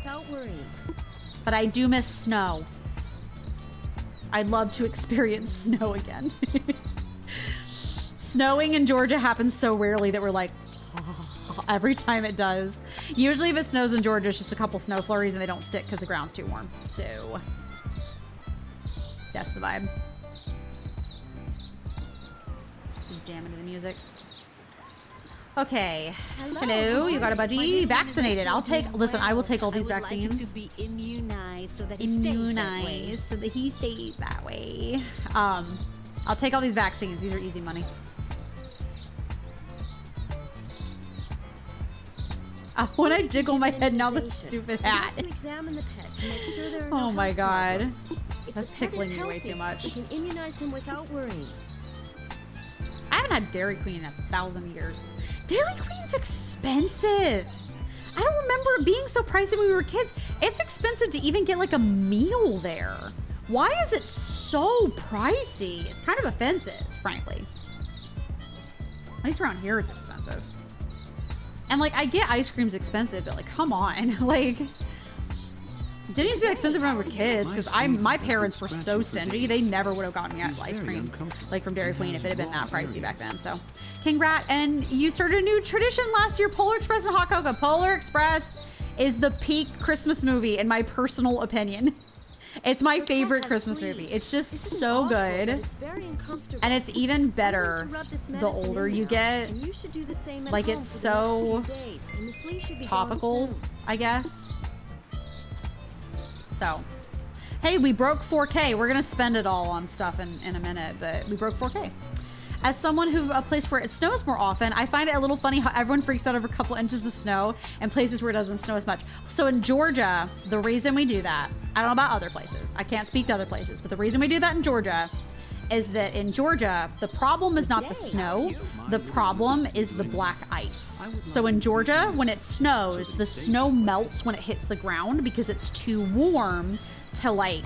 but I do miss snow. I'd love to experience snow again. Snowing in Georgia happens so rarely that we're like, every time it does. Usually if it snows in Georgia, it's just a couple snow flurries and they don't stick because the ground's too warm. So that's the vibe. Just jamming to the music. Okay. Hello, you got a budgie? Vaccinated. I'll take, listen, I will take all these vaccines. To be immunized so that he stays that way. I'll take all these vaccines. These are easy money. When I jiggle my head now, the stupid hat. Oh my god. That's tickling me way too much. We can immunize him without worrying. I haven't had Dairy Queen in 1,000 years. Dairy Queen's expensive. I don't remember it being so pricey when we were kids. It's expensive to even get like a meal there. Why is it so pricey? It's kind of offensive, frankly. At least around here it's expensive. And like, I get ice cream's expensive, but like, come on. Like, it didn't used to be that expensive when we were kids, because my parents were so stingy, they never would have gotten me ice cream, like from Dairy Queen, if it had been that pricey back then. So, King Rat, and you started a new tradition last year, Polar Express and Hot Cocoa. Polar Express is the peak Christmas movie, in my personal opinion. It's my favorite Christmas movie. It's just so good. And it's even better the older you get. Like, it's so topical, I guess. So, hey, we broke 4K. We're gonna spend it all on stuff in a minute, but we broke 4K. As someone who, a place where it snows more often, I find it a little funny how everyone freaks out over a couple inches of snow and places where it doesn't snow as much. So in Georgia, the reason we do that, I don't know about other places. I can't speak to other places, but the reason we do that in Georgia is that in Georgia, the problem is not the snow. The problem is the black ice. So in Georgia, when it snows, the snow melts when it hits the ground because it's too warm to like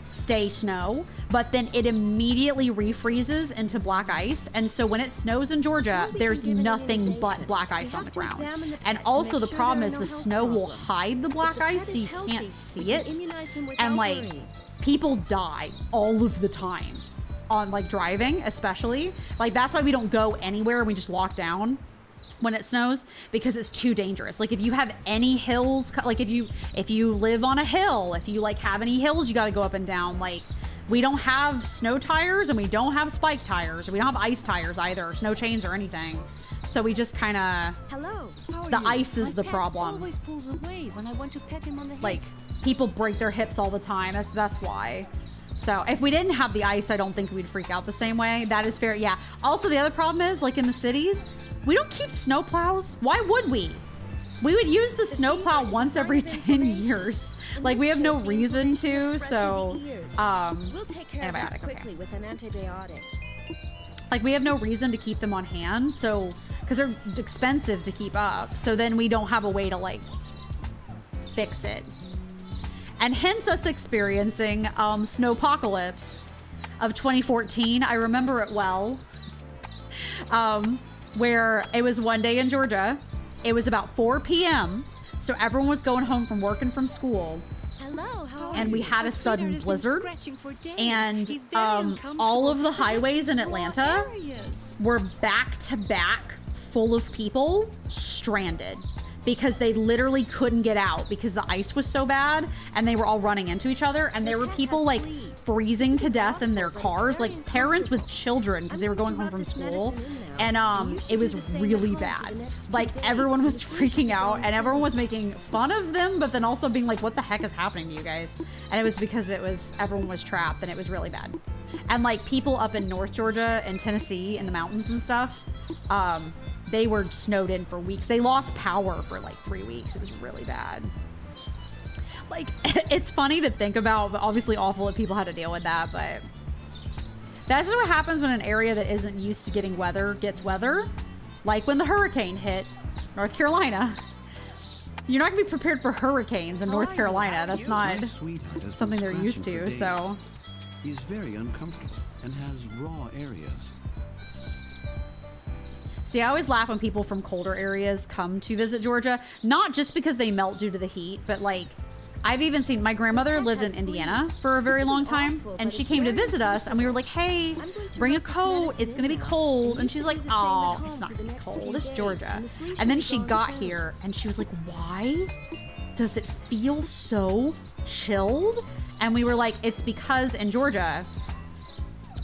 stay snow, but then it immediately refreezes into black ice. And so when it snows in Georgia, there's nothing but black ice on the ground. And also the problem is the snow will hide the black ice so you can't see it. And like, people die all of the time on like driving, especially. Like, that's why we don't go anywhere. We just walk down when it snows, because it's too dangerous. Like, if you have any hills, like if you live on a hill, if you like have any hills you got to go up and down, like, we don't have snow tires and we don't have spike tires. We don't have ice tires either, or snow chains or anything. So we just kind of, the ice is the problem. Always pulls away when I want to pet him on the head. Like, people break their hips all the time. That's why. So if we didn't have the ice, I don't think we'd freak out the same way. That is fair. Yeah. Also, the other problem is, like, in the cities, we don't keep snow plows. Why would we? We would use the snow plow once every 10 years. Like, we have no reason to. So, antibiotic, okay. Like, we have no reason to keep them on hand. So, because they're expensive to keep up. So then we don't have a way to, like, fix it. And hence us experiencing Snowpocalypse of 2014. I remember it well. Where it was one day in Georgia. It was about 4 p.m. So everyone was going home from work and from school. And we had a sudden blizzard. And all of the highways in Atlanta were back to back full of people stranded. Because they literally couldn't get out because the ice was so bad and they were all running into each other, and there were people like freezing to death in their cars, like parents with children because they were going home from school. And it was really bad. Like, everyone was freaking out and everyone was making fun of them, but then also being like, what the heck is happening to you guys? And it was because everyone was trapped and it was really bad. And like, people up in North Georgia and Tennessee in the mountains and stuff, they were snowed in for weeks. They lost power for like 3 weeks. It was really bad. Like, it's funny to think about, but obviously awful that people had to deal with that, but that's just what happens when an area that isn't used to getting weather gets weather. Like when the hurricane hit North Carolina. You're not gonna be prepared for hurricanes in North Carolina. That's not something they're used to, so. He's very uncomfortable and has raw areas. See, I always laugh when people from colder areas come to visit Georgia, not just because they melt due to the heat, but like, I've even seen, my grandmother lived in Indiana for a very long time, and she came to visit us, and we were like, hey, bring a coat, it's gonna be cold. And she's like, oh, it's not gonna be cold, it's Georgia. And then she got here, and she was like, why does it feel so chilled? And we were like, it's because in Georgia,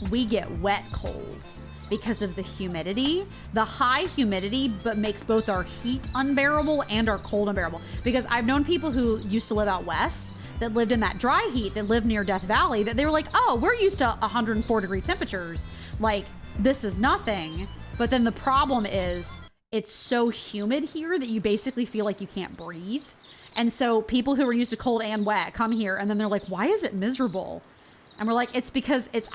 we get wet cold because of the humidity. The high humidity but makes both our heat unbearable and our cold unbearable. Because I've known people who used to live out west that lived in that dry heat, that lived near Death Valley, that they were like, oh, we're used to 104-degree temperatures. Like, this is nothing. But then the problem is it's so humid here that you basically feel like you can't breathe. And so people who are used to cold and wet come here and then they're like, why is it miserable? And we're like, it's because it's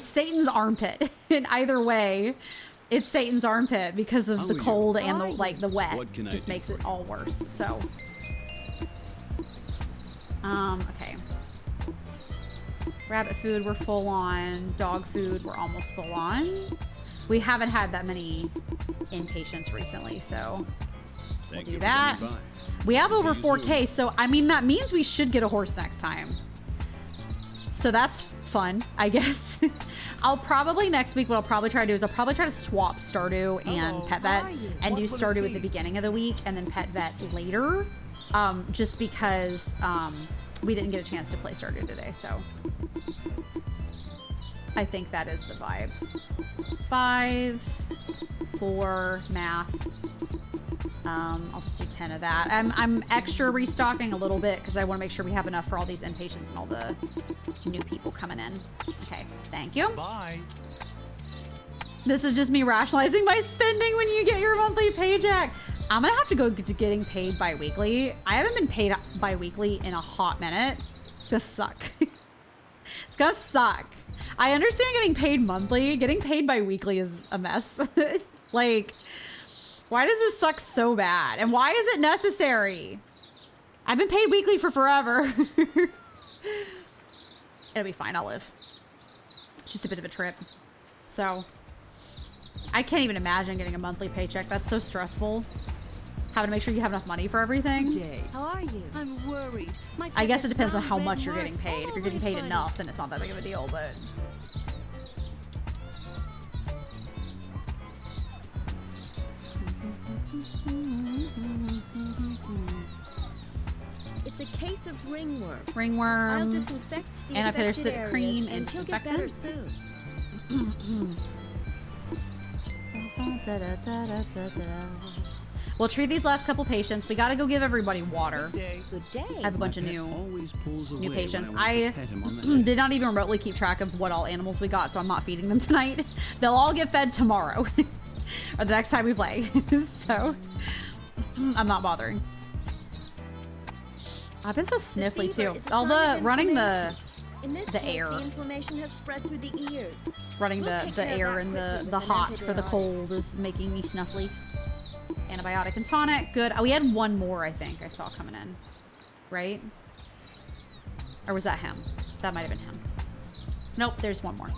Satan's armpit. In either way, it's Satan's armpit because of the cold and the wet. Just makes it all worse. So, okay. Rabbit food, we're full on. Dog food, we're almost full on. We haven't had that many inpatients recently, so we'll do that. We have over 4K, so I mean, that means we should get a horse next time. So that's fun, I guess. I'll probably next week, what I'll probably try to do is I'll probably try to swap Stardew and Pet Vet and do Stardew at the beginning of the week and then Pet Vet later. Just because we didn't get a chance to play Stardew today, so I think that is the vibe. 5, 4, math. I'll just do 10 of that. I'm extra restocking a little bit because I want to make sure we have enough for all these inpatients and all the new people coming in. Okay, thank you. Bye. This is just me rationalizing my spending when you get your monthly paycheck. I'm gonna have to go to getting paid bi-weekly. I haven't been paid bi-weekly in a hot minute. It's gonna suck. It's gonna suck. I understand getting paid monthly. Getting paid bi-weekly is a mess. Like, why does this suck so bad? And why is it necessary? I've been paid weekly for forever. It'll be fine, I'll live. It's just a bit of a trip. So, I can't even imagine getting a monthly paycheck. That's so stressful. Having to make sure you have enough money for everything. How are you? I'm worried. I guess it depends on how much you're getting paid. If you're getting paid enough, then it's not that big of a deal, but... It's a case of ringworm. Ringworm. I'll disinfect the Antiparasitic affected cream areas, and he'll get better disinfectant. soon. We'll treat these last couple patients. We gotta go give everybody water. Good day. I have a bunch of new New patients. I did not even remotely keep track of what all animals we got, so I'm not feeding them tonight. They'll all get fed tomorrow. Or the next time we play. So, I'm not bothering. I've been so sniffly too. All the running the air. The inflammation has spread through the ears. Running We'll take the care of air that and quickly the with an hot for the antibiotic. cold is making me snuffly. Antibiotic and tonic, good. Oh, we had one more, I think I saw coming in, right? Or was that him? That might have been him. Nope, there's one more.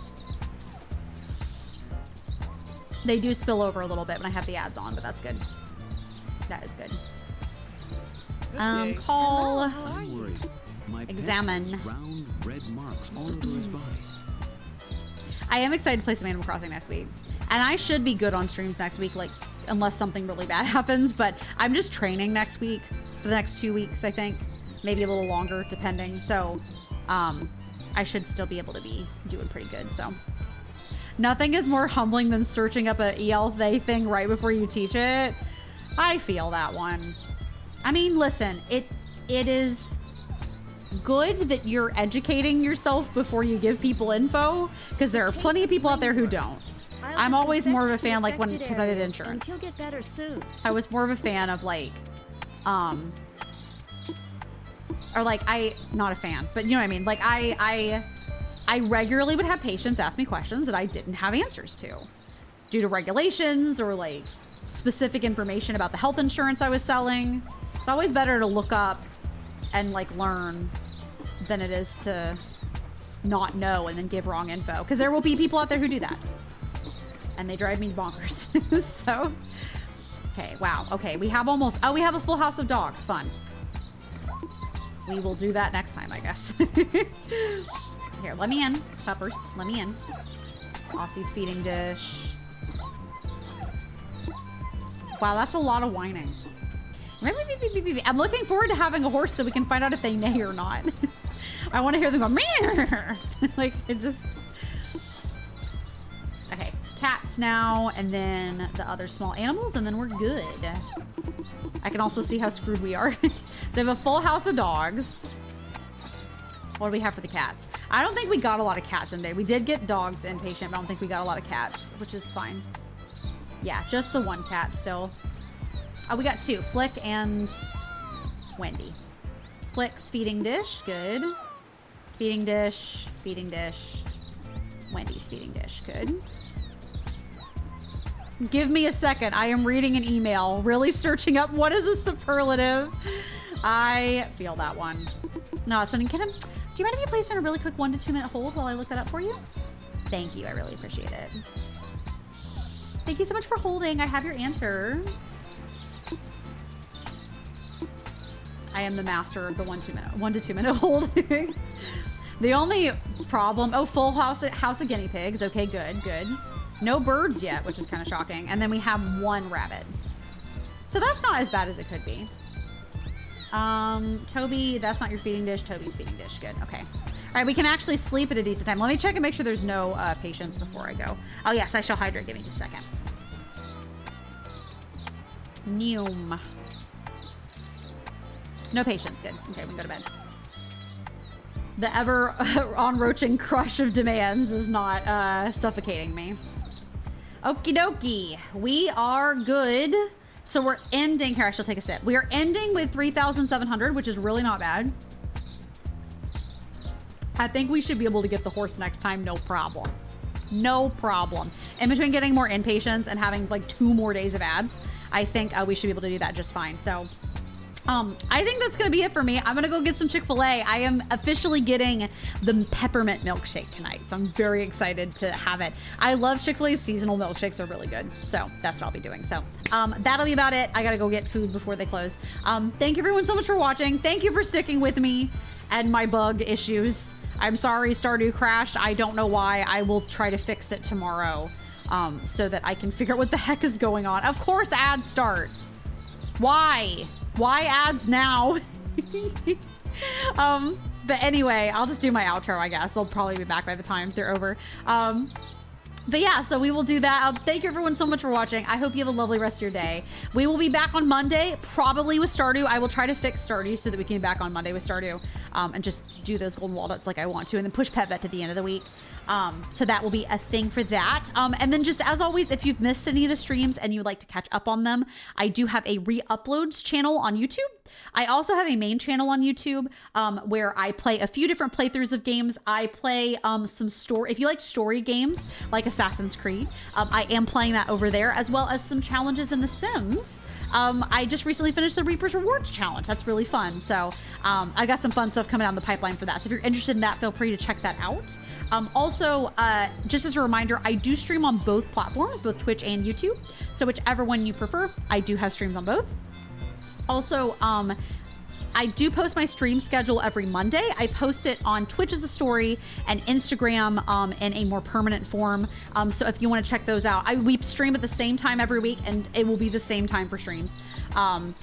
They do spill over a little bit when I have the ads on, but that's good. That is good. Call. I'm worried. My pet Examine. has round red marks all over his body. I am excited to play some Animal Crossing next week. And I should be good on streams next week, like, unless something really bad happens. But I'm just training next week for the next 2 weeks, I think. Maybe a little longer, depending. So, I should still be able to be doing pretty good, so. Nothing is more humbling than searching up a ELFA thing right before you teach it. I feel that one. I mean, listen, it is good that you're educating yourself before you give people info, because there are plenty of people out there who don't. I'm always more of a fan, like, when, because I did insurance. He'll get better soon. I was more of a fan of, like, Or like, not a fan, but you know what I mean? Like I regularly would have patients ask me questions that I didn't have answers to due to regulations or like specific information about the health insurance I was selling. It's always better to look up and like learn than it is to not know and then give wrong info. Because there will be people out there who do that. And they drive me bonkers. So, okay, wow. Okay, we have almost, oh, we have a full house of dogs. Fun. We will do that next time, I guess. Here, let me in, puppers. Let me in. Aussie's feeding dish. Wow, that's a lot of whining. I'm looking forward to having a horse so we can find out if they neigh or not. I want to hear them go, meow. Like, it just... Okay, cats now, and then the other small animals, and then we're good. I can also see how screwed we are. So we have a full house of dogs. What do we have for the cats? I don't think we got a lot of cats in today. We did get dogs inpatient, but I don't think we got a lot of cats, which is fine. Yeah, just the one cat still. Oh, we got two, Flick and Wendy. Flick's feeding dish, good. Feeding dish, feeding dish. Wendy's feeding dish, good. Give me a second. I am reading an email, really searching up what is a superlative. I feel that one. No, it's funny. Do you mind if you place on a really quick 1 to 2 minute hold while I look that up for you? Thank you. I really appreciate it. Thank you so much for holding. I have your answer. I am the master of the 1 to 2 minute hold. The only problem, oh, full house of guinea pigs. Okay, good, good. No birds yet, which is kind of shocking. And then we have 1 rabbit. So that's not as bad as it could be. Toby, that's not your feeding dish. Toby's feeding dish. Good. Okay. All right, we can actually sleep at a decent time. Let me check and make sure there's no patients before I go. Oh, yes, I shall hydrate. Give me just a second. Neum. No patients. Good. Okay, we can go to bed. The ever on-roaching crush of demands is not suffocating me. Okie dokie. We are good. So we're ending here. I shall take a sip. We are ending with 3,700, which is really not bad. I think we should be able to get the horse next time. No problem. No problem. In between getting more inpatients and having like 2 more days of ads, I think we should be able to do that just fine. So I think that's going to be it for me. I'm going to go get some Chick-fil-A. I am officially getting the peppermint milkshake tonight, so I'm very excited to have it. I love Chick-fil-A's seasonal milkshakes are really good, so that's what I'll be doing. So that'll be about it. I got to go get food before they close. Thank you everyone so much for watching. Thank you for sticking with me and my bug issues. I'm sorry Stardew crashed. I don't know why. I will try to fix it tomorrow so that I can figure out what the heck is going on. Of course ads start. Why? Why ads now? But anyway, I'll just do my outro, I guess. They'll probably be back by the time they're over. But yeah, so we will do that. Thank you everyone so much for watching. I hope you have a lovely rest of your day. We will be back on Monday, probably with Stardew. I will try to fix Stardew so that we can be back on Monday with Stardew and just do those golden walnuts like I want to, and then push Pet Vet to the end of the week. So that will be a thing for that. And then just as always, if you've missed any of the streams and you'd like to catch up on them, I do have a re-uploads channel on YouTube. I also have a main channel on YouTube where I play a few different playthroughs of games. I play some story. If you like story games like Assassin's Creed, I am playing that over there, as well as some challenges in The Sims. I just recently finished the Reaper's Rewards challenge. That's really fun. So I got some fun stuff coming down the pipeline for that. So if you're interested in that, feel free to check that out. Also, just as a reminder, I do stream on both platforms, both Twitch and YouTube. So whichever one you prefer, I do have streams on both. Also, I do post my stream schedule every Monday. I post it on Twitch as a story and Instagram in a more permanent form. So if you want to check those out, we stream at the same time every week, and it will be the same time for streams.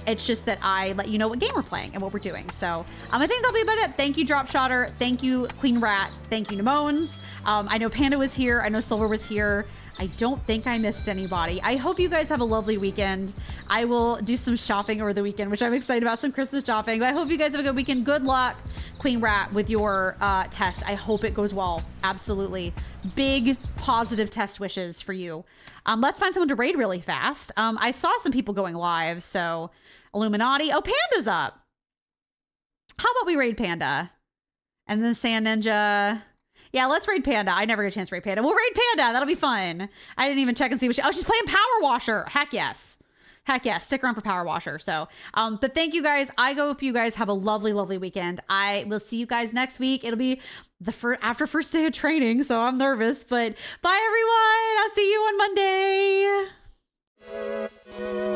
It's just that I let you know what game we're playing and what we're doing. So I think that'll be about it. Thank you, Dropshotter. Thank you, Queen Rat. Thank you, Nemones. I know Panda was here. I know Silver was here. I don't think I missed anybody. I hope you guys have a lovely weekend. I will do some shopping over the weekend, which I'm excited about, some Christmas shopping. But I hope you guys have a good weekend. Good luck, Queen Rat, with your test. I hope it goes well. Absolutely. Big positive test wishes for you. Let's find someone to raid really fast. I saw some people going live, so Illuminati. Oh, Panda's up. How about we raid Panda? And then Sand Ninja. Yeah, let's raid Panda. I never get a chance to raid Panda. We'll raid Panda. That'll be fun. I didn't even check and see what she's playing Power Washer. Heck yes. Heck yes. Stick around for Power Washer. So, but thank you guys. I go hope you guys have a lovely, lovely weekend. I will see you guys next week. It'll be after first day of training, so I'm nervous. But bye, everyone. I'll see you on Monday.